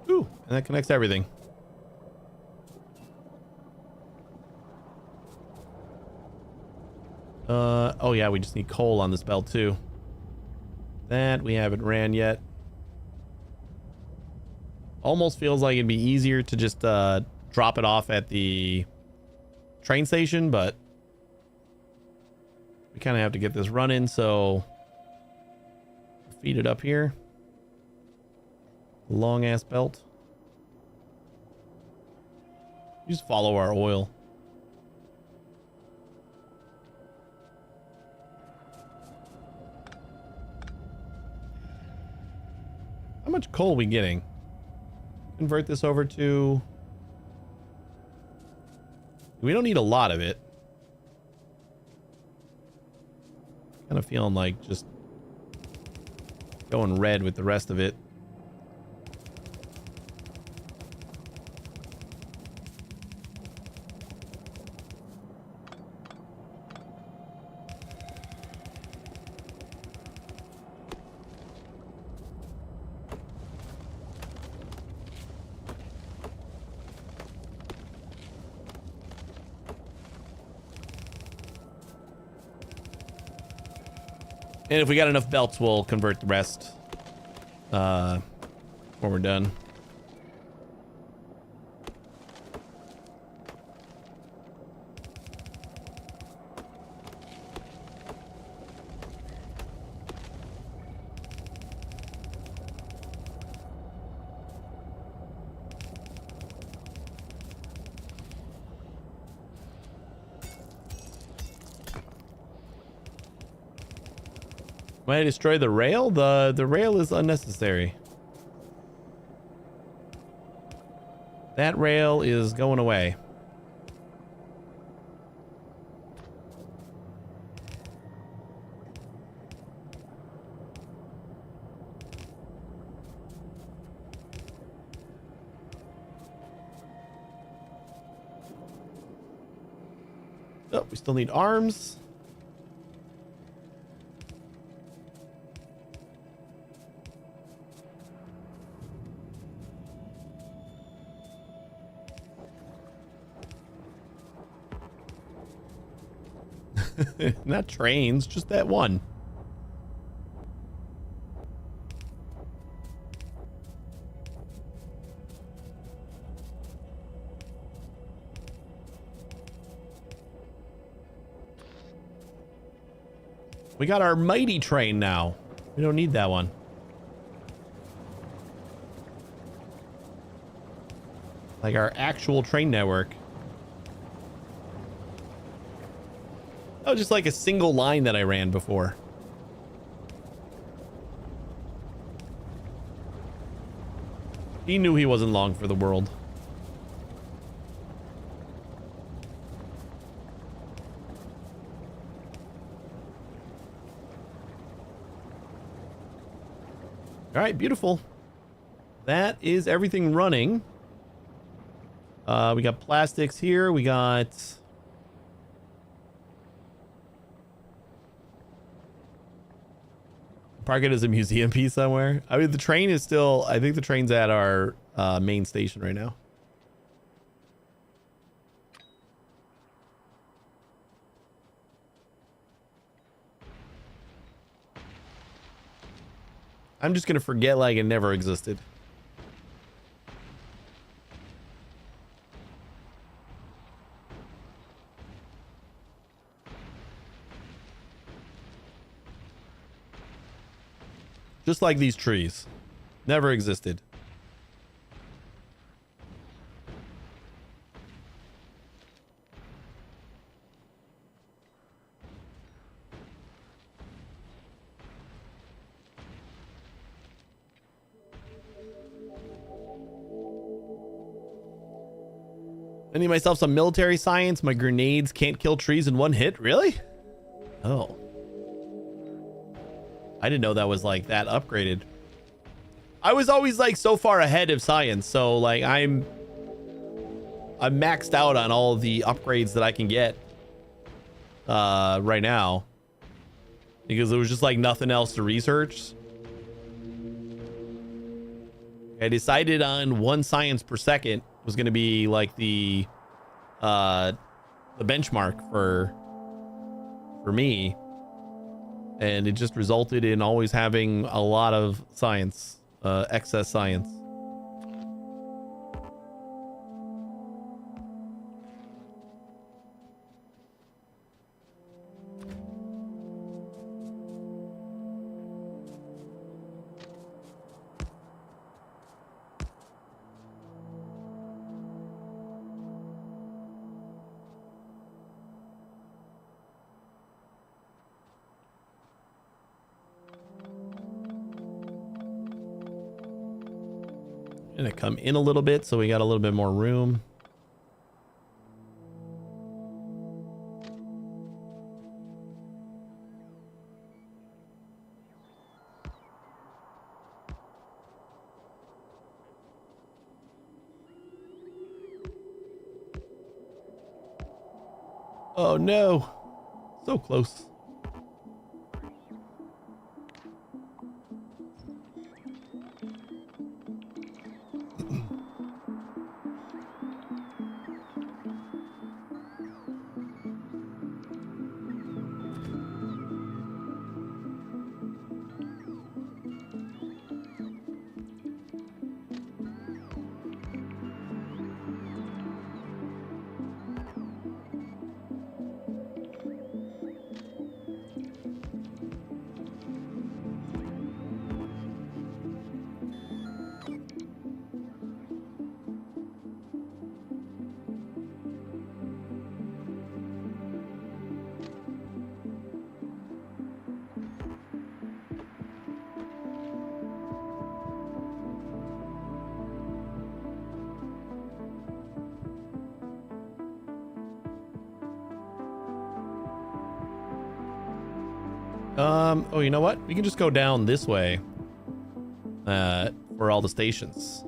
Ooh, and that connects everything. Oh yeah, we just need coal on this belt too. That we haven't ran yet. Almost feels like it'd be easier to just drop it off at the train station, but we kind of have to get this running, so feed it up here. Long ass belt. Just follow our oil. How much coal are we getting? Convert this over to... We don't need a lot of it. Kind of feeling like just going red with the rest of it. And if we got enough belts, we'll convert the rest when we're done. Might I destroy the rail? The rail is unnecessary. That rail is going away. Oh, we still need arms. Not trains, just that one. We got our mighty train now. We don't need that one. Like our actual train network. That was just like a single line that I ran before. He knew he wasn't long for the world. All right, beautiful. That is everything running. We got plastics here. We got... Park it as a museum piece somewhere. I mean, the train is still... I think the train's at our main station right now. I'm just going to forget like it never existed. Just like these trees. Never existed. I need myself some military science. My grenades can't kill trees in one hit. Really? Oh. I didn't know that was like that upgraded. I was always like so far ahead of science. So like I'm maxed out on all the upgrades that I can get right now. Because there was just like nothing else to research. I decided on 1 science per second was going to be like the benchmark for me, and it just resulted in always having a lot of science, excess science. Gonna come in a little bit so we got a little bit more room. Oh no, so close. Oh, you know what? We can just go down this way for all the stations.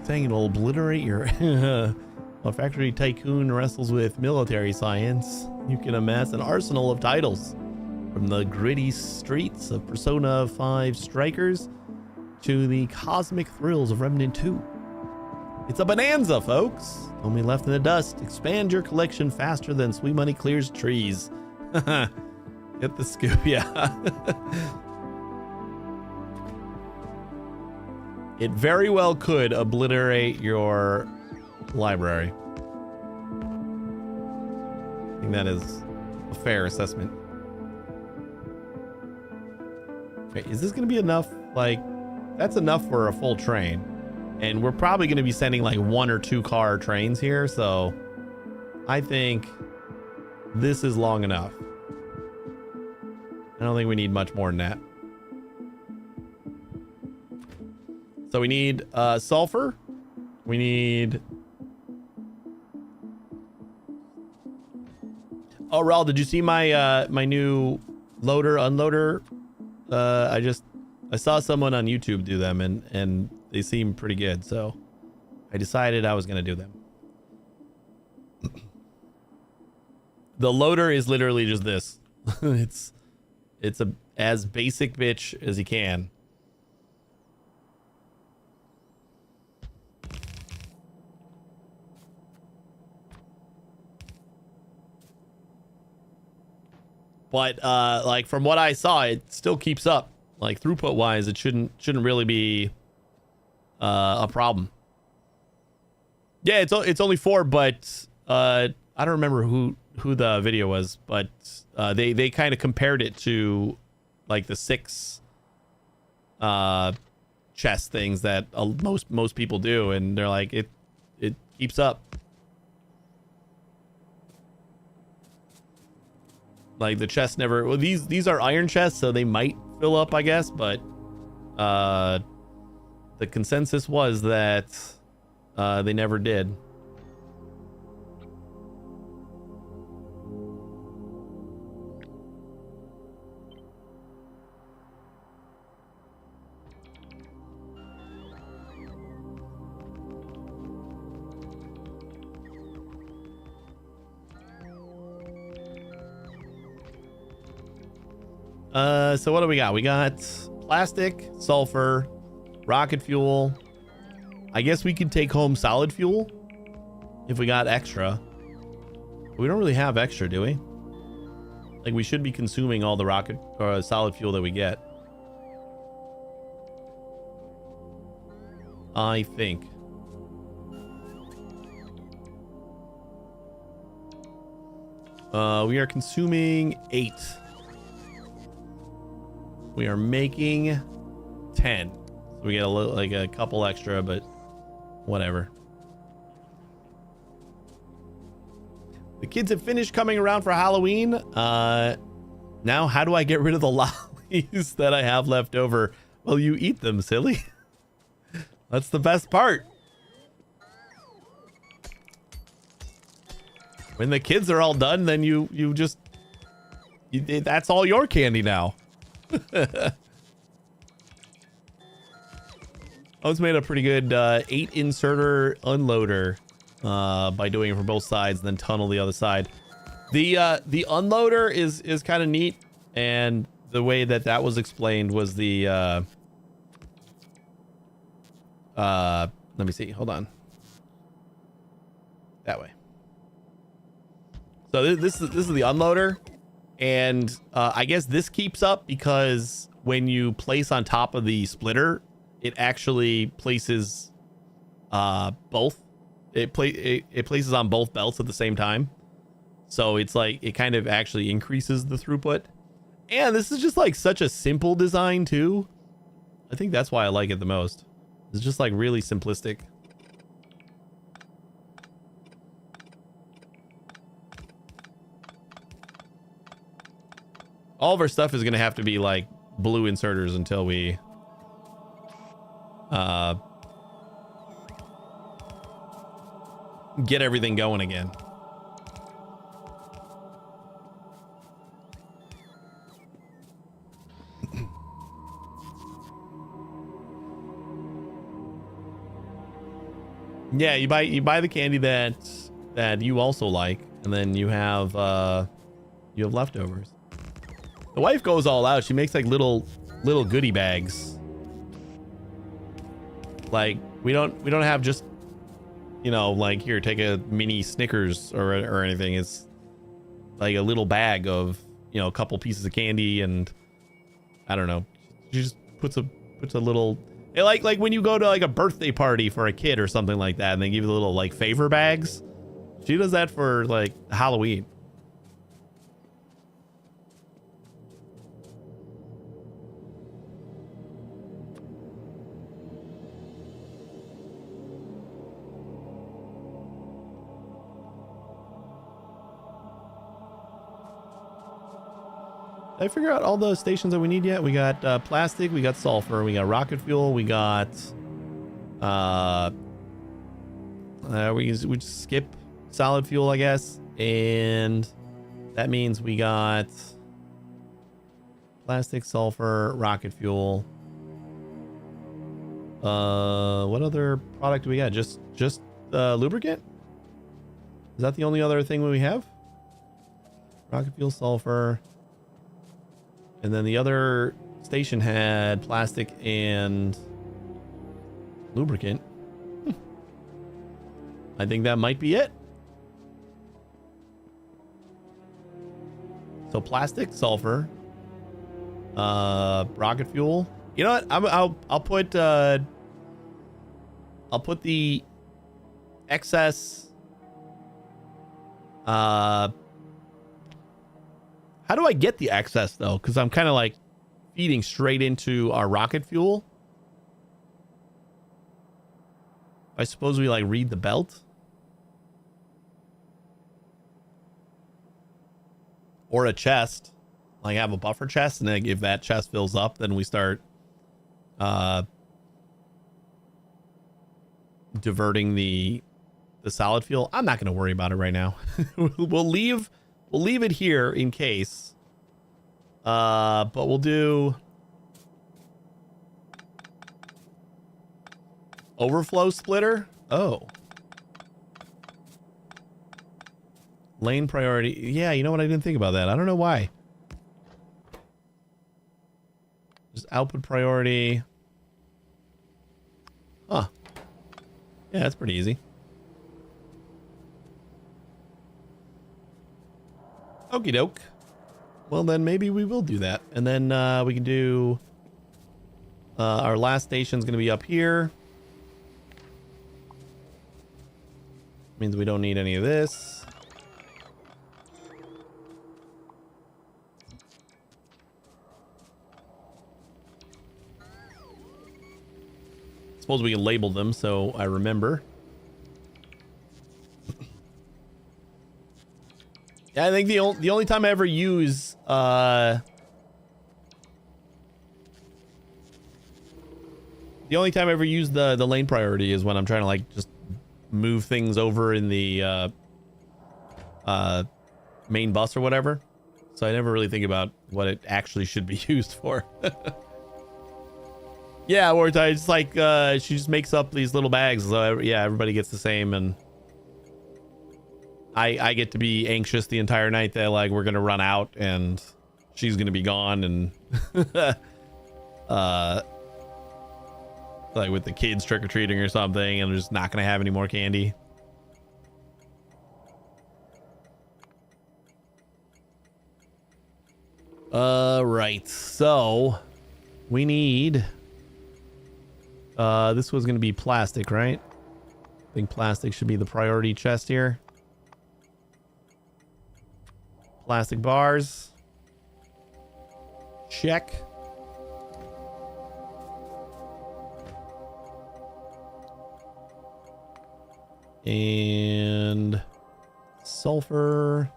Saying it'll obliterate your... A factory tycoon wrestles with military science. You can amass an arsenal of titles. From the gritty streets of Persona 5 Strikers to the cosmic thrills of Remnant 2. It's a bonanza, folks. Only left in the dust. Expand your collection faster than sweet money clears trees. Get the scoop, yeah. It very well could obliterate your library. I think that is a fair assessment. Okay, is this going to be enough? Like, that's enough for a full train. And we're probably going to be sending like 1 or 2 car trains here, so I think this is long enough. I don't think we need much more than that. So we need sulfur. We need... Oh, Raul, did you see my my new loader unloader? I saw someone on YouTube do them and they seem pretty good, so I decided I was gonna do them. The loader is literally just this. it's a as basic bitch as you can. But like from what I saw, it still keeps up. Like throughput wise, it shouldn't really be a problem. Yeah, it's only 4, but I don't remember who the video was, but they kind of compared it to like the 6 chest things that most people do, and they're like it keeps up. Like the chest never. Well, these are iron chests, so they might fill up, I guess. But the consensus was that they never did. So what do we got? We got plastic, sulfur, rocket fuel. I guess we could take home solid fuel if we got extra. We don't really have extra, do we? Like we should be consuming all the rocket or solid fuel that we get. I think. We are consuming 8. We are making 10. So we get a little, like a couple extra, but whatever. The kids have finished coming around for Halloween. Now how do I get rid of the lollies that I have left over? Well, you eat them, silly. That's the best part. When the kids are all done, then you just that's all your candy now. I was made a pretty good 8 inserter unloader by doing it from both sides and then tunnel the other side. The unloader is kind of neat, and the way that was explained was the let me see, hold on, that way. So this is the unloader. And I guess this keeps up because when you place on top of the splitter, it actually places both. It places on both belts at the same time. So it's like it kind of actually increases the throughput. And this is just like such a simple design too. I think that's why I like it the most. It's just like really simplistic. All of our stuff is going to have to be like blue inserters until we get everything going again. Yeah, you buy the candy that you also like, and then you have leftovers. The wife goes all out. She makes like little goodie bags. Like we don't have just, you know, like here, take a mini Snickers or anything. It's like a little bag of, you know, a couple pieces of candy, and I don't know. She just puts a little, like when you go to like a birthday party for a kid or something like that, and they give you little like favor bags. She does that for like Halloween. Did I figure out all the stations that we need yet? We got plastic, we got sulfur, we got rocket fuel, we got we just skip solid fuel, I guess, and that means we got plastic, sulfur, rocket fuel. What other product do we got? Just lubricant? Is that the only other thing we have? Rocket fuel, sulfur. And then the other station had plastic and lubricant. I think that might be it. So plastic, sulfur, rocket fuel. You know what? I'll put the excess. How do I get the excess though? Because I'm kind of like feeding straight into our rocket fuel. I suppose we like read the belt. Or a chest. Like have a buffer chest, and then if that chest fills up, then we start diverting the solid fuel. I'm not going to worry about it right now. We'll leave it here in case. But we'll do overflow splitter. Oh. Lane priority. Yeah, you know what? I didn't think about that. I don't know why. Just output priority. Huh. Yeah, that's pretty easy. Okie doke. Well, then maybe we will do that. And then we can do... our last station's going to be up here. Means we don't need any of this. Suppose we can label them so I remember. Yeah, I think the only time I ever use the only time I ever use the lane priority is when I'm trying to like just move things over in the main bus or whatever. So I never really think about what it actually should be used for. Yeah, or it's like she just makes up these little bags. So yeah, everybody gets the same, and I get to be anxious the entire night that like we're gonna run out and she's gonna be gone, and like with the kids trick or treating or something, and they're just not gonna have any more candy. Right. So we need. This was going to be plastic, right? I think plastic should be the priority chest here. Plastic bars. Check. And sulfur.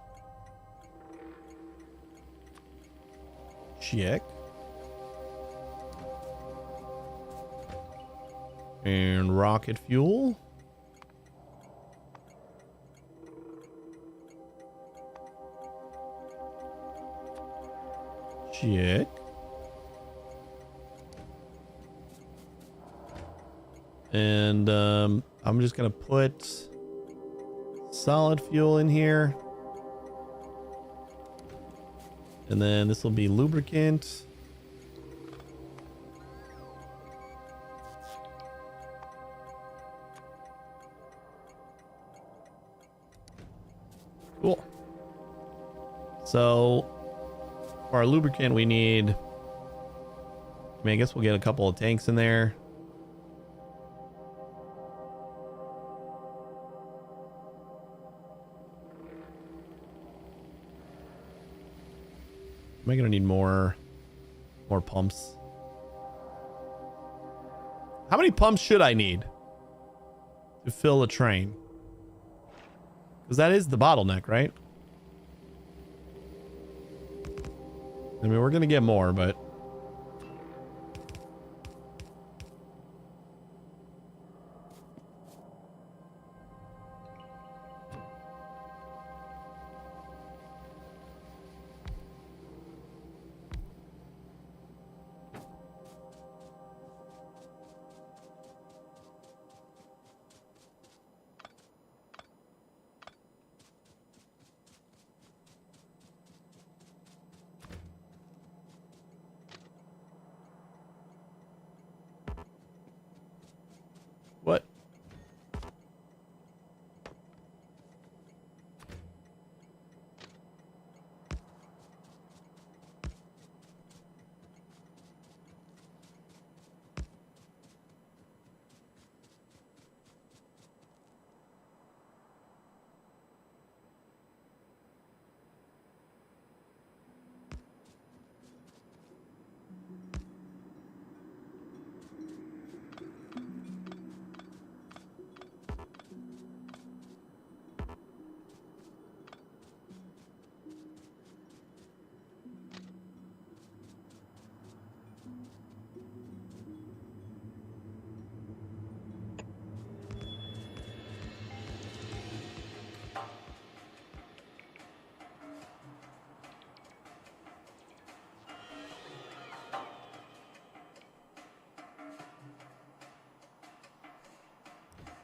Check. And rocket fuel. Check. And I'm just gonna put solid fuel in here. And then this will be lubricant. Cool. So for our lubricant, we need, I mean, I guess we'll get a couple of tanks in there. Am I gonna need more pumps? How many pumps should I need to fill a train? Because that is the bottleneck, right? I mean, we're gonna get more, but what?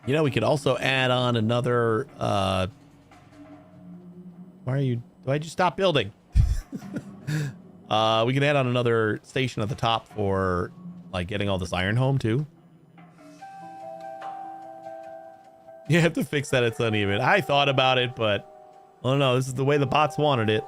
You know, we could also add on another, why are you, why'd you stop building? We can add on another station at the top for, like, getting all this iron home, too. You have to fix that, it's uneven. I thought about it, but, I don't know, this is the way the bots wanted it.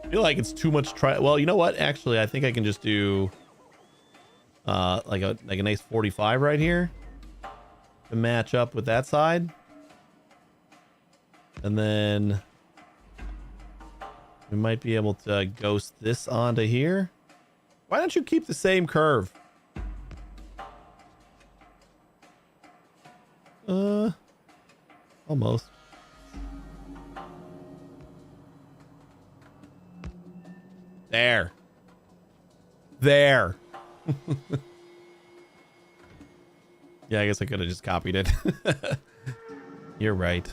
I feel like it's too much well, you know what? Actually, I think I can just do like a nice 45 right here to match up with that side. And then we might be able to ghost this onto here. Why don't you keep the same curve? Almost. There. Yeah, I guess I could have just copied it. You're right.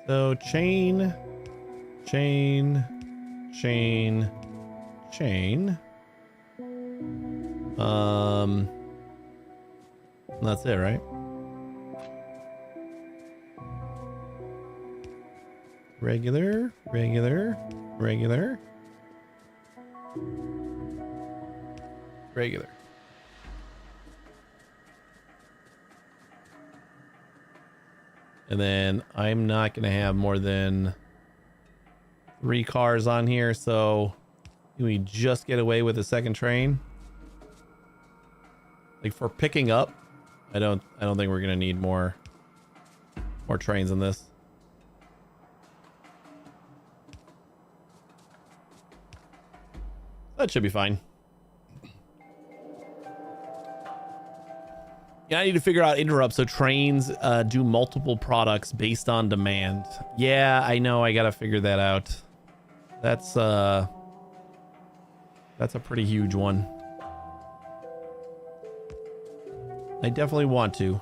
So chain. That's it, right? Regular. And then I'm not going to have more than 3 cars on here. So can we just get away with a second train? Like for picking up, I don't think we're going to need more trains in this. That should be fine. Yeah, I need to figure out interrupts so trains do multiple products based on demand. Yeah, I know. I gotta figure that out. That's a pretty huge one. I definitely want to.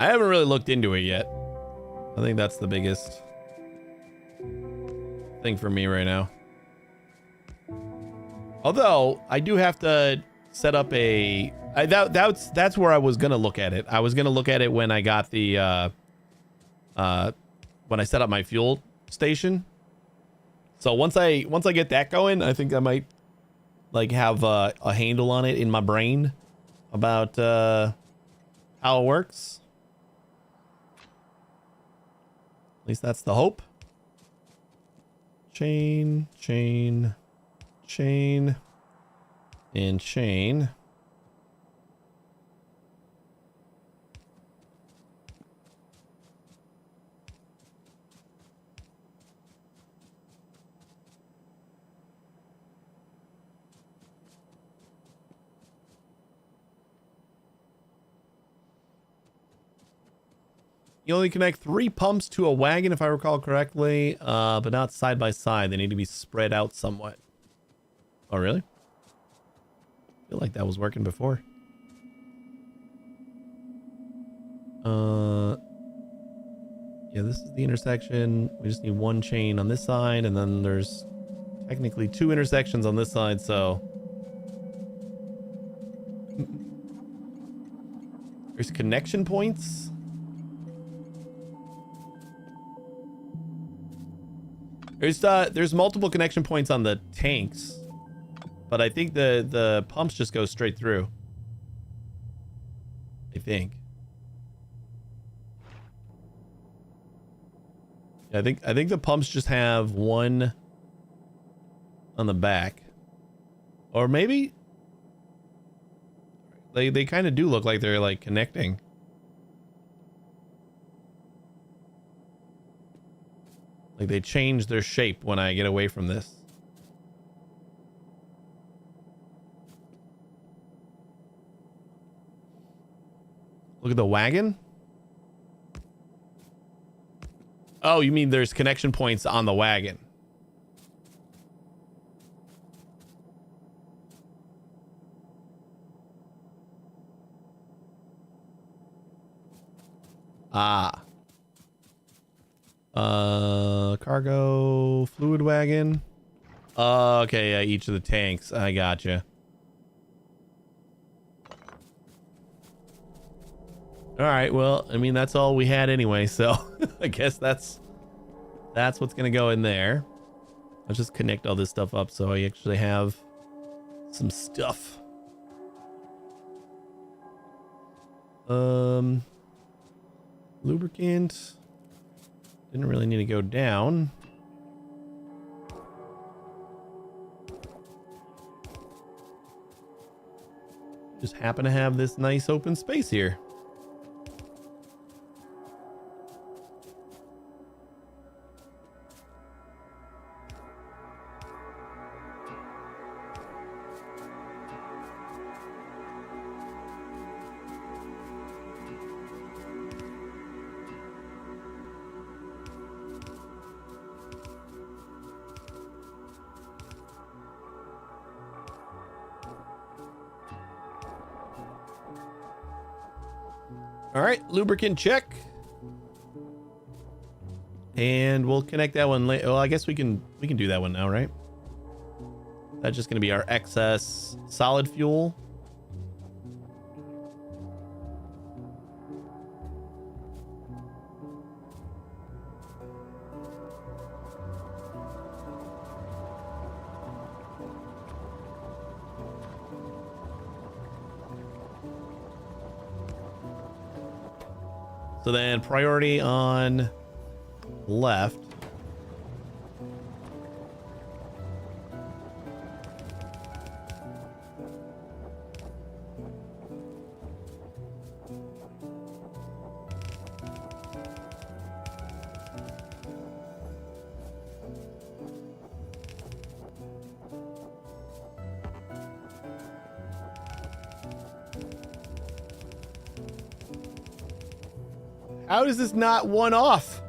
I haven't really looked into it yet. I think that's the biggest thing for me right now. Although I do have to set up that's where I was gonna look at it. I was gonna look at it when I got the when I set up my fuel station. So once I get that going, I think I might like have a handle on it in my brain about how it works. At least that's the hope. Chain, chain, chain, and chain. You only connect 3 pumps to a wagon, if I recall correctly, but not side by side. They need to be spread out somewhat. Oh, really? I feel like that was working before. Yeah, this is the intersection. We just need 1 chain on this side, and then there's technically 2 intersections on this side, so... There's connection points. There's multiple connection points on the tanks, but I think the pumps just go straight through. I think. Yeah, I think the pumps just have 1 on the back, or maybe they kind of do look like they're like connecting. Like they change their shape when I get away from this. Look at the wagon. Oh, you mean there's connection points on the wagon? Ah. Cargo fluid wagon. Okay, yeah, each of the tanks. I gotcha. All right, well, I mean, that's all we had anyway, so I guess that's what's gonna go in there. I'll just connect all this stuff up so I actually have some stuff. Lubricant. Didn't really need to go down. Just happen to have this nice open space here. All right, lubricant check. And we'll connect that one later. Well, I guess we can do that one now, right? That's just going to be our excess solid fuel. So then priority on left. How is this not one off?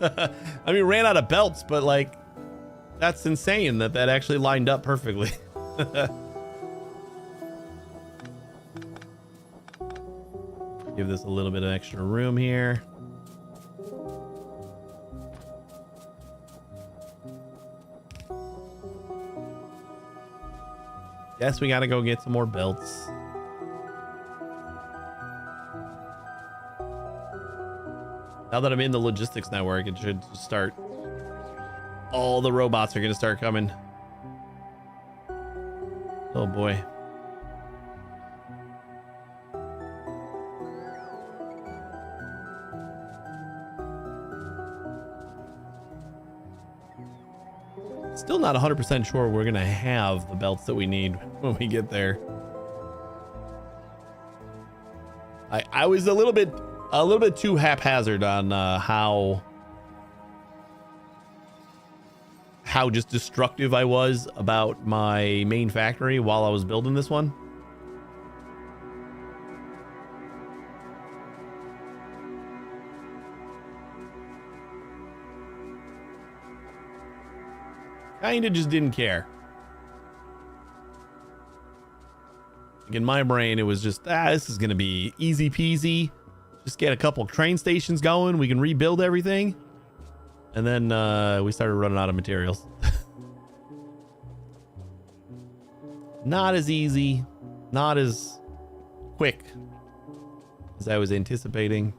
I mean, ran out of belts, but like, that's insane that actually lined up perfectly. Give this a little bit of extra room here. Guess we gotta go get some more belts. Now that I'm in the logistics network, it should start. All the robots are gonna start coming. Oh boy. Still not 100% sure we're gonna have the belts that we need when we get there. I was a little bit too haphazard on how just destructive I was about my main factory while I was building this one. Kinda just didn't care. Like in my brain, it was just, this is gonna be easy peasy. Just get a couple train stations going. We can rebuild everything. And then we started running out of materials. Not as easy, not as quick as I was anticipating.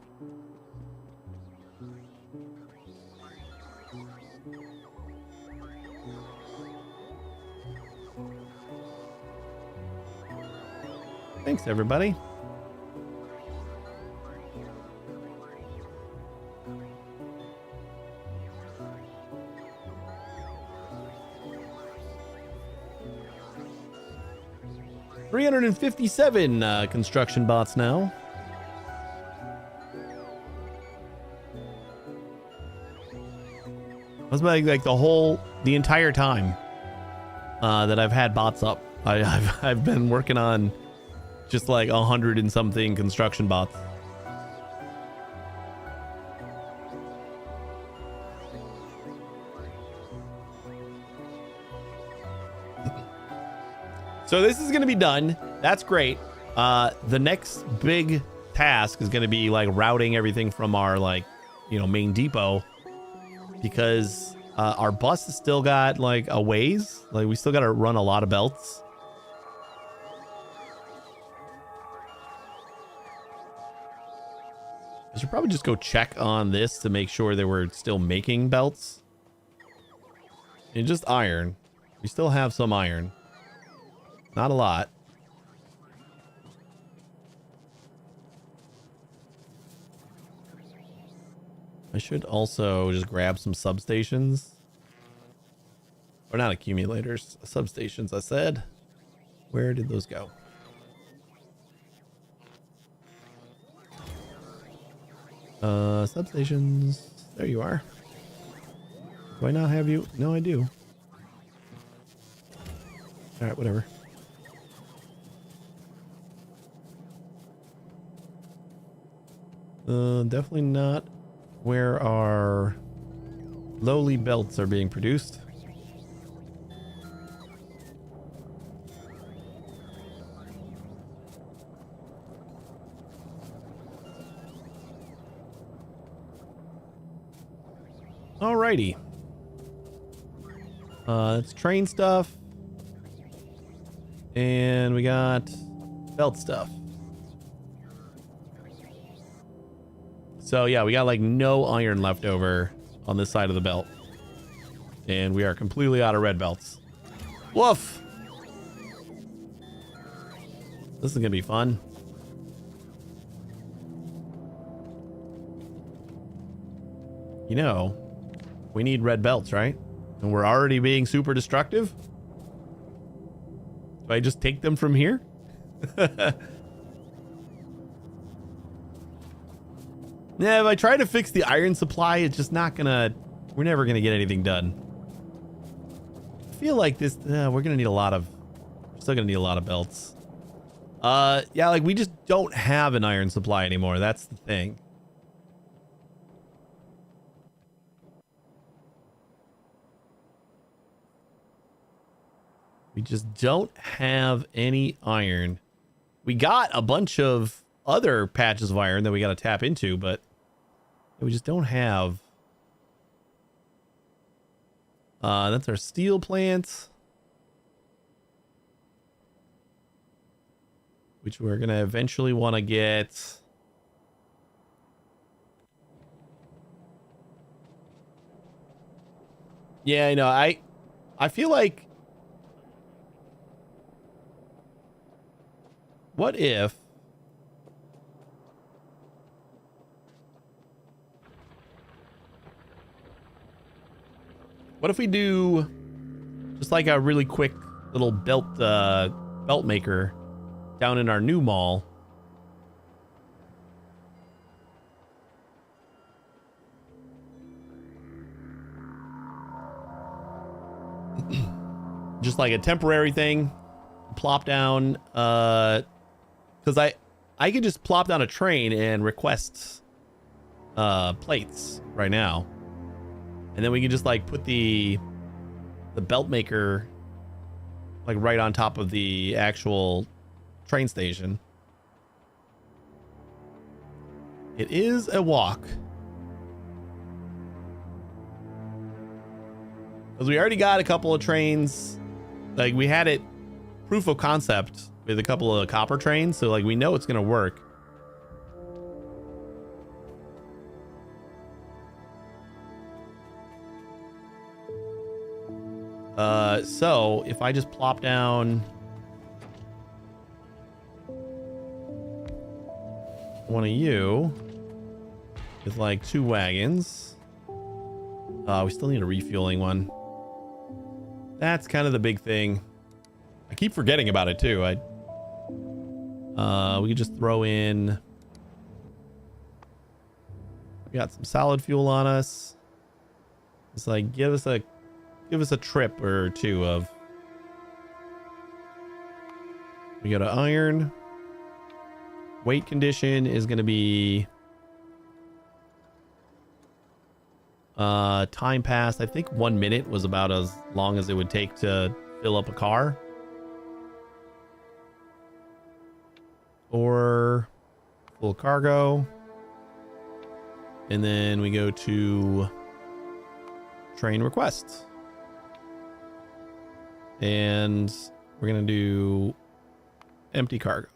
Thanks, everybody. $357 construction bots now. That's like the entire time that I've had bots up. I've been working on just like 100 and something construction bots. So this is going to be done. That's great. The next big task is going to be like routing everything from our main depot, because our bus has still got like a ways. Like we still got to run a lot of belts. I should probably just go check on this to make sure that we're still making belts. And just iron. We still have some iron. Not a lot. I should also just grab some substations. Or not accumulators, substations, I said. Where did those go? Substations. There you are. Do I not have you? No, I do. All right, whatever. Definitely not where our lowly belts are being produced. Alrighty. It's train stuff. And we got belt stuff. So yeah, we got like no iron left over on this side of the belt. And we are completely out of red belts. Woof! This is gonna be fun. You know, we need red belts, right? And we're already being super destructive. Do I just take them from here? Yeah, if I try to fix the iron supply, it's just not gonna... We're never gonna get anything done. I feel like this... we're gonna need a lot of... We're still gonna need a lot of belts. Yeah, like we just don't have an iron supply anymore. That's the thing. We just don't have any iron. We got a bunch of other patches of iron that we got to tap into, but we just don't have. That's our steel plant, which we're going to eventually want to get. Yeah, I feel like, what if we do just like a really quick little belt maker down in our new mall? Just like a temporary thing, plop down, because I could just plop down a train and request plates right now, and then we can just like put the belt maker like right on top of the actual train station. It is a walk, because we already got a couple of trains. Like, we had it proof of concept with a couple of copper trains, so like we know it's gonna work. So if I just plop down one of you with like 2 wagons, we still need a refueling one. That's kind of the big thing. I keep forgetting about it too. We could just throw in. We got some solid fuel on us. It's like give us a trip or two of. We go to iron. Weight condition is going to be time passed. I think 1 minute was about as long as it would take to fill up a car. Or full cargo. And then we go to train requests. And we're going to do empty cargo.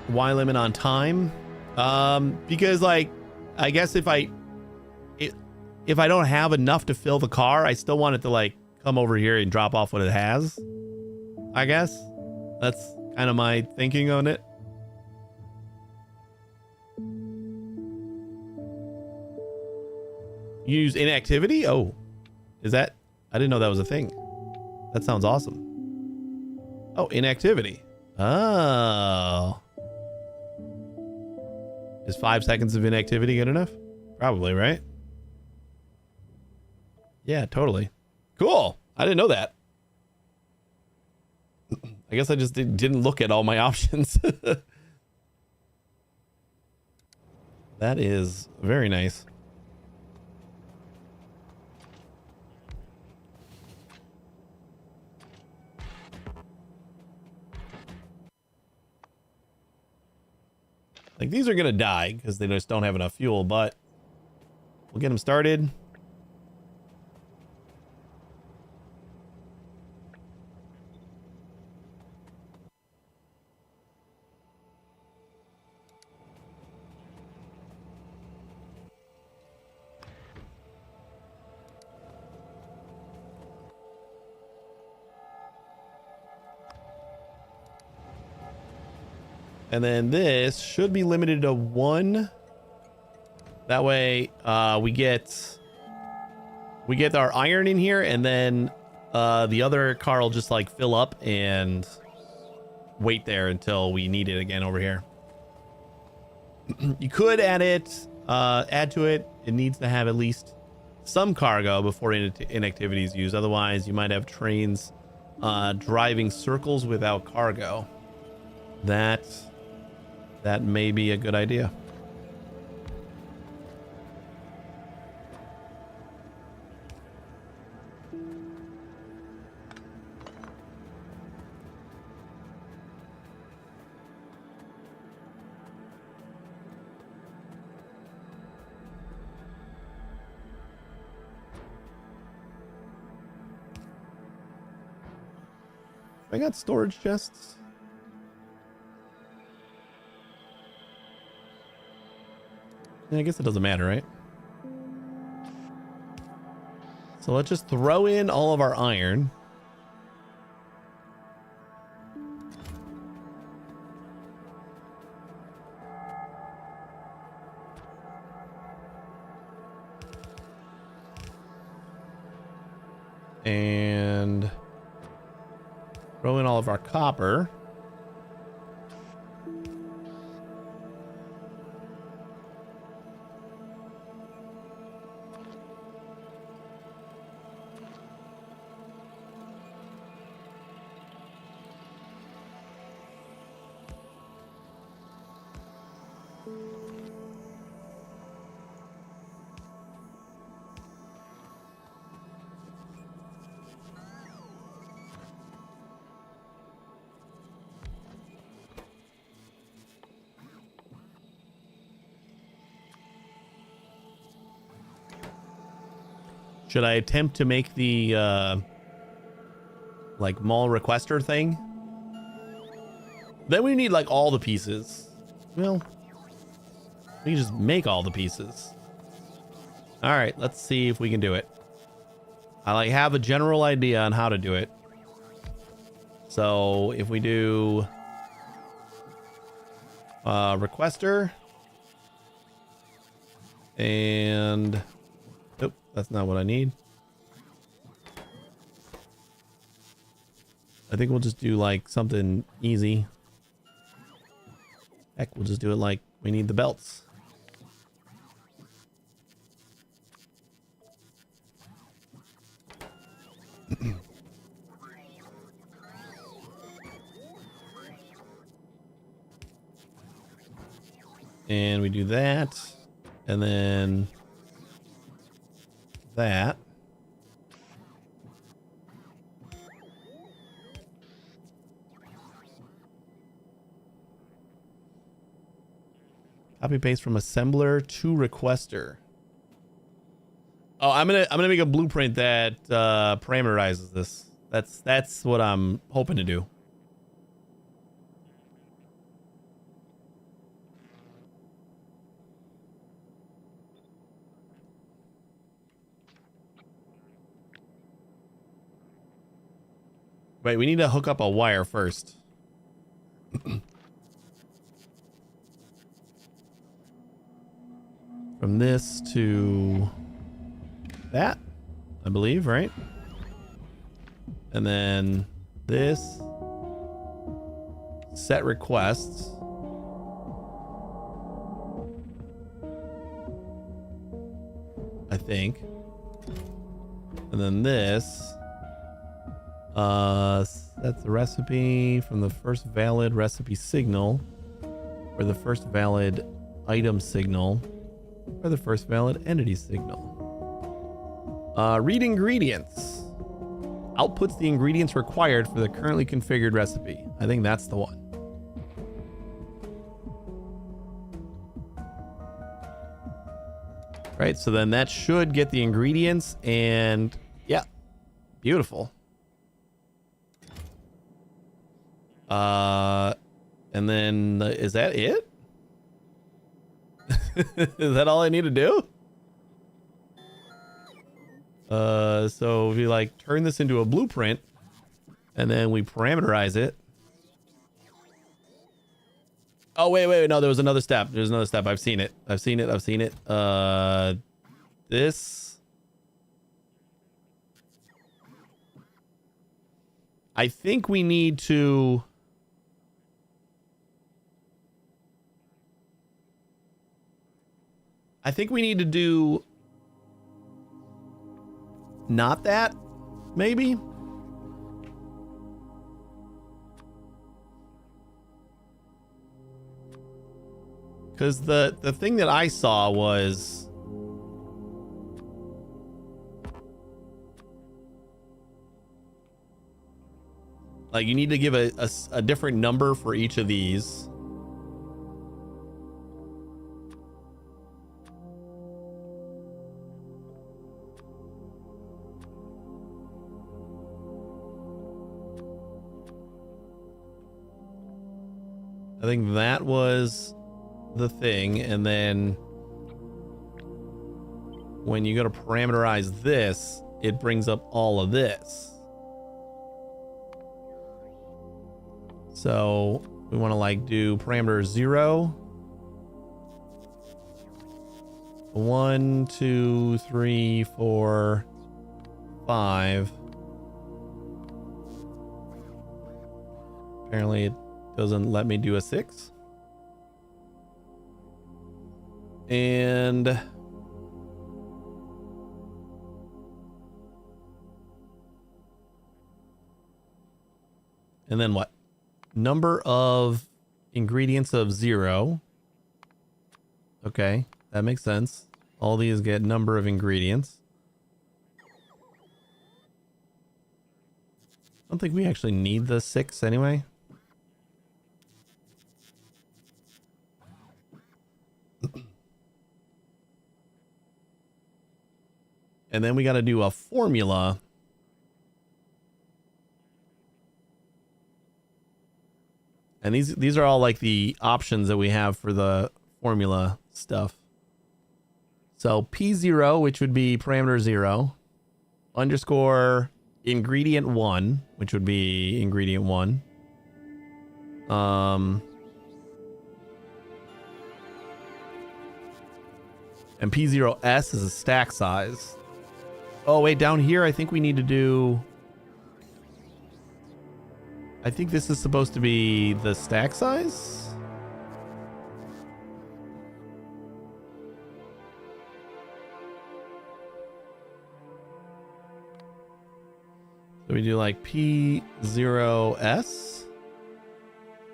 Why limit on time? Because like, I guess if I don't have enough to fill the car, I still want it to like come over here and drop off what it has. I guess that's kind of my thinking on it. You use inactivity? Oh, is that? I didn't know that was a thing. That sounds awesome. Oh, inactivity. Oh. Is 5 seconds of inactivity good enough? Probably, right? Yeah, totally. Cool. I didn't know that. I guess I just didn't look at all my options. That is very nice. Like, these are going to die because they just don't have enough fuel, but we'll get them started. And then this should be limited to 1. That way we get our iron in here, and then the other car will just like fill up and wait there until we need it again over here. You could add to it. It needs to have at least some cargo before inactivity is used. Otherwise, you might have trains driving circles without cargo. That may be a good idea. I got storage chests. Yeah, I guess it doesn't matter, right? So let's just throw in all of our iron. And throw in all of our copper. Should I attempt to make the like mall requester thing? Then we need like all the pieces. Well, we can just make all the pieces. All right, let's see if we can do it. I like have a general idea on how to do it. So if we do requester and nope, that's not what I need. I think we'll just do like something easy. Heck, we'll just do it like we need the belts. And we do that. And then that. Copy paste from assembler to requester. Oh, I'm gonna make a blueprint that parameterizes this. That's what I'm hoping to do. Wait, we need to hook up a wire first. From this to that, I believe, right? And then this. Set requests. I think. And then this. That's the recipe from the first valid recipe signal, or the first valid item signal, or the first valid entity signal. Read ingredients. Outputs the ingredients required for the currently configured recipe. I think that's the one. Right, so then that should get the ingredients, and yeah, beautiful. And then is that it? Is that all I need to do? So we like turn this into a blueprint and then we parameterize it. Oh, wait. No, there was another step. There's another step. I've seen it. This. I think we need to. I think we need to do. Not that, maybe. Because the thing that I saw was like you need to give a different number for each of these. I think that was the thing. And then when you go to parameterize this, it brings up all of this. So we want to like do parameter 0, 1, 2, 3, 4, 5. Apparently it doesn't let me do a 6. And then what? Number of ingredients of 0. Okay, that makes sense. All these get number of ingredients. I don't think we actually need the 6 anyway. And then we got to do a formula. And these are all like the options that we have for the formula stuff. So P0, which would be parameter 0, underscore ingredient 1, which would be ingredient 1. And P0S is a stack size. Oh, wait, down here, I think we need to do... I think this is supposed to be the stack size. So we do like P0S.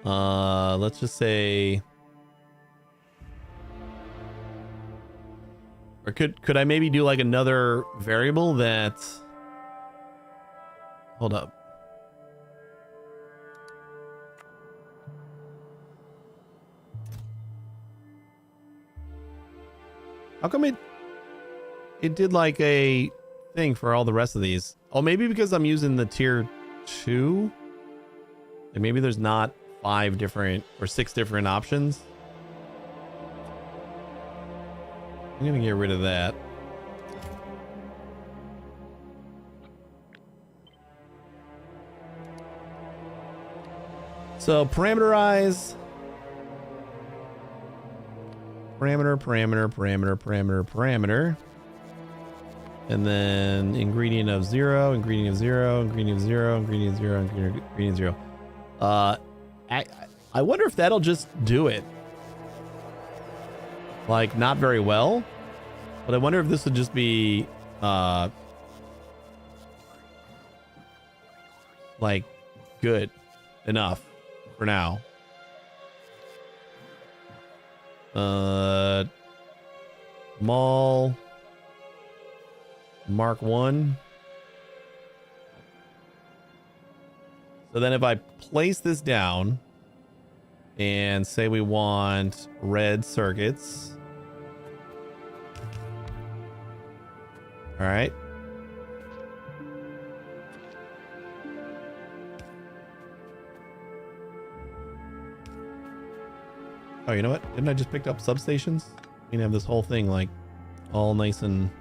Let's just say... Or could I maybe do like another variable that... Hold up. How come it did like a thing for all the rest of these? Oh, maybe because I'm using the tier 2? Like maybe there's not 5 different or 6 different options. I'm gonna get rid of that. So parameterize. Parameter. And then ingredient of 0, ingredient of 0, ingredient of 0, ingredient of 0, ingredient of 0. I wonder if that'll just do it. Like, not very well. But I wonder if this would just be, like, good enough for now. Mall Mark 1. So then if I place this down and say we want red circuits. All right. Oh, you know what? Didn't I just pick up substations? We can have this whole thing like all nice and...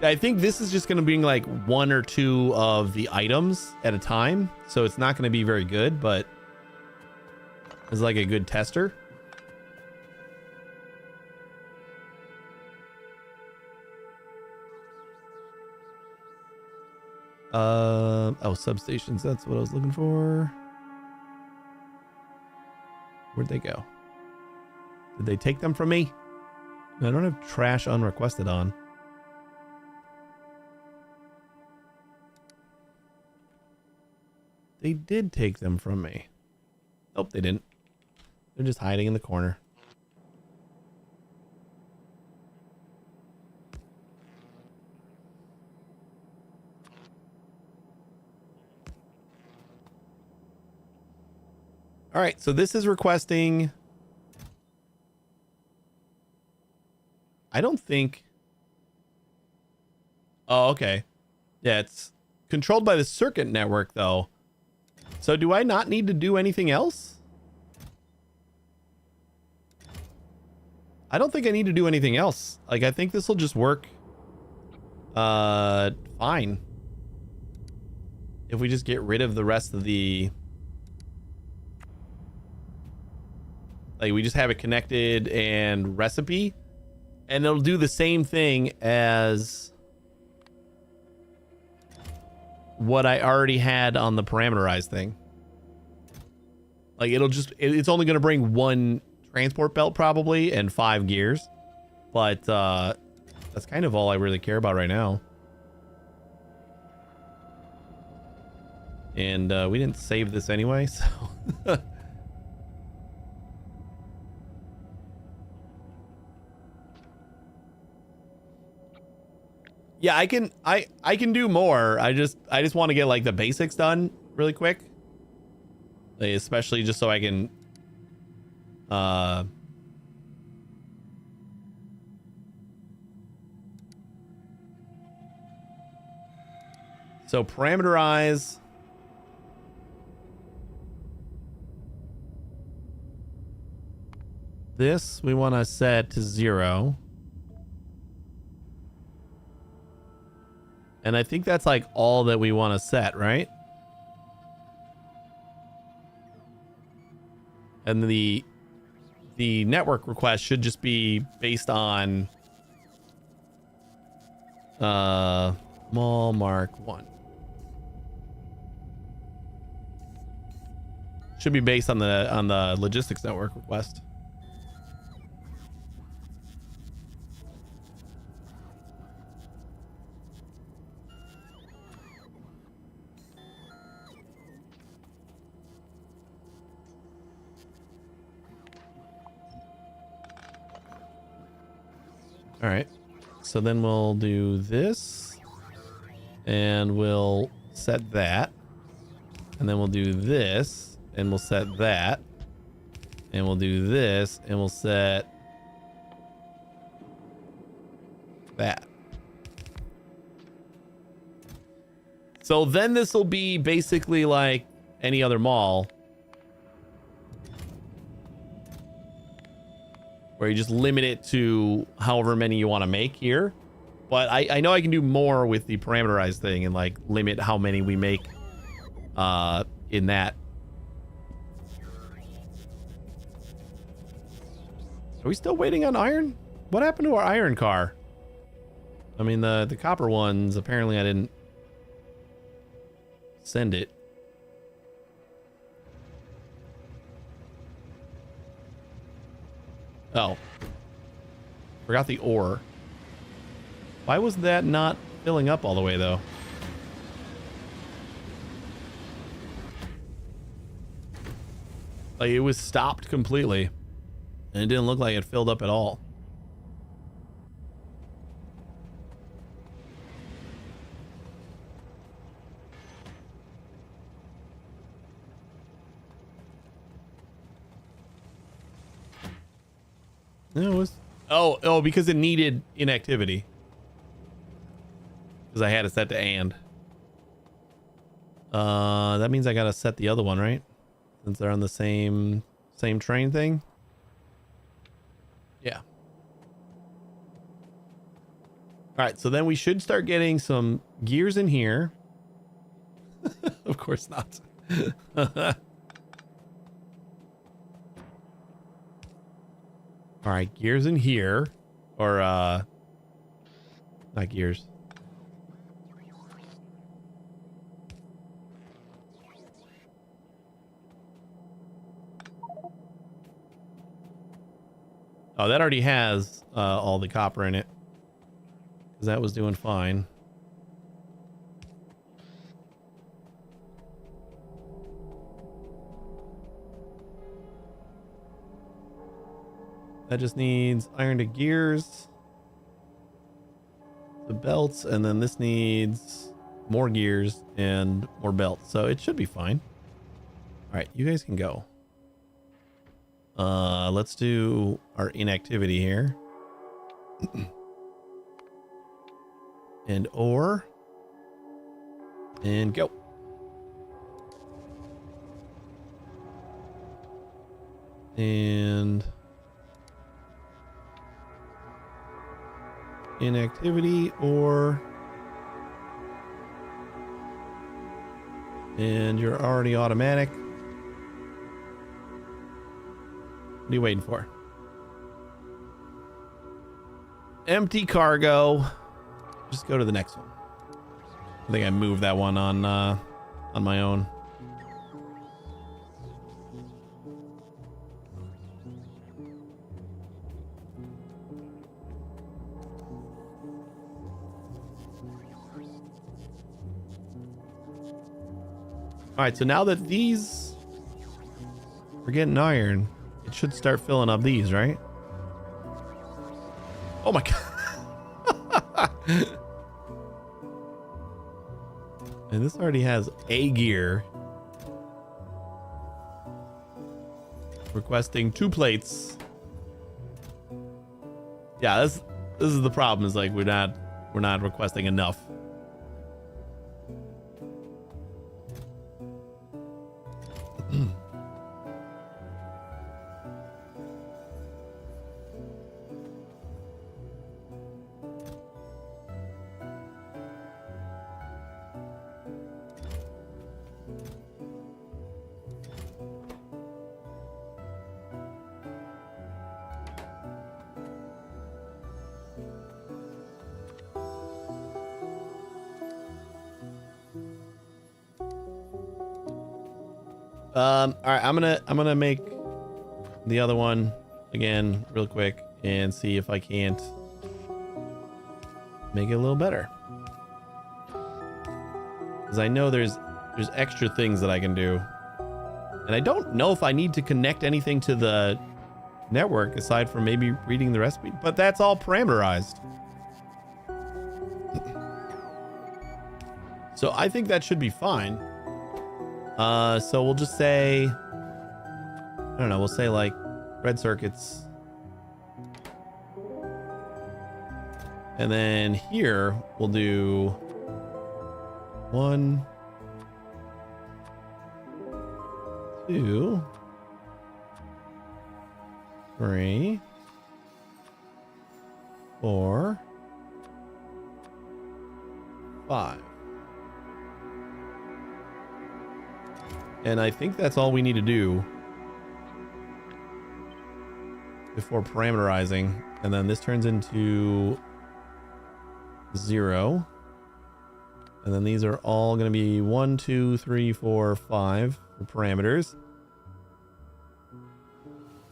I think this is just going to be like 1 or 2 of the items at a time. So it's not going to be very good, but it's like a good tester. Oh, substations. That's what I was looking for. Where'd they go? Did they take them from me? I don't have trash unrequested on. They did take them from me. Nope, they didn't. They're just hiding in the corner. All right, so this is requesting... I don't think... Oh, okay. Yeah, it's controlled by the circuit network, though. So do I not need to do anything else? I don't think I need to do anything else. Like, I think this will just work fine. If we just get rid of the rest of the... Like, we just have it connected and recipe. And it'll do the same thing as what I already had on the parameterized thing. Like, it'll just... It's only going to bring one transport belt, probably, and 5 gears. But, that's kind of all I really care about right now. And we didn't save this anyway, so... Yeah, I can do more. I just want to get like the basics done really quick. Like, especially just so I can so parameterize this. We want to set to 0. And I think that's like all that we want to set, right? And the network request should just be based on mall mark 1. Should be based on the logistics network request. All right, so then we'll do this and we'll set that, and then we'll do this and we'll set that, and we'll do this and we'll set that. So then this will be basically like any other mall, where you just limit it to however many you want to make here. But I know I can do more with the parameterized thing and like limit how many we make in that. Are we still waiting on iron? What happened to our iron car? I mean, the copper ones, apparently I didn't send it. Oh, forgot the ore. Why was that not filling up all the way though? Like, it was stopped completely and it didn't look like it filled up at all. No, it was... Oh, because it needed inactivity. Because I had it set to and. That means I gotta set the other one, right? Since they're on the same train thing. Yeah. All right, so then we should start getting some gears in here. Of course not. All right, gears in here, or not gears. Oh, that already has all the copper in it, because that was doing fine. That just needs iron to gears, the belts, and then this needs more gears and more belts. So it should be fine. All right, you guys can go. Let's do our inactivity here. And ore. And go. And inactivity or... And you're already automatic. What are you waiting for? Empty cargo. Just go to the next one. I think I moved that one on my own. All right, so now that these are getting iron, it should start filling up these, right? Oh my god. And this already has a gear. Requesting 2 plates. Yeah, this is the problem, is like we're not requesting enough. All right, I'm gonna make the other one again real quick and see if I can't make it a little better. Because I know there's extra things that I can do. And I don't know if I need to connect anything to the network aside from maybe reading the recipe, but that's all parameterized. So I think that should be fine. So we'll just say, I don't know, we'll say like red circuits. And then here we'll do 1, 2, 3, 4, 5. And I think that's all we need to do before parameterizing. And then this turns into 0. And then these are all going to be 1, 2, 3, 4, 5 for parameters.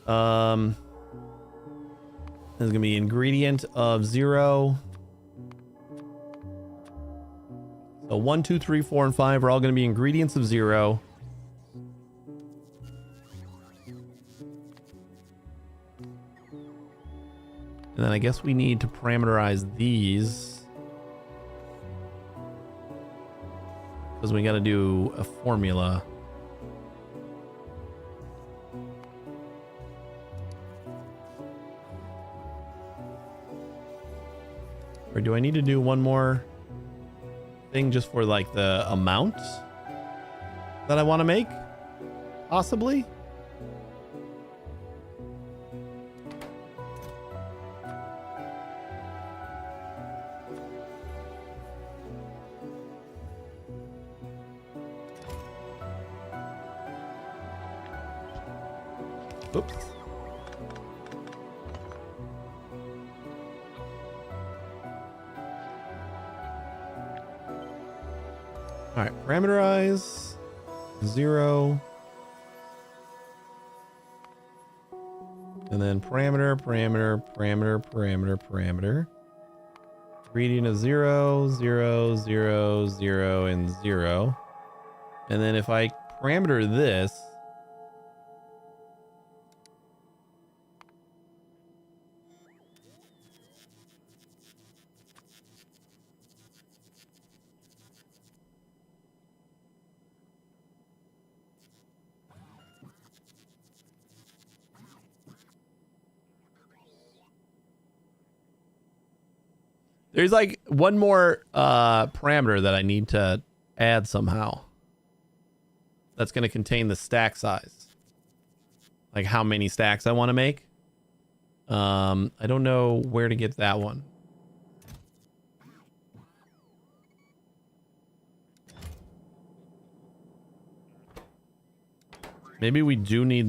There's going to be ingredient of 0. So 1, 2, 3, 4, and 5 are all going to be ingredients of 0. And then I guess we need to parameterize these, because we got to do a formula. Or do I need to do one more thing just for like the amount that I want to make? Possibly. Oops. All right, parameterize 0. And then parameter. Ingredient of 0, 0, 0, 0, and 0. And then if I parameter this, there's like one more parameter that I need to add somehow. That's going to contain the stack size. Like how many stacks I want to make. I don't know where to get that one. Maybe we do need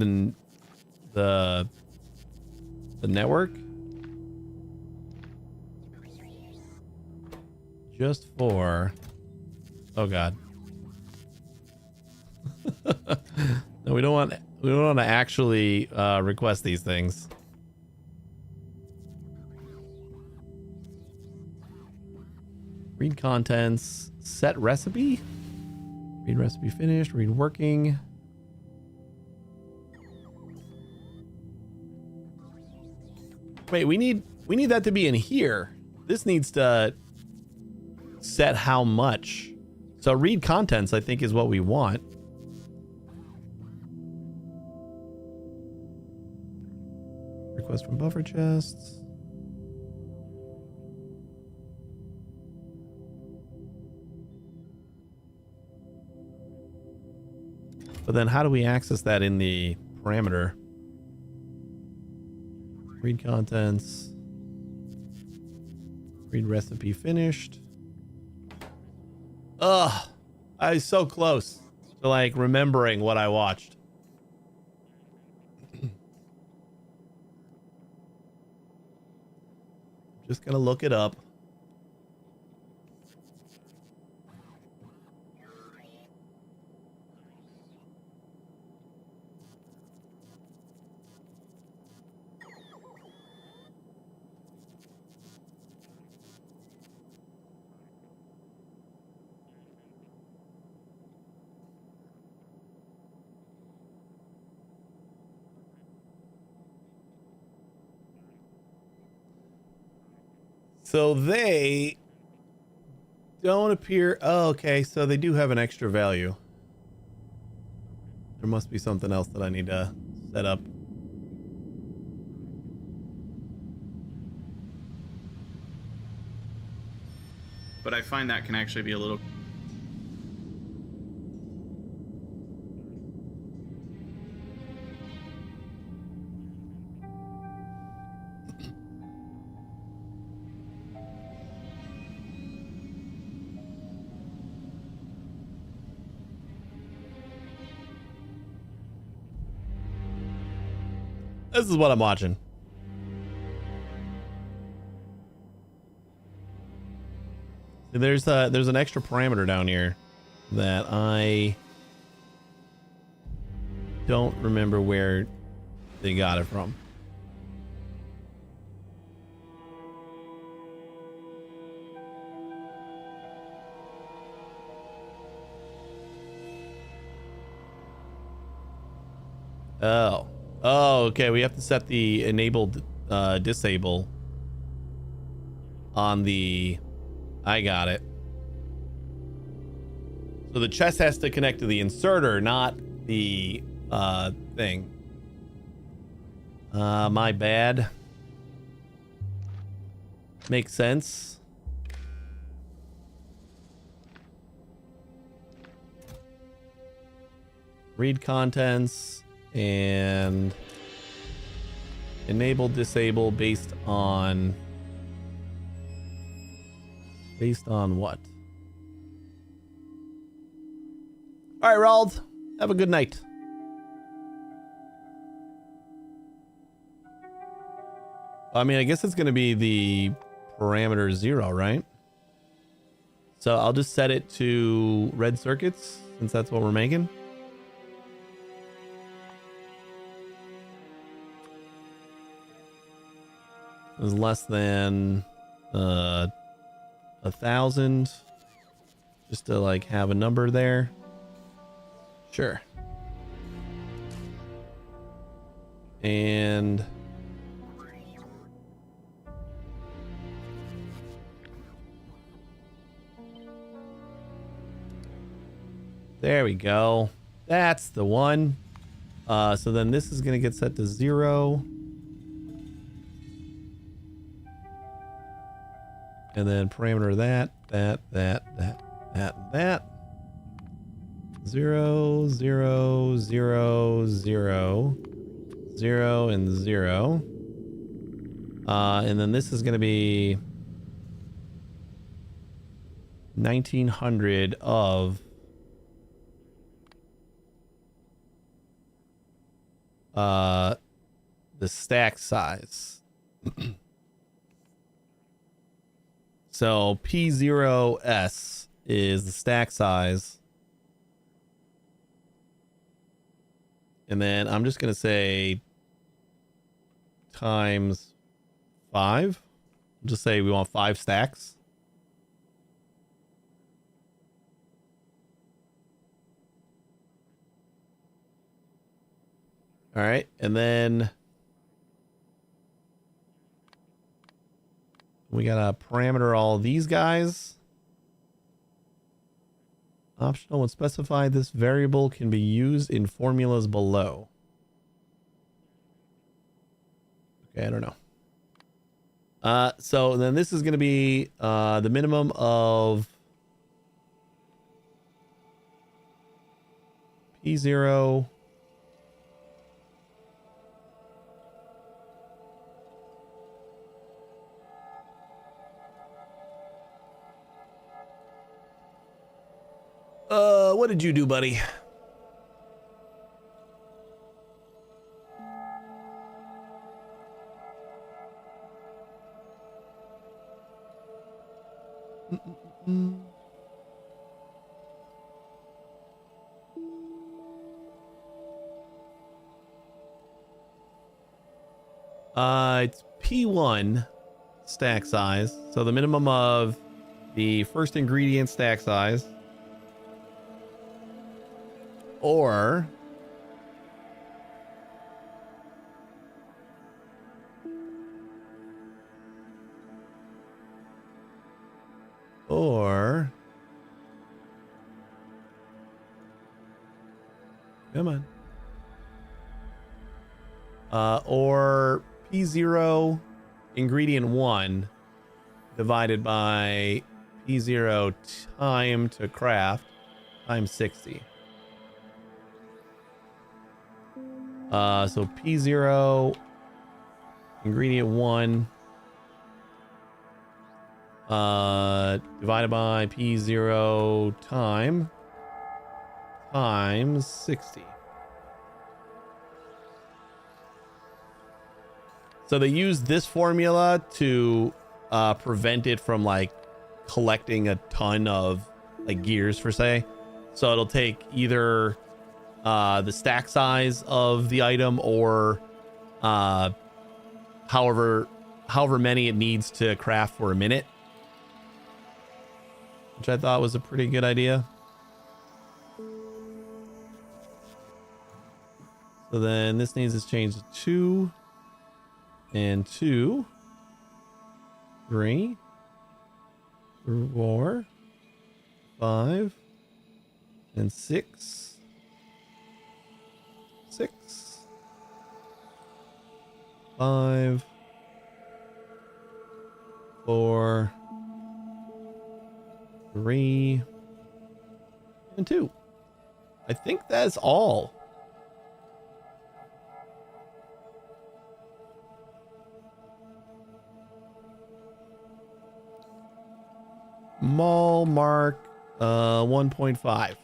the network just for. Oh God. No, we don't want to actually request these things. Read contents, set recipe. Read recipe finished, read working. Wait, we need that to be in here. This needs to set how much. So read contents, I think, is what we want. Request from buffer chests. But then how do we access that in the parameter? Read contents. Read recipe finished. Ugh. I was so close to like remembering what I watched. Just gonna look it up. So they don't appear. Oh, okay. So they do have an extra value. There must be something else that I need to set up. But I find that can actually be a little. This is what I'm watching. There's an extra parameter down here that I don't remember where they got it from. Oh, okay. We have to set the enabled disable on the. I got it. So the chest has to connect to the inserter, not the thing. My bad. Makes sense. Read contents and enable disable based on what? All right, Rald, have a good night. I mean, I guess it's going to be the parameter 0, right? So I'll just set it to red circuits since that's what we're making. It was less than 1,000, just to like have a number there. Sure. And there we go. That's the one. So then this is going to get set to 0. And then parameter that. 0, 0, 0, 0, 0, and 0. And then this is going to be 1900 of the stack size. So P0S is the stack size. And then I'm just going to say times 5. Just say we want 5 stacks. All right. And then we got to parameter all these guys. Optional when specified, this variable can be used in formulas below. Okay, I don't know. So then this is going to be the minimum of P0. What did you do, buddy? It's P1 stack size. So the minimum of the first ingredient stack size. Or come on. Or P0 ingredient 1 divided by P0 time to craft times 60. So P0 ingredient 1 divided by P0 times 60. So they use this formula to prevent it from like collecting a ton of like gears per se. So it'll take either the stack size of the item or however many it needs to craft for a minute, which I thought was a pretty good idea. So then this needs to change to 2 and 2, 3, 4, 5, and 6. 6, 5, 4, 3, and 2. I think that's all. Mall mark 1.5.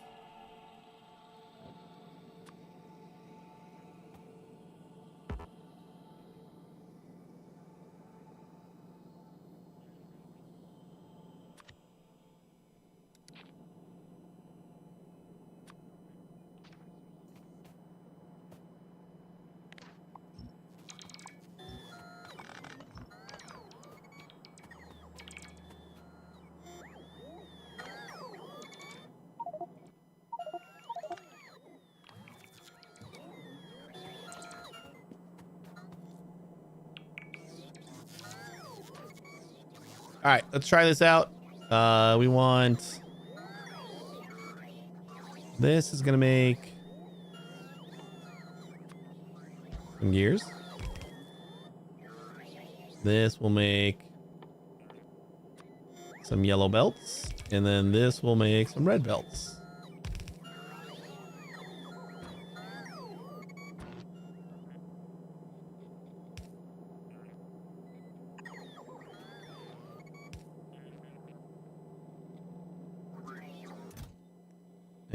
All right, let's try this out. We want this is gonna make some gears. This will make some yellow belts, and then this will make some red belts.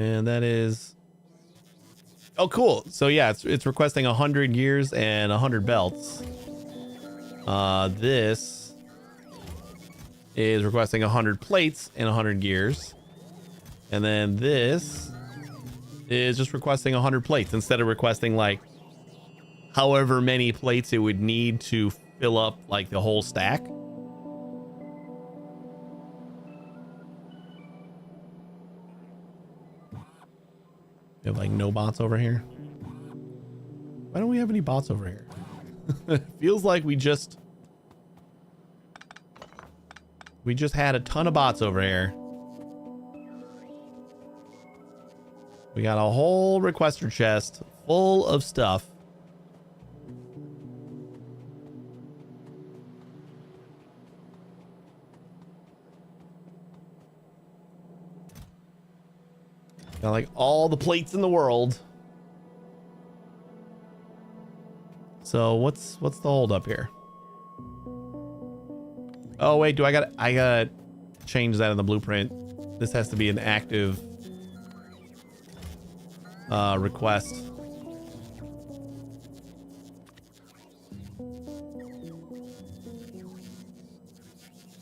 And that is Oh, cool. So yeah, it's requesting 100 gears and 100 belts. This is requesting 100 plates and 100 gears. And then this is just requesting 100 plates instead of requesting like however many plates it would need to fill up like the whole stack. We have like no bots over here. Why don't we have any bots over here? It feels like we just had a ton of bots over here. We got a whole requester chest full of stuff. Got like all the plates in the world. So what's the hold up here? Oh wait, I gotta change that in the blueprint. This has to be an active request.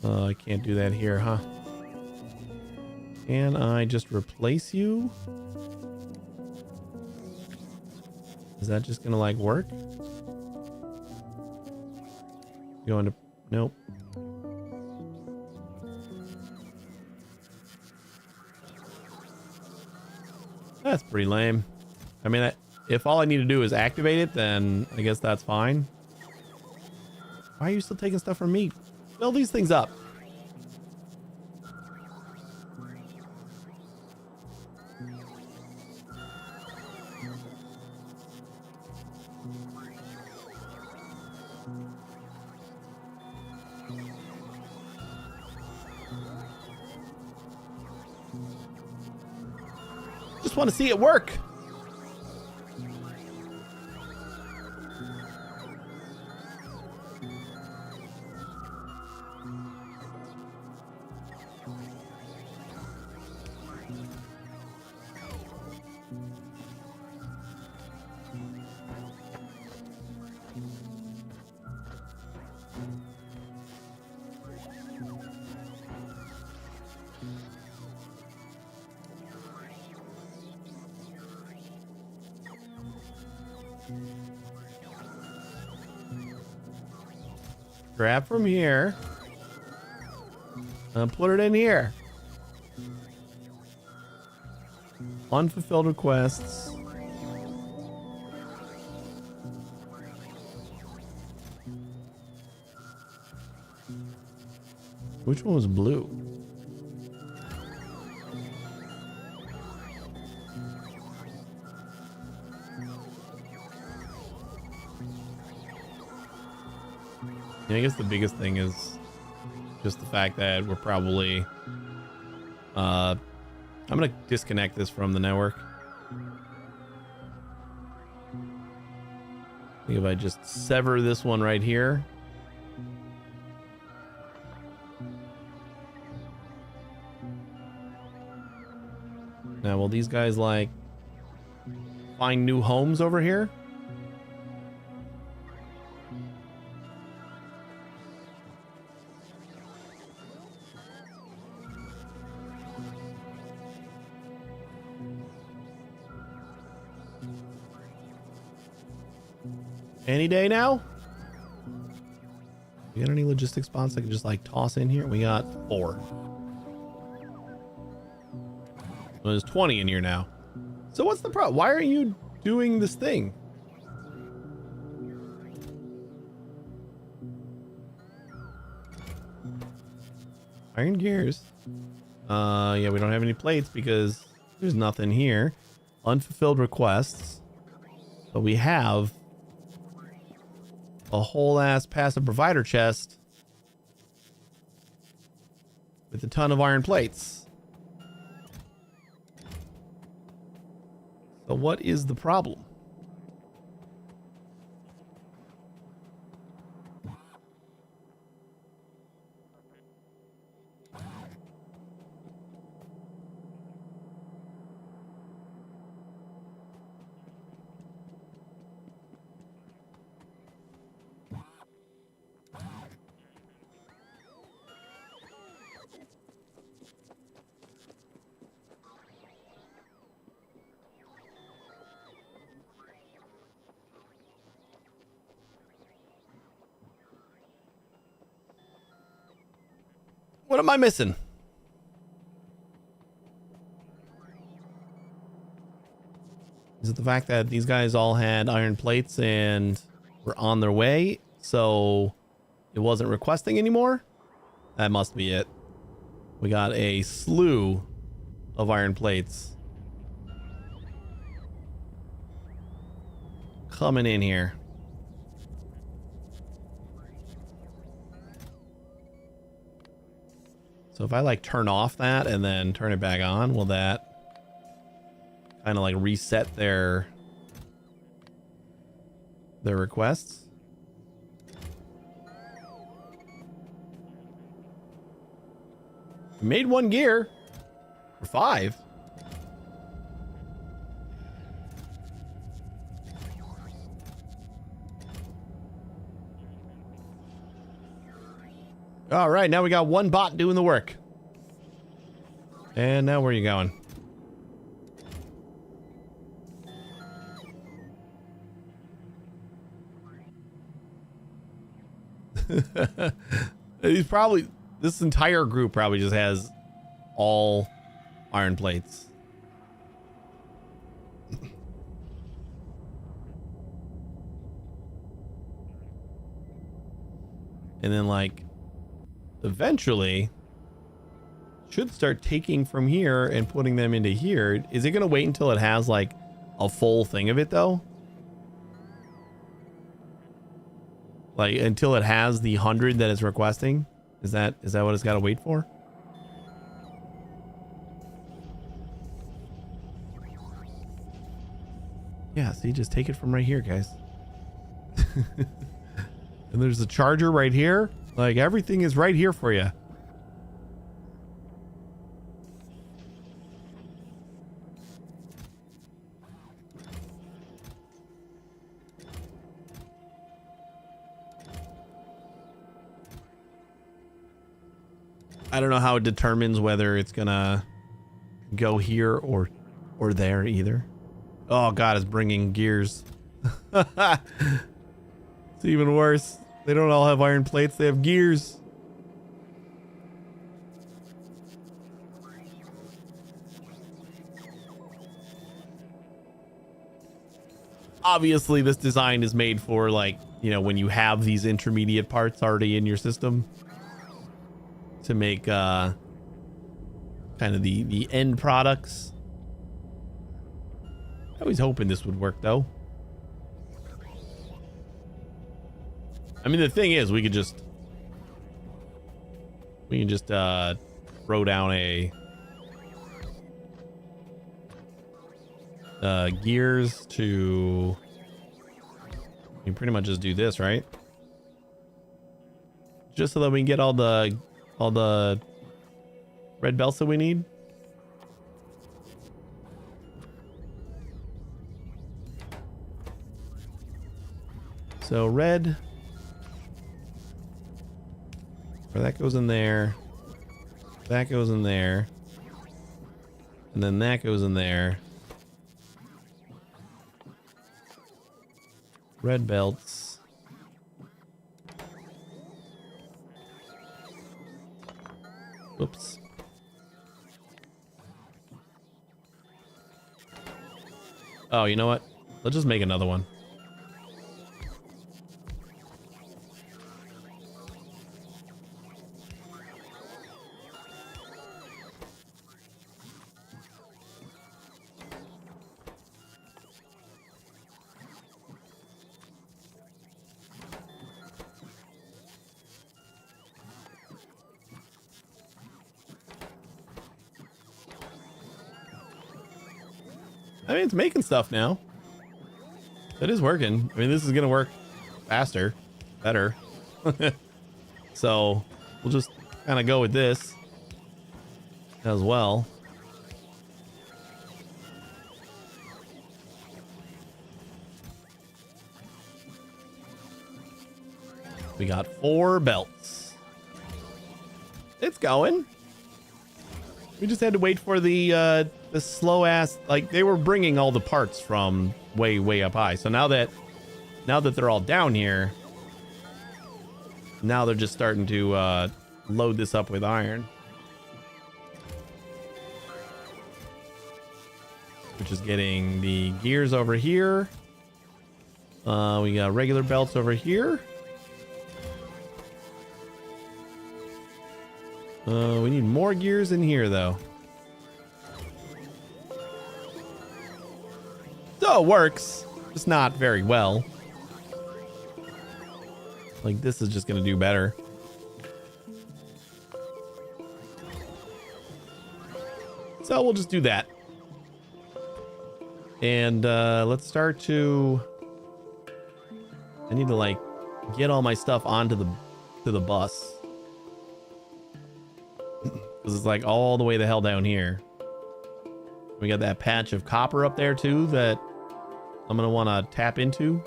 I can't do that here, huh? Can I just replace you? Is that just gonna like work? Going to, nope. That's pretty lame. I mean, if all I need to do is activate it, then I guess that's fine. Why are you still taking stuff from me? Fill these things up. Just want to see it work. Grab from here and put it in here. Unfulfilled requests. Which one was blue? Yeah, I guess the biggest thing is just the fact that we're probably I'm gonna disconnect this from the network. I think if I just sever this one right here. Now, will these guys like find new homes over here? Any day now? We got any logistics spots I can just like toss in here? We got 4. Well, there's 20 in here now. So what's the problem? Why aren't you doing this thing? Iron gears. Yeah, we don't have any plates because there's nothing here. Unfulfilled requests. But we have a whole ass passive provider chest with a ton of iron plates. So what is the problem? What am I missing? Is it the fact that these guys all had iron plates and were on their way, so it wasn't requesting anymore? That must be it. We got a slew of iron plates coming in here. So if I like turn off that and then turn it back on, will that kind of like reset their requests? We made 1 gear for 5. All right, now we got 1 bot doing the work. And now where are you going? This entire group probably just has all iron plates. And then like eventually should start taking from here and putting them into here. Is it going to wait until it has like a full thing of it though? Like until it has the 100 that it's requesting? Is that what it's got to wait for? Yeah, see, just take it from right here, guys. And there's the charger right here. Like everything is right here for you. I don't know how it determines whether it's gonna go here or there either. Oh god, it's bringing gears. It's even worse. They don't all have iron plates, they have gears. Obviously this design is made for like, you know, when you have these intermediate parts already in your system, to make kind of the end products. I was hoping this would work though. I mean, the thing is, we can just throw down a gears to, you can pretty much just do this, right? Just so that we can get all the red belts that we need. So red, or that goes in there, that goes in there, and then that goes in there. Red belts. Oops. Oh, you know what? Let's just make another one. I mean, it's making stuff now. It is working. I mean, this is gonna work faster, better. So we'll just kind of go with this as well. We got 4 belts. It's going. We just had to wait for the slow ass, like they were bringing all the parts from way up high. So now that they're all down here, now they're just starting to load this up with iron. Which is getting the gears over here. We got regular belts over here. We need more gears in here, though. So it works. Just not very well. Like, this is just going to do better. So we'll just do that. And let's start to... I need to, like, get all my stuff onto the bus. Because it's, like, all the way the hell down here. We got that patch of copper up there, too, that I'm going to want to tap into.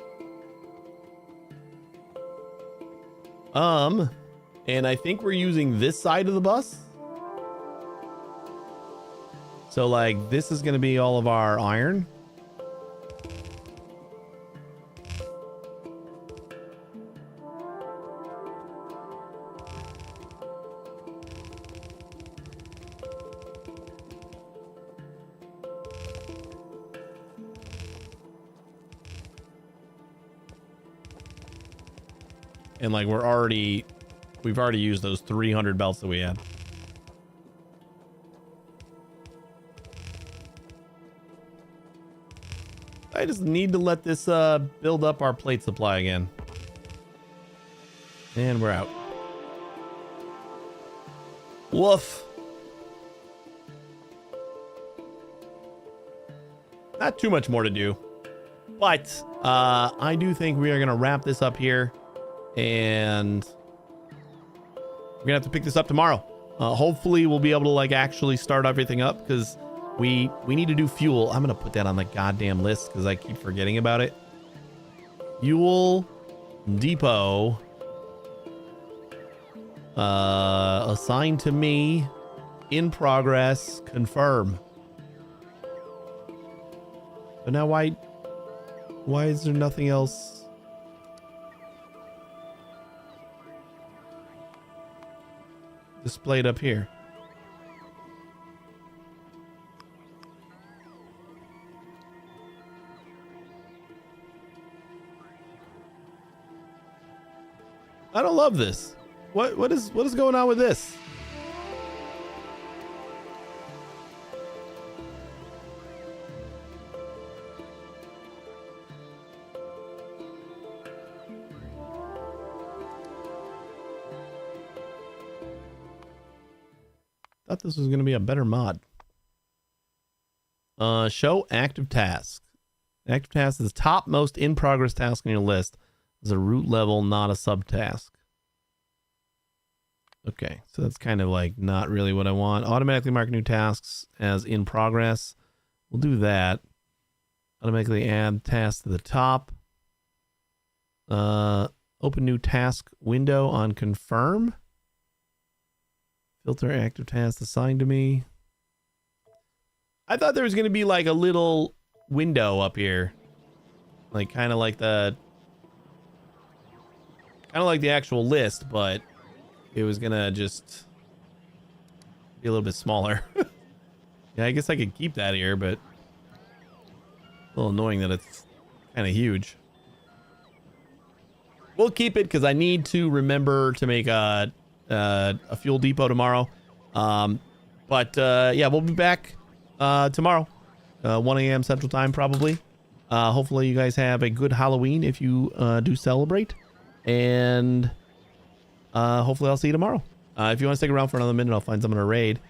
And I think we're using this side of the bus. So, like, this is going to be all of our iron. And like we've already used those 300 belts that we had. I just need to let this build up our plate supply again. And we're out. Woof. Not too much more to do. But I do think we are going to wrap this up here. And we're gonna have to pick this up tomorrow. Hopefully we'll be able to like actually start everything up because we need to do fuel. I'm gonna put that on the goddamn list because I keep forgetting about it. Fuel depot assigned to me, in progress, confirm. But now why is there nothing else displayed up here? I don't love this. What is going on with this? Thought this was going to be a better mod. Show active task. Active task is the top most in progress task on your list. It's a root level, not a subtask. Okay, so that's kind of like not really what I want. Automatically mark new tasks as in progress. We'll do that. Automatically add tasks to the top. Open new task window on confirm. Filter active tasks assigned to me. I thought there was going to be like a little window up here. Like kind of like the actual list, but it was going to just be a little bit smaller. Yeah, I guess I could keep that here, but a little annoying that it's kind of huge. We'll keep it because I need to remember to make a fuel depot tomorrow. Yeah, we'll be back tomorrow, 1 a.m. Central Time probably. Hopefully you guys have a good Halloween if you do celebrate, and hopefully I'll see you tomorrow. If you want to stick around for another minute, I'll find someone to raid.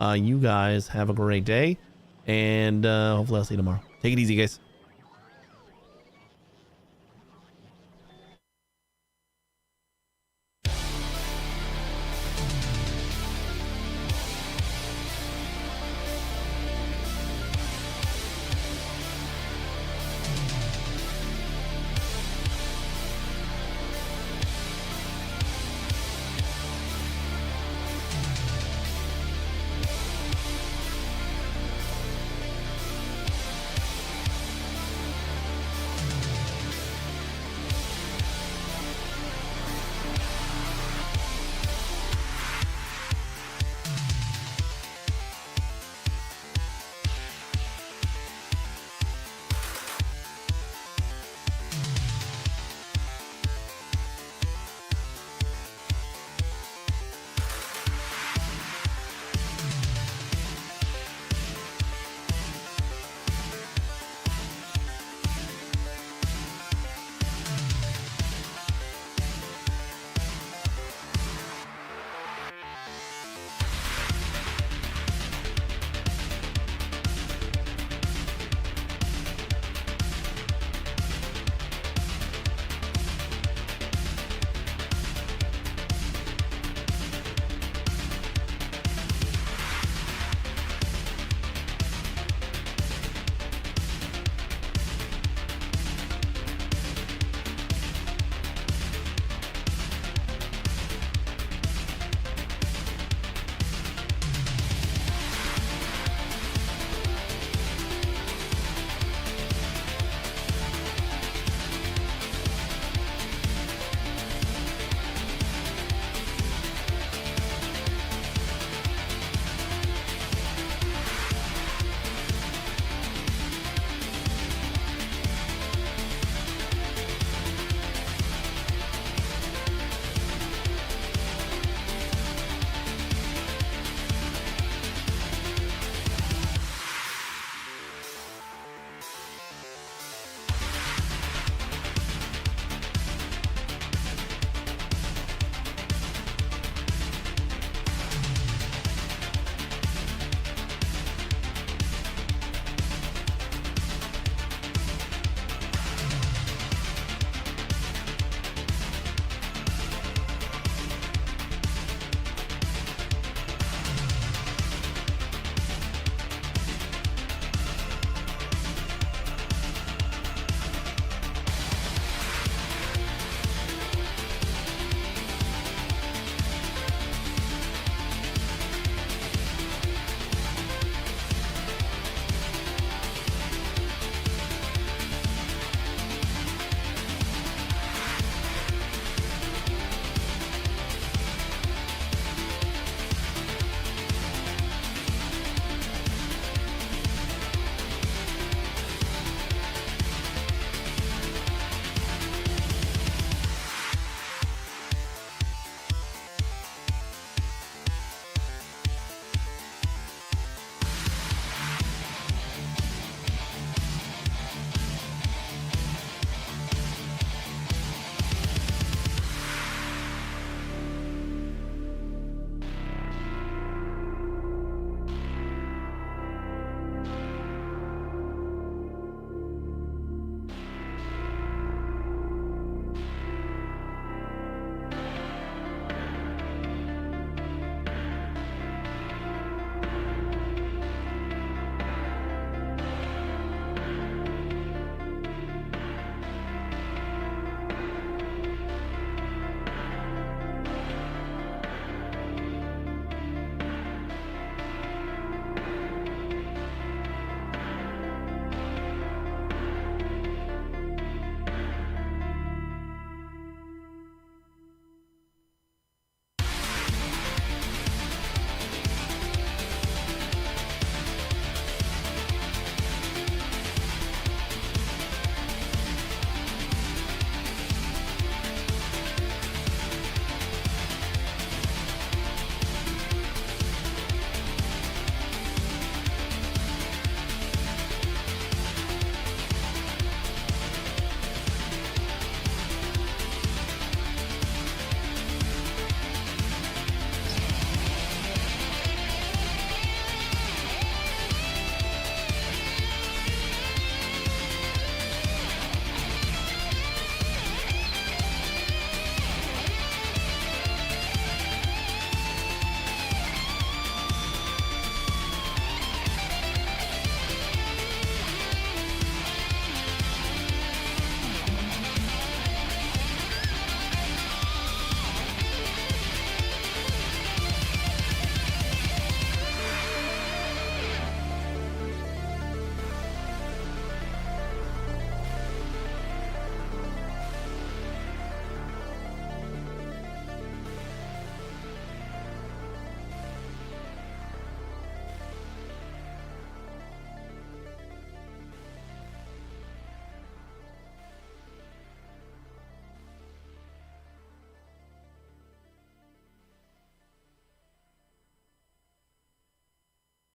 You guys have a great day, and hopefully I'll see you tomorrow. Take it easy, guys.